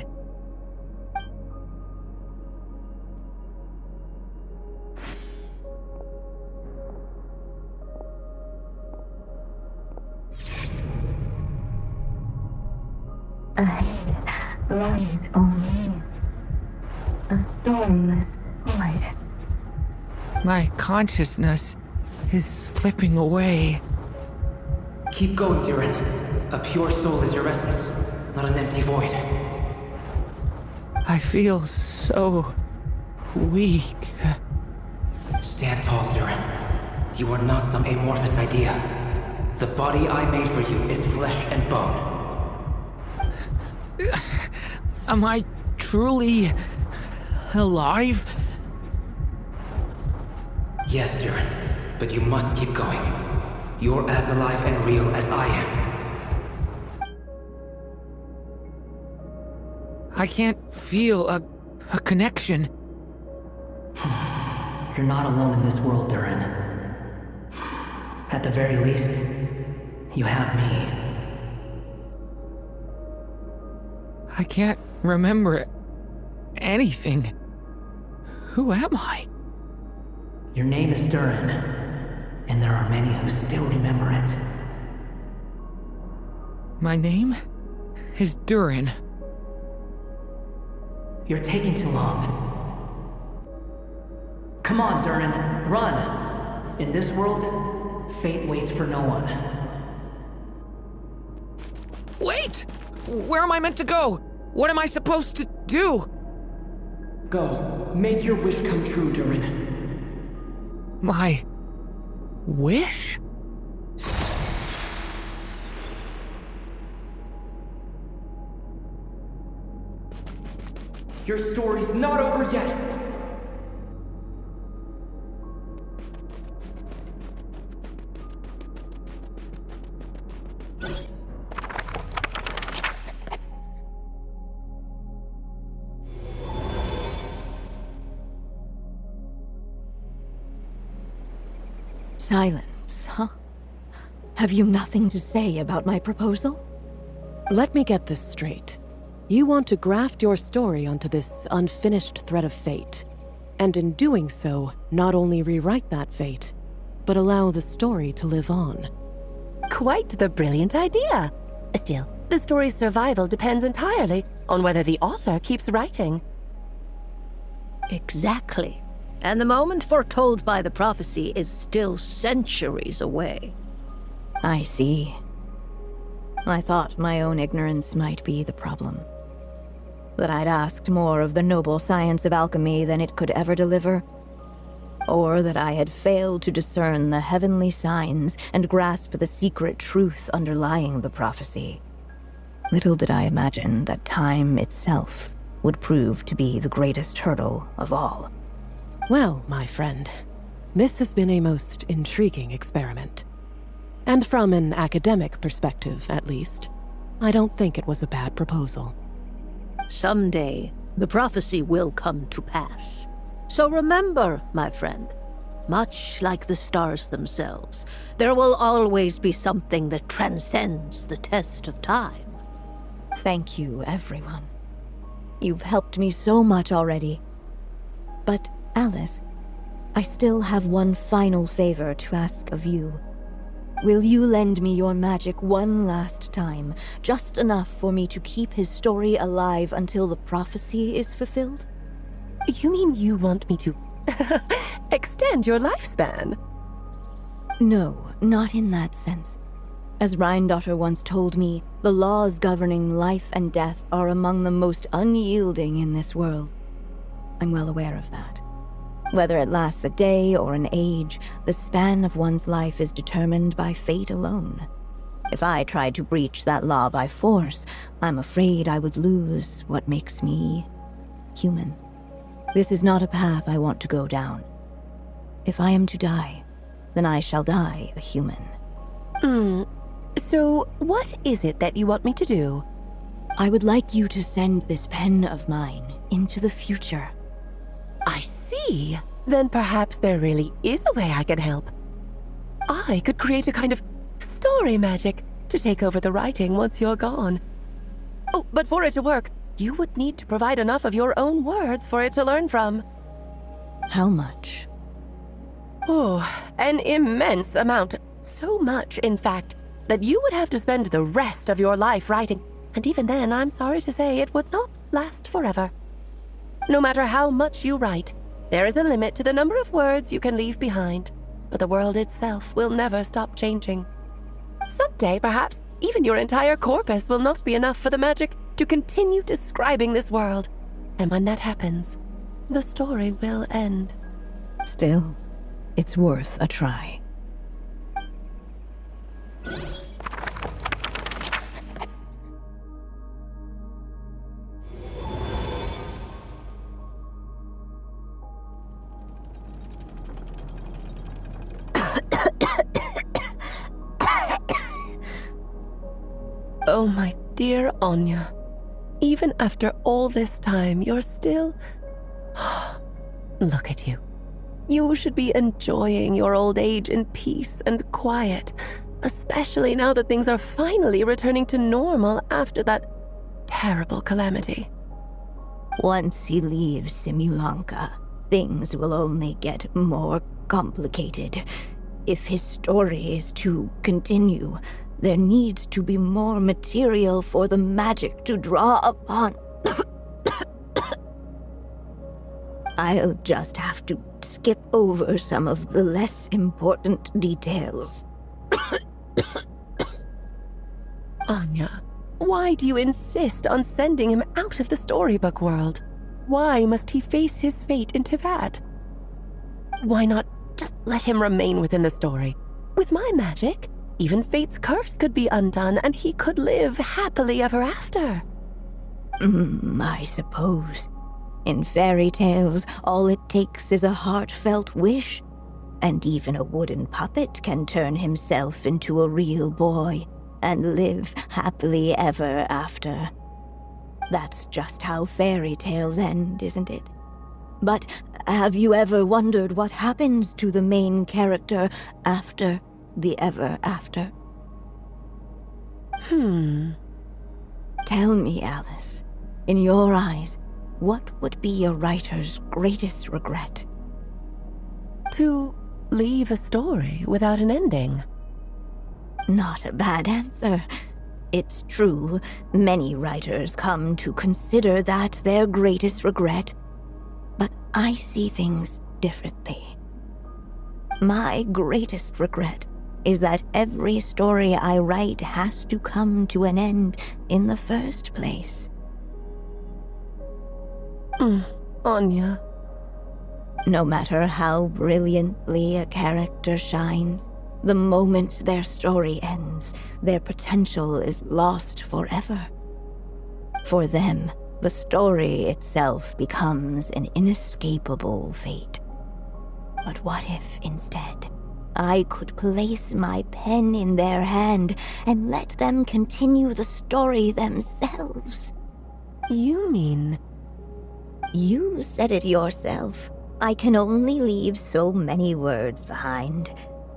Ahead lies only a stormless void. My consciousness is slipping away. Keep going, Durin. A pure soul is your essence, not an empty void. I feel so weak. Stand tall, Durin. You are not some amorphous idea. The body I made for you is flesh and bone. Am I truly alive? Yes, Durin, but you must keep going. You're as alive and real as I am. I can't feel a connection. You're not alone in this world, Durin. At the very least, you have me. I can't remember anything. Who am I? Your name is Durin, and there are many who still remember it. My name is Durin. You're taking too long. Come on, Durin, run! In this world, fate waits for no one. Wait! Where am I meant to go? What am I supposed to do? Go. Make your wish come true, Durin. My wish? Your story's not over yet! Silence, huh? Have you nothing to say about my proposal? Let me get this straight. You want to graft your story onto this unfinished thread of fate, and in doing so, not only rewrite that fate, but allow the story to live on. Quite the brilliant idea. Still, The story's survival depends entirely on whether the author keeps writing. Exactly. And the moment foretold by the prophecy is still centuries away. I see. I thought my own ignorance might be the problem. That I'd asked more of the noble science of alchemy than it could ever deliver. Or that I had failed to discern the heavenly signs and grasp the secret truth underlying the prophecy. Little did I imagine that time itself would prove to be the greatest hurdle of all. Well, my friend, this has been a most intriguing experiment. And from an academic perspective, at least, I don't think it was a bad proposal. Someday, the prophecy will come to pass. So remember, my friend, much like the stars themselves, there will always be something that transcends the test of time. Thank you, everyone. You've helped me so much already. But, Alice, I still have one final favor to ask of you. Will you lend me your magic one last time, just enough for me to keep his story alive until the prophecy is fulfilled? You mean you want me to extend your lifespan? No, not in that sense. As Rheindotter once told me, the laws governing life and death are among the most unyielding in this world. I'm well aware of that. Whether it lasts a day or an age, the span of one's life is determined by fate alone. If I tried to breach that law by force, I'm afraid I would lose what makes me human. This is not a path I want to go down. If I am to die, then I shall die a human. So what is it that you want me to do? I would like you to send this pen of mine into the future. I see. Then perhaps there really is a way I can help. I could create a kind of story magic to take over the writing once you're gone. Oh, but for it to work, you would need to provide enough of your own words for it to learn from. How much? Oh, an immense amount. So much, in fact, that you would have to spend the rest of your life writing. And even then, I'm sorry to say, it would not last forever. No matter how much you write, there is a limit to the number of words you can leave behind. But the world itself will never stop changing. Someday, perhaps, even your entire corpus will not be enough for the magic to continue describing this world. And when that happens, the story will end. Still, it's worth a try. Oh, my dear Anya. Even after all this time, you're still... Look at you. You should be enjoying your old age in peace and quiet, especially now that things are finally returning to normal after that terrible calamity. Once he leaves Simulanka, things will only get more complicated. If his story is to continue, there needs to be more material for the magic to draw upon. I'll just have to skip over some of the less important details. Anya, why do you insist on sending him out of the storybook world? Why must he face his fate into that? Why not just let him remain within the story? With my magic, even fate's curse could be undone and he could live happily ever after. I suppose. In fairy tales, all it takes is a heartfelt wish. And even a wooden puppet can turn himself into a real boy and live happily ever after. That's just how fairy tales end, isn't it? But have you ever wondered what happens to the main character after the ever after? Tell me, Alice, in your eyes, what would be a writer's greatest regret? To leave a story without an ending. Not a bad answer. It's true, many writers come to consider that their greatest regret, but I see things differently. My greatest regret is that every story I write has to come to an end in the first place. Anya. No matter how brilliantly a character shines, the moment their story ends, their potential is lost forever. For them, the story itself becomes an inescapable fate. But what if, instead, I could place my pen in their hand and let them continue the story themselves? You mean? You said it yourself. I can only leave so many words behind.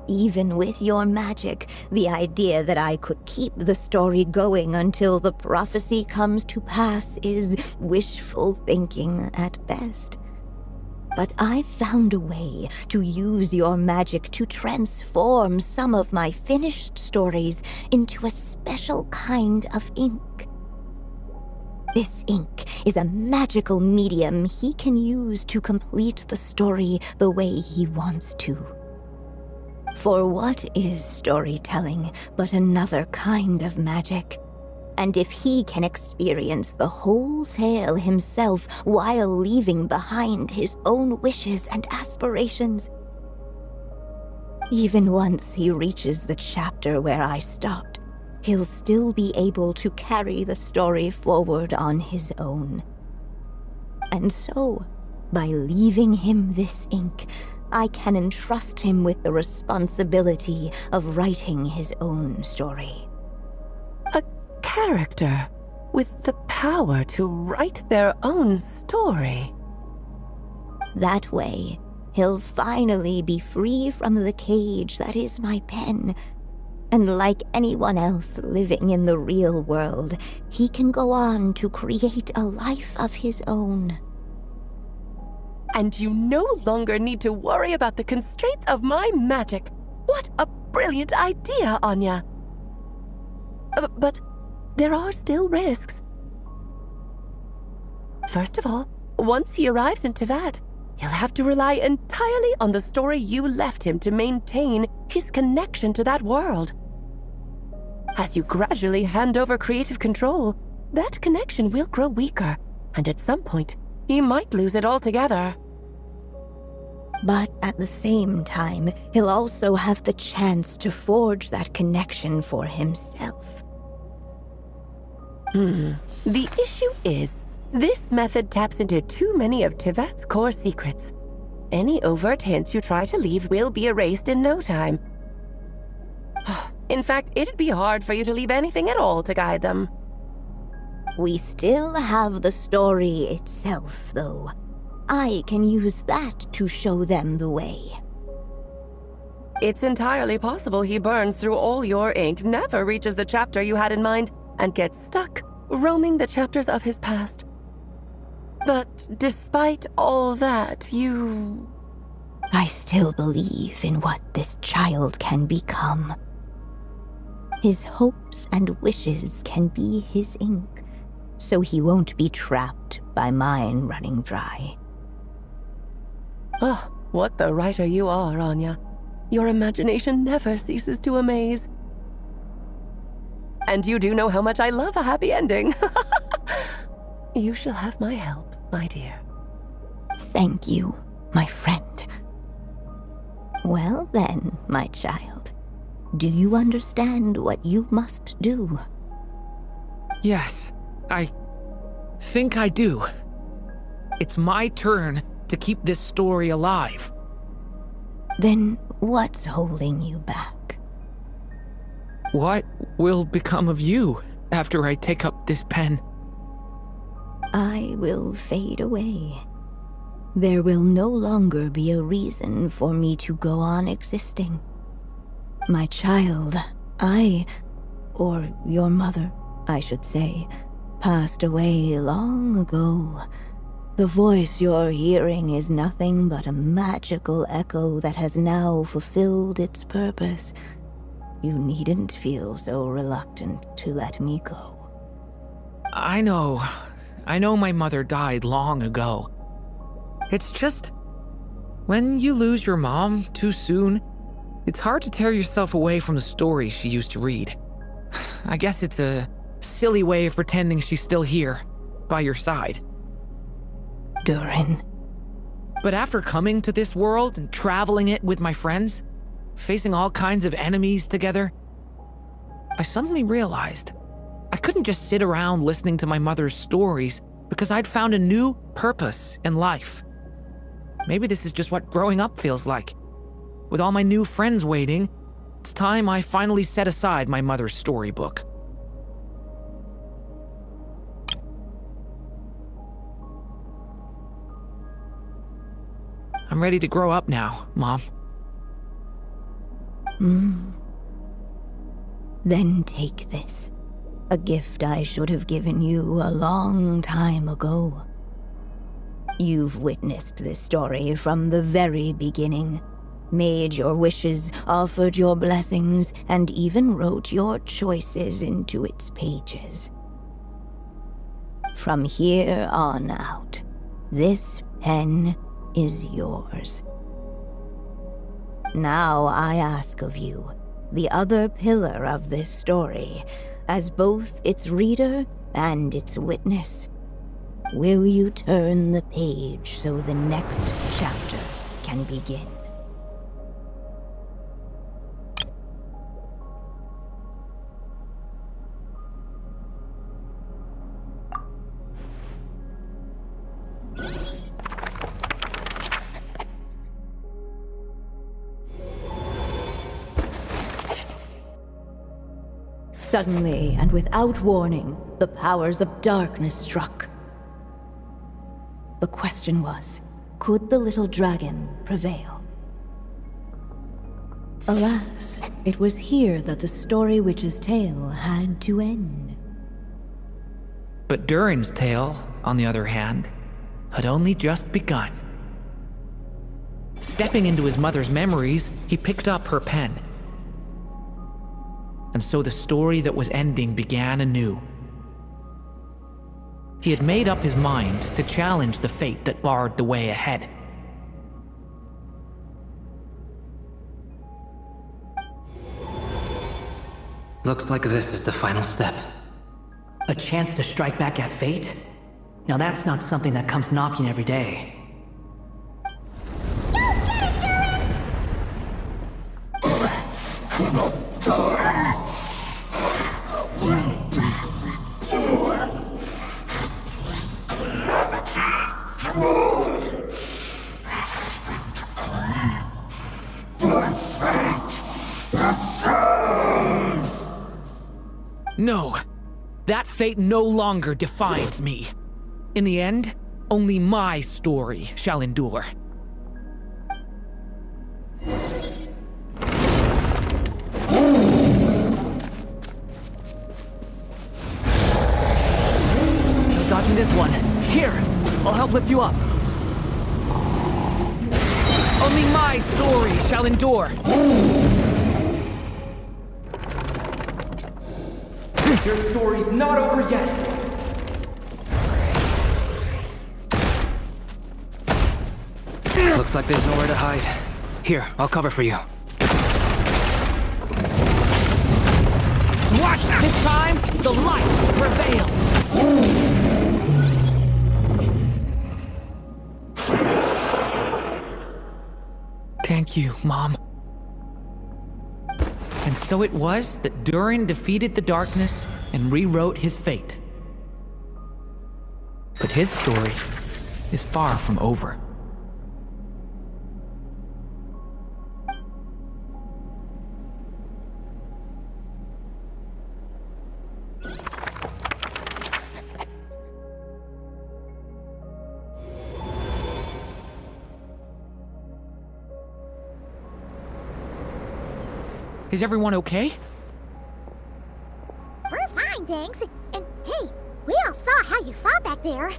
Even with your magic, the idea that I could keep the story going until the prophecy comes to pass is wishful thinking at best. But I've found a way to use your magic to transform some of my finished stories into a special kind of ink. This ink is a magical medium he can use to complete the story the way he wants to. For what is storytelling but another kind of magic? And if he can experience the whole tale himself while leaving behind his own wishes and aspirations, even once he reaches the chapter where I stopped, he'll still be able to carry the story forward on his own. And so, by leaving him this ink, I can entrust him with the responsibility of writing his own story. A character with the power to write their own story. That way, he'll finally be free from the cage that is my pen. And like anyone else living in the real world, he can go on to create a life of his own. And you no longer need to worry about the constraints of my magic. What a brilliant idea, Anya! But there are still risks. First of all, once he arrives in Teyvat, he'll have to rely entirely on the story you left him to maintain his connection to that world. As you gradually hand over creative control, that connection will grow weaker, and at some point, he might lose it altogether. But at the same time, he'll also have the chance to forge that connection for himself. The issue is, this method taps into too many of Teyvat's core secrets. Any overt hints you try to leave will be erased in no time. In fact, it'd be hard for you to leave anything at all to guide them. We still have the story itself, though. I can use that to show them the way. It's entirely possible he burns through all your ink, never reaches the chapter you had in mind, and gets stuck roaming the chapters of his past. But despite all that, I still believe in what this child can become. His hopes and wishes can be his ink, so he won't be trapped by mine running dry. Oh, what the writer you are, Anya. Your imagination never ceases to amaze. And you do know how much I love a happy ending. You shall have my help, my dear. Thank you, my friend. Well then, my child, do you understand what you must do? Yes, I think I do. It's my turn to keep this story alive. Then what's holding you back? What will become of you after I take up this pen? I will fade away. There will no longer be a reason for me to go on existing. My child, or your mother, I should say, passed away long ago. The voice you're hearing is nothing but a magical echo that has now fulfilled its purpose. You needn't feel so reluctant to let me go. I know my mother died long ago. It's just, when you lose your mom too soon, it's hard to tear yourself away from the stories she used to read. I guess it's a silly way of pretending she's still here, by your side. Durin. But after coming to this world and traveling it with my friends, facing all kinds of enemies together, I suddenly realized I couldn't just sit around listening to my mother's stories because I'd found a new purpose in life. Maybe this is just what growing up feels like. With all my new friends waiting, it's time I finally set aside my mother's storybook. I'm ready to grow up now, Mom. Then take this. A gift I should have given you a long time ago. You've witnessed this story from the very beginning, made your wishes, offered your blessings, and even wrote your choices into its pages. From here on out, this pen is yours. Now I ask of you, the other pillar of this story, as both its reader and its witness, will you turn the page so the next chapter can begin? Suddenly, and without warning, the powers of darkness struck. The question was, could the little dragon prevail? Alas, it was here that the story witch's tale had to end. But Durin's tale, on the other hand, had only just begun. Stepping into his mother's memories, he picked up her pen. And so the story that was ending began anew. He had made up his mind to challenge the fate that barred the way ahead. Looks like this is the final step. A chance to strike back at fate? Now that's not something that comes knocking every day. No, that fate no longer defines me. In the end, only my story shall endure. No dodging this one. Here, I'll help lift you up. Only my story shall endure. Your story's not over yet! Looks like there's nowhere to hide. Here, I'll cover for you. Watch! This time, the light prevails! Thank you, Mom. And so it was that Durin defeated the darkness and rewrote his fate. But his story is far from over. Is everyone okay? We're fine, thanks. And hey, we all saw how you fought back there.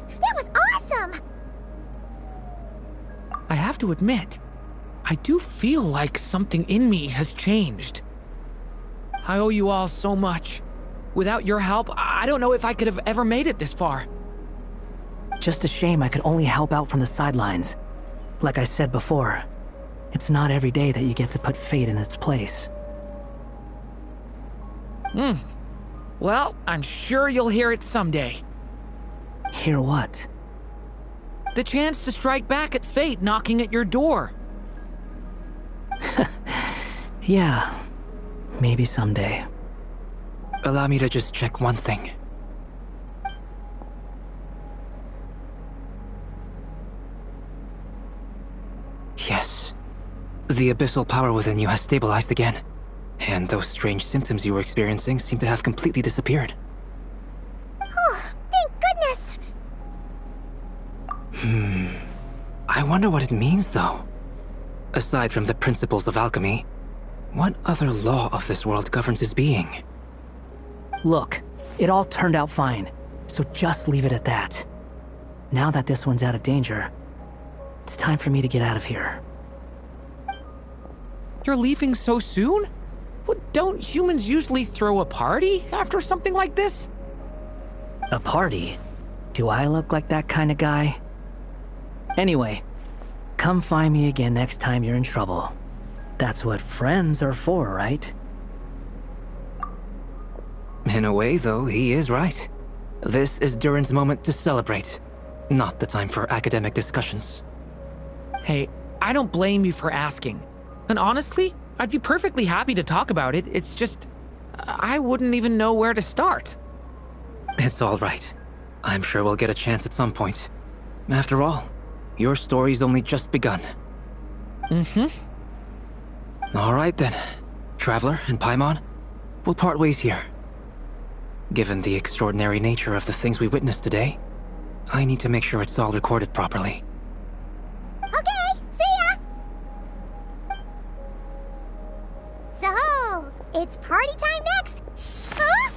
That was awesome! I have to admit, I do feel like something in me has changed. I owe you all so much. Without your help, I don't know if I could have ever made it this far. Just a shame I could only help out from the sidelines. Like I said before, it's not every day that you get to put fate in its place. Well, I'm sure you'll hear it someday. Hear what? The chance to strike back at fate knocking at your door. Yeah, maybe someday. Allow me to just check one thing. Yes. The abyssal power within you has stabilized again. And those strange symptoms you were experiencing seem to have completely disappeared. Oh, thank goodness! I wonder what it means, though. Aside from the principles of alchemy, what other law of this world governs his being? Look, it all turned out fine, so just leave it at that. Now that this one's out of danger, it's time for me to get out of here. You're leaving so soon? What, don't humans usually throw a party after something like this? A party? Do I look like that kind of guy? Anyway, come find me again next time you're in trouble. That's what friends are for, right? In a way, though, he is right. This is Durin's moment to celebrate, not the time for academic discussions. Hey, I don't blame you for asking. And honestly, I'd be perfectly happy to talk about it. It's just, I wouldn't even know where to start. It's all right. I'm sure we'll get a chance at some point. After all, your story's only just begun. All right then. Traveler and Paimon, we'll part ways here. Given the extraordinary nature of the things we witnessed today, I need to make sure it's all recorded properly. Okay, see ya! So, it's party time next? Huh?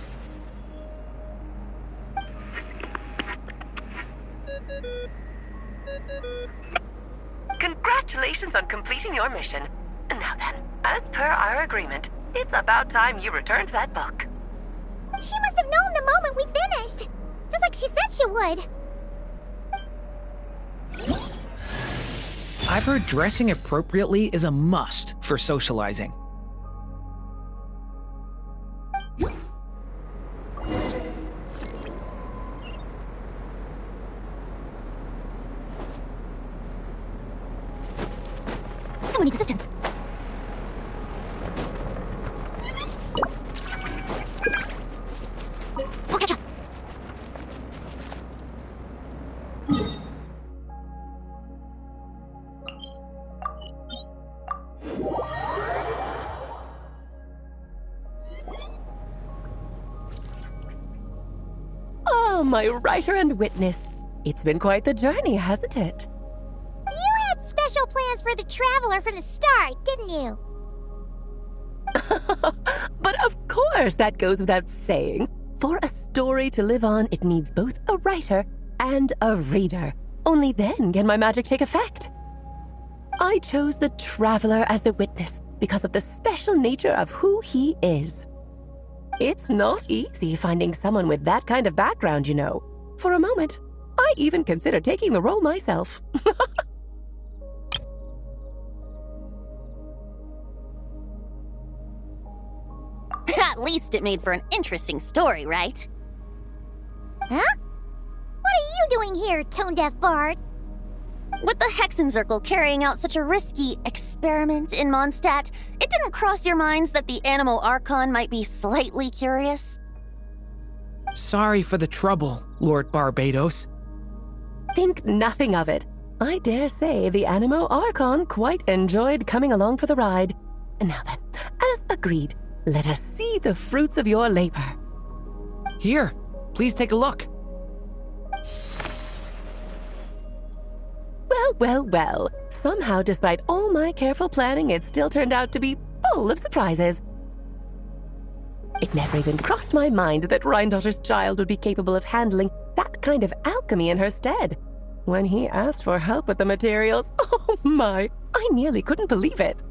Congratulations on completing your mission. Now then, as per our agreement, it's about time you returned that book. She must have known the moment we finished! Just like she said she would. I've heard dressing appropriately is a must for socializing. Someone needs assistance. I'll catch up. Oh, my writer and witness. It's been quite the journey, hasn't it? You had special plans for the Traveler from the start, didn't you? But of course, that goes without saying. For a story to live on, it needs both a writer and a reader. Only then can my magic take effect. I chose the Traveler as the witness because of the special nature of who he is. It's not easy finding someone with that kind of background, you know. For a moment, I even considered taking the role myself. At least it made for an interesting story, right? Huh? What are you doing here, tone-deaf bard? With the Hexenzirkel carrying out such a risky experiment in Mondstadt, it didn't cross your minds that the Animo Archon might be slightly curious? Sorry for the trouble, Lord Barbados. Think nothing of it. I dare say the Animo Archon quite enjoyed coming along for the ride. Now then, as agreed, let us see the fruits of your labor. Here, please take a look. Well. Somehow, despite all my careful planning, it still turned out to be full of surprises. It never even crossed my mind that Rhindotter's child would be capable of handling that kind of alchemy in her stead. When he asked for help with the materials, oh my, I nearly couldn't believe it.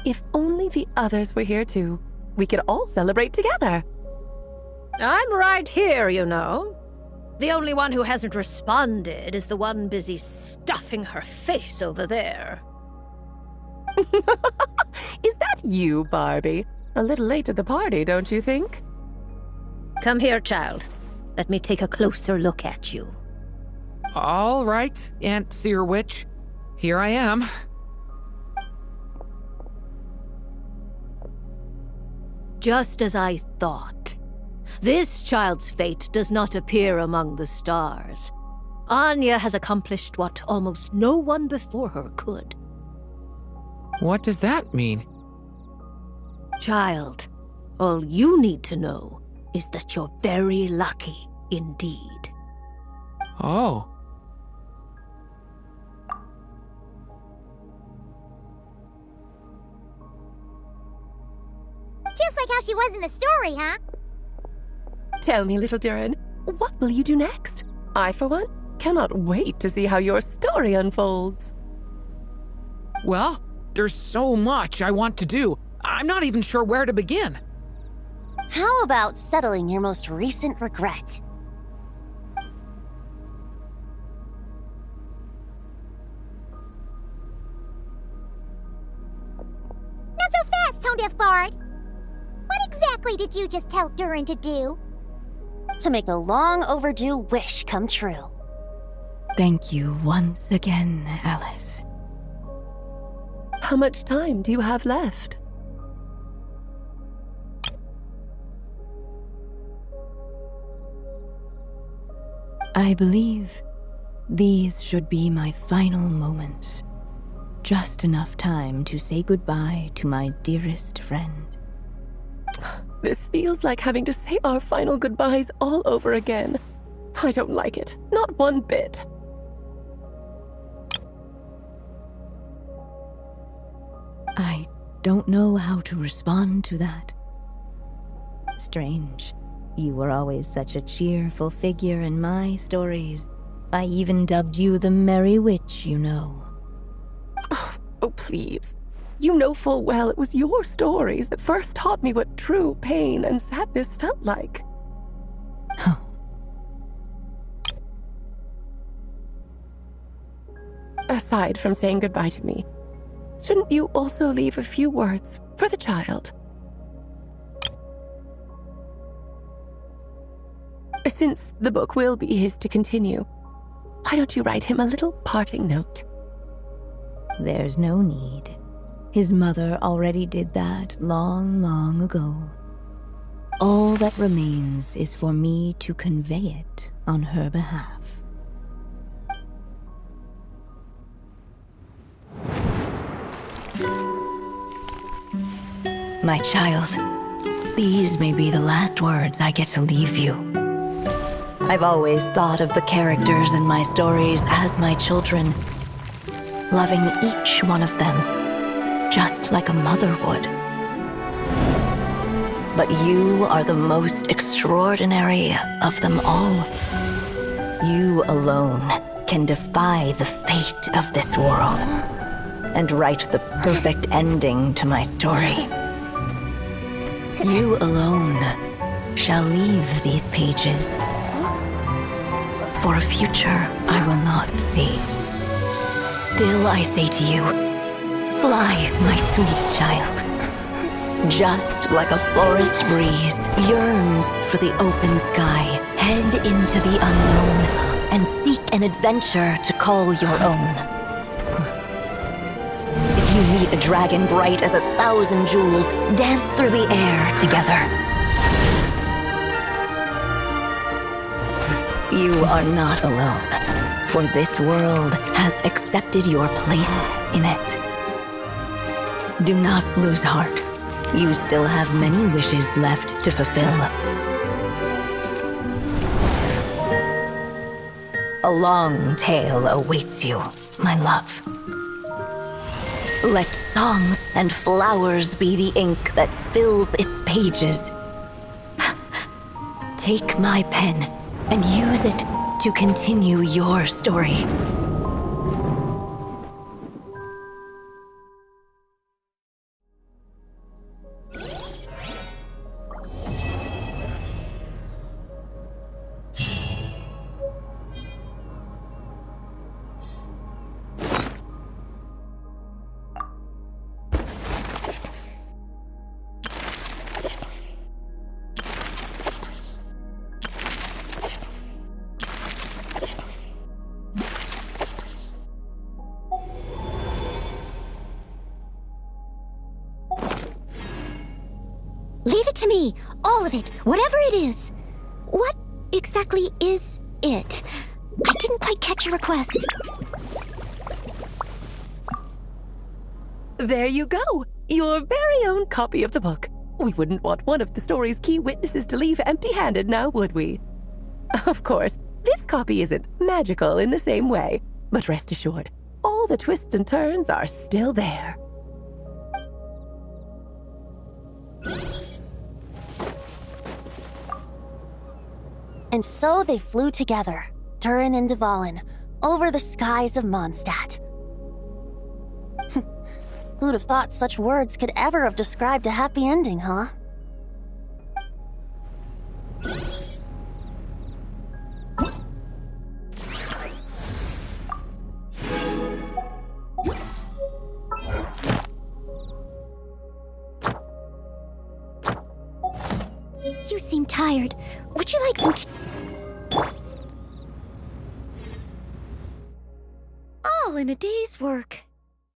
If only the others were here too. We could all celebrate together. I'm right here, you know. The only one who hasn't responded is the one busy stuffing her face over there. Is that you, Barbie? A little late to the party, don't you think? Come here, child. Let me take a closer look at you. All right, Aunt Seer Witch. Here I am. Just as I thought. This child's fate does not appear among the stars. Anya has accomplished what almost no one before her could. What does that mean? Child, all you need to know is that you're very lucky indeed. Oh. Just like how she was in the story, huh? Tell me, little Durin, what will you do next? I, for one, cannot wait to see how your story unfolds. Well, there's so much I want to do. I'm not even sure where to begin. How about settling your most recent regret? Not so fast, Tone-Deaf Bard! What exactly did you just tell Durin to do? To make a long overdue wish come true. Thank you once again, Alice. How much time do you have left? I believe these should be my final moments. Just enough time to say goodbye to my dearest friend. This feels like having to say our final goodbyes all over again. I don't like it. Not one bit. I don't know how to respond to that. Strange. You were always such a cheerful figure in my stories. I even dubbed you the Merry Witch, you know. Oh, please. You know full well it was your stories that first taught me what true pain and sadness felt like. Aside from saying goodbye to me, shouldn't you also leave a few words for the child? Since the book will be his to continue, why don't you write him a little parting note? There's no need. His mother already did that long, long ago. All that remains is for me to convey it on her behalf. My child, these may be the last words I get to leave you. I've always thought of the characters in my stories as my children, loving each one of them, just like a mother would. But you are the most extraordinary of them all. You alone can defy the fate of this world and write the perfect ending to my story. You alone shall leave these pages for a future I will not see. Still, I say to you, fly, my sweet child. Just like a forest breeze yearns for the open sky, head into the unknown and seek an adventure to call your own. If you meet a dragon bright as 1,000 jewels, dance through the air together. You are not alone, for this world has accepted your place in it. Do not lose heart. You still have many wishes left to fulfill. A long tale awaits you, my love. Let songs and flowers be the ink that fills its pages. Take my pen and use it to continue your story. Leave it to me. All of it. Whatever it is. What exactly is it? I didn't quite catch your request. There you go. Your very own copy of the book. We wouldn't want one of the story's key witnesses to leave empty-handed now, would we? Of course, this copy isn't magical in the same way, but rest assured, all the twists and turns are still there. And so they flew together, Durin and Dvalin, over the skies of Mondstadt. Who'd have thought such words could ever have described a happy ending, huh? You seem tired. Would you like some tea? All in a day's work.